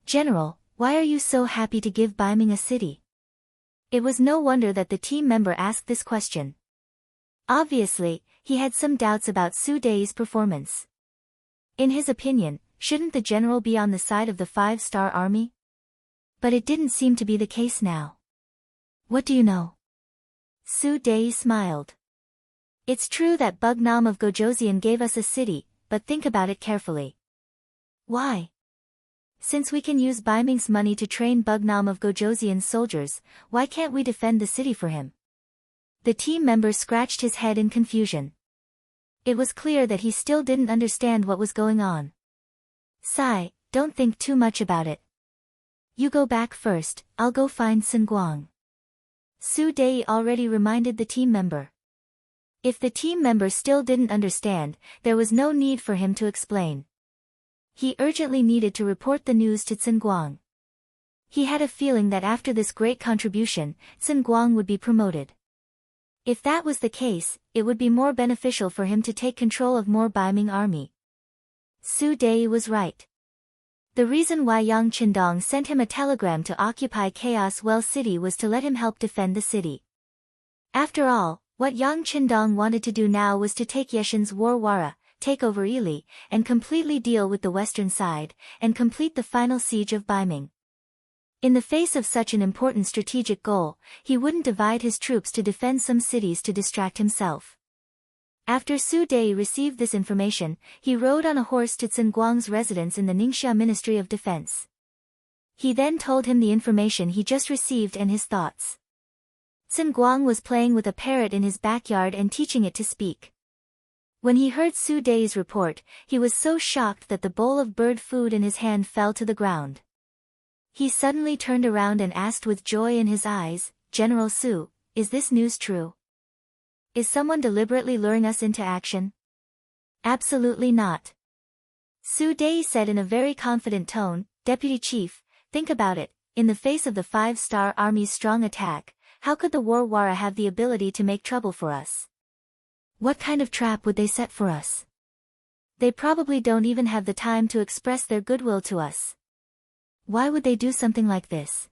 General, why are you so happy to give Baiming a city? It was no wonder that the team member asked this question. Obviously, he had some doubts about Su Dei's performance. In his opinion, shouldn't the general be on the side of the 5-star army? But it didn't seem to be the case now. What do you know? Su Dei smiled. It's true that Bugnam of Gojoseon gave us a city, but think about it carefully. Why? Since we can use Baiming's money to train Bugnam of Gojoseon's soldiers, why can't we defend the city for him? The team member scratched his head in confusion. It was clear that he still didn't understand what was going on. Sai, don't think too much about it. You go back first, I'll go find Sun Guang. Su Dei already reminded the team member. If the team member still didn't understand, there was no need for him to explain. He urgently needed to report the news to Sun Guang. He had a feeling that after this great contribution, Sun Guang would be promoted. If that was the case, it would be more beneficial for him to take control of more Baiming army. Su Dei was right. The reason why Yang Qindong sent him a telegram to occupy Chaos Well City was to let him help defend the city. After all, what Yang Qindong wanted to do now was to take Yeshin's War Wara, take over Ili, and completely deal with the western side, and complete the final siege of Baiming. In the face of such an important strategic goal, he wouldn't divide his troops to defend some cities to distract himself. After Su Dei received this information, he rode on a horse to Sun Guang's residence in the Ningxia Ministry of Defense. He then told him the information he just received and his thoughts. Sun Guang was playing with a parrot in his backyard and teaching it to speak. When he heard Su Dei's report, he was so shocked that the bowl of bird food in his hand fell to the ground. He suddenly turned around and asked with joy in his eyes, General Su, is this news true? Is someone deliberately luring us into action? Absolutely not. Su Dei said in a very confident tone, Deputy Chief, think about it, in the face of the 5-star army's strong attack, how could the War Wara have the ability to make trouble for us? What kind of trap would they set for us? They probably don't even have the time to express their goodwill to us. Why would they do something like this?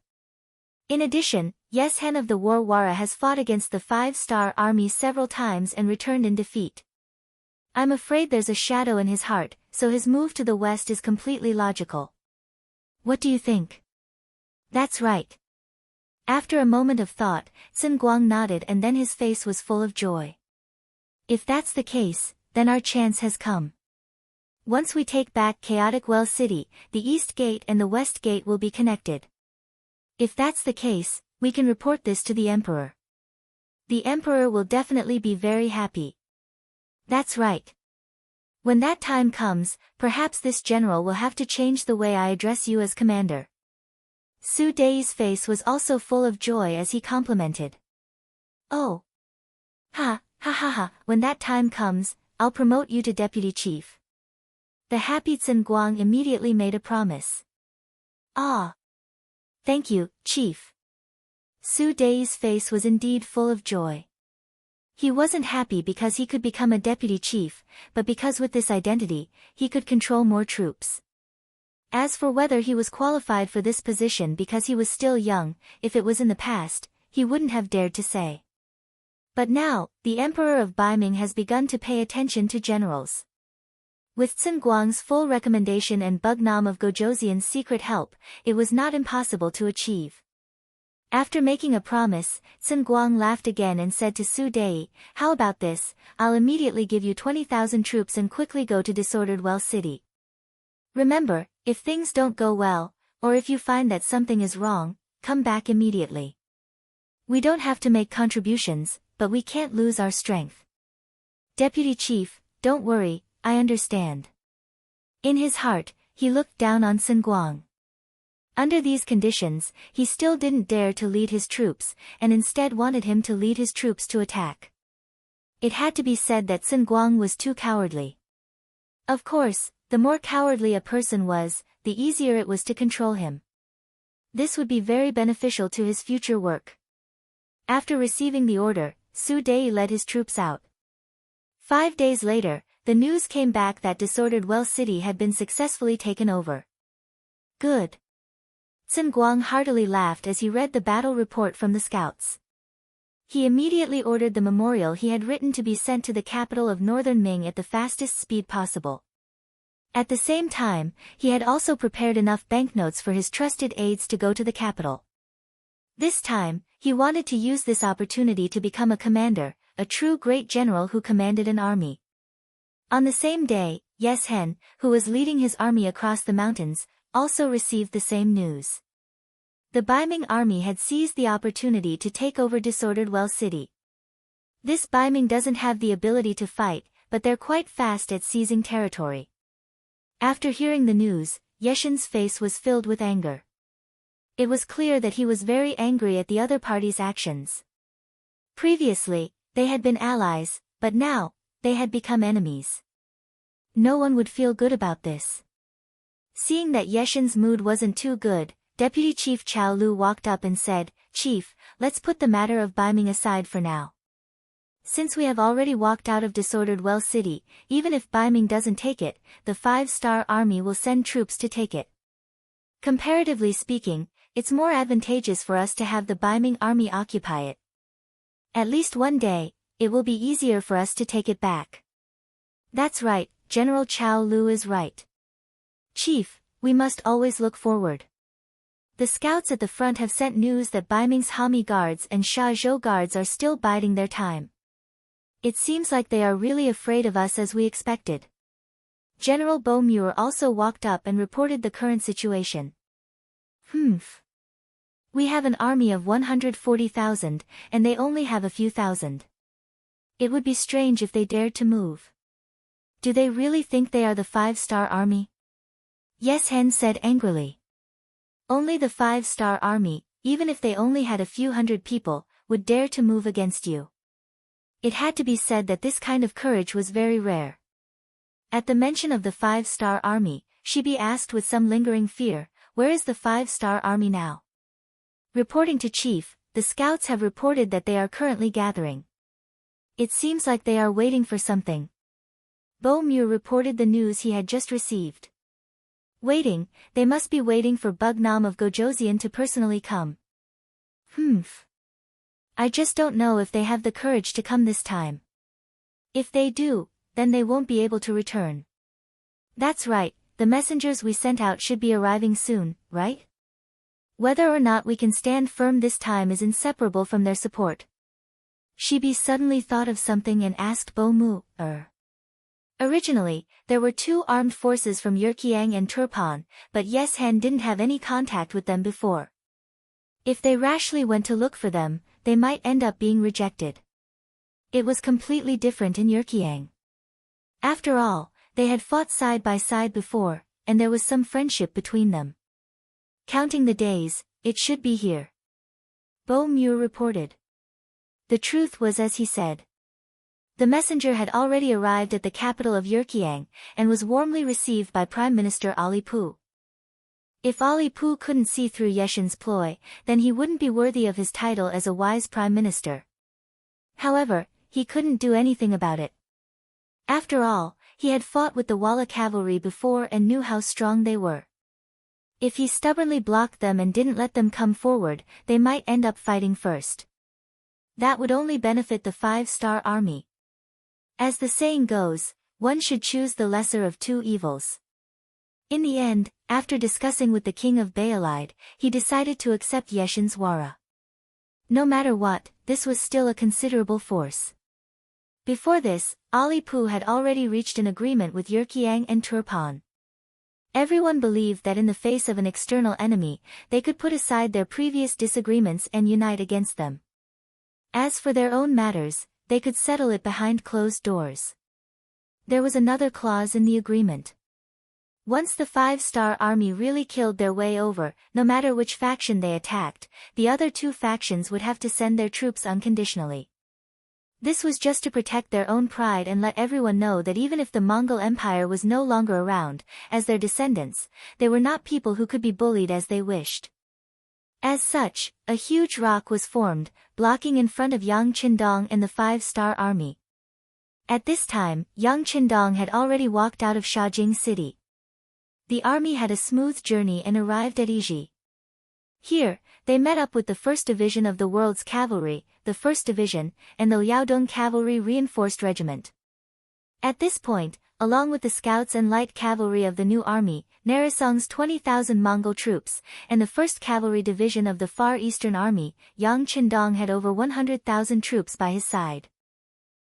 In addition, Yeshen of the War Wara has fought against the 5-star army several times and returned in defeat. I'm afraid there's a shadow in his heart, so his move to the west is completely logical. What do you think? That's right. After a moment of thought, Sun Guang nodded and then his face was full of joy. If that's the case, then our chance has come. Once we take back Chaotic Well City, the East Gate and the West Gate will be connected. If that's the case, we can report this to the Emperor. The Emperor will definitely be very happy. That's right. When that time comes, perhaps this general will have to change the way I address you as commander. Su Dei's face was also full of joy as he complimented. Oh. Ha ha, when that time comes, I'll promote you to deputy chief. The happy Sun Guang immediately made a promise. Ah. Thank you, chief. Su Dei's face was indeed full of joy. He wasn't happy because he could become a deputy chief, but because with this identity, he could control more troops. As for whether he was qualified for this position because he was still young, if it was in the past, he wouldn't have dared to say. But now, the Emperor of Baiming has begun to pay attention to generals. With Sun Guang's full recommendation and Bugnam of Gojoseon's secret help, it was not impossible to achieve. After making a promise, Sun Guang laughed again and said to Su Dei, how about this, I'll immediately give you 20,000 troops and quickly go to Disordered Well City. Remember, if things don't go well, or if you find that something is wrong, come back immediately. We don't have to make contributions, but we can't lose our strength. Deputy Chief, don't worry, I understand. In his heart, he looked down on Sun Guang. Under these conditions, he still didn't dare to lead his troops, and instead wanted him to lead his troops to attack. It had to be said that Sun Guang was too cowardly. Of course, the more cowardly a person was, the easier it was to control him. This would be very beneficial to his future work. After receiving the order, Su Dei led his troops out. 5 days later, the news came back that disordered Well City had been successfully taken over. Good. Sun Guang heartily laughed as he read the battle report from the scouts. He immediately ordered the memorial he had written to be sent to the capital of northern Ming at the fastest speed possible. At the same time, he had also prepared enough banknotes for his trusted aides to go to the capital. This time, he wanted to use this opportunity to become a commander, a true great general who commanded an army. On the same day, Yes Hen, who was leading his army across the mountains, also received the same news. The Baiming army had seized the opportunity to take over disordered Well City. This Baiming doesn't have the ability to fight, but they're quite fast at seizing territory. After hearing the news, Yeshen's face was filled with anger. It was clear that he was very angry at the other party's actions. Previously, they had been allies, but now, they had become enemies. No one would feel good about this. Seeing that Yeshen's mood wasn't too good, Deputy Chief Chao Lu walked up and said, "Chief, let's put the matter of Baiming aside for now. Since we have already walked out of disordered Well City, even if Baiming doesn't take it, the 5-star army will send troops to take it. Comparatively speaking, it's more advantageous for us to have the Baiming army occupy it. At least one day, it will be easier for us to take it back." "That's right, General Chao Lu is right. Chief, we must always look forward. The scouts at the front have sent news that Baiming's Hami guards and Sha Zhou guards are still biding their time. It seems like they are really afraid of us as we expected." General Bo Muir also walked up and reported the current situation. We have an army of 140,000, and they only have a few thousand. It would be strange if they dared to move. Do they really think they are the 5-star army? Yes Hen said angrily. Only the 5-star army, even if they only had a few hundred people, would dare to move against you. It had to be said that this kind of courage was very rare. At the mention of the 5-star army, Shibi asked with some lingering fear, "Where is the 5-star army now?" Reporting to Chief, the scouts have reported that they are currently gathering. It seems like they are waiting for something. Bo Muir reported the news he had just received. Waiting, they must be waiting for Bug Nam of Gojoseon to personally come. I just don't know if they have the courage to come this time. If they do, then they won't be able to return. That's right, the messengers we sent out should be arriving soon, right? Whether or not we can stand firm this time is inseparable from their support. Shibi suddenly thought of something and asked Bo Muir. Originally, there were 2 armed forces from Yerkiang and Turpan, but Yes Hen didn't have any contact with them before. If they rashly went to look for them, they might end up being rejected. It was completely different in Yerkiang. After all, they had fought side by side before, and there was some friendship between them. Counting the days, it should be here. Bo Muir reported. The truth was as he said. The messenger had already arrived at the capital of Yerkiang, and was warmly received by Prime Minister Ali Pu. If Ali Pu couldn't see through Yeshen's ploy, then he wouldn't be worthy of his title as a wise prime minister. However, he couldn't do anything about it. After all, he had fought with the Walla cavalry before and knew how strong they were. If he stubbornly blocked them and didn't let them come forward, they might end up fighting first. That would only benefit the 5-star army. As the saying goes, one should choose the lesser of 2 evils. In the end, after discussing with the king of Baalide, he decided to accept Yeshen's wara. No matter what, this was still a considerable force. Before this, Ali Pu had already reached an agreement with Yerkiang and Turpan. Everyone believed that in the face of an external enemy, they could put aside their previous disagreements and unite against them. As for their own matters, they could settle it behind closed doors. There was another clause in the agreement. Once the 5-star army really killed their way over, no matter which faction they attacked, the other 2 factions would have to send their troops unconditionally. This was just to protect their own pride and let everyone know that even if the Mongol Empire was no longer around, as their descendants, they were not people who could be bullied as they wished. As such, a huge rock was formed, blocking in front of Yang Qindong and the 5-star army. At this time, Yang Qindong had already walked out of Shaojing city. The army had a smooth journey and arrived at Yizhi. Here, they met up with the 1st Division of the World's Cavalry, the 1st Division, and the Liaodong Cavalry Reinforced Regiment. At this point, along with the scouts and light cavalry of the new army, Narisong's 20,000 Mongol troops, and the 1st Cavalry Division of the Far Eastern Army, Yang Qindong had over 100,000 troops by his side.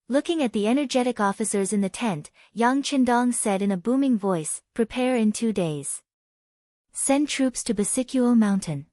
Looking at the energetic officers in the tent, Yang Qindong said in a booming voice, "Prepare in 2 days. Send troops to Basikuo Mountain.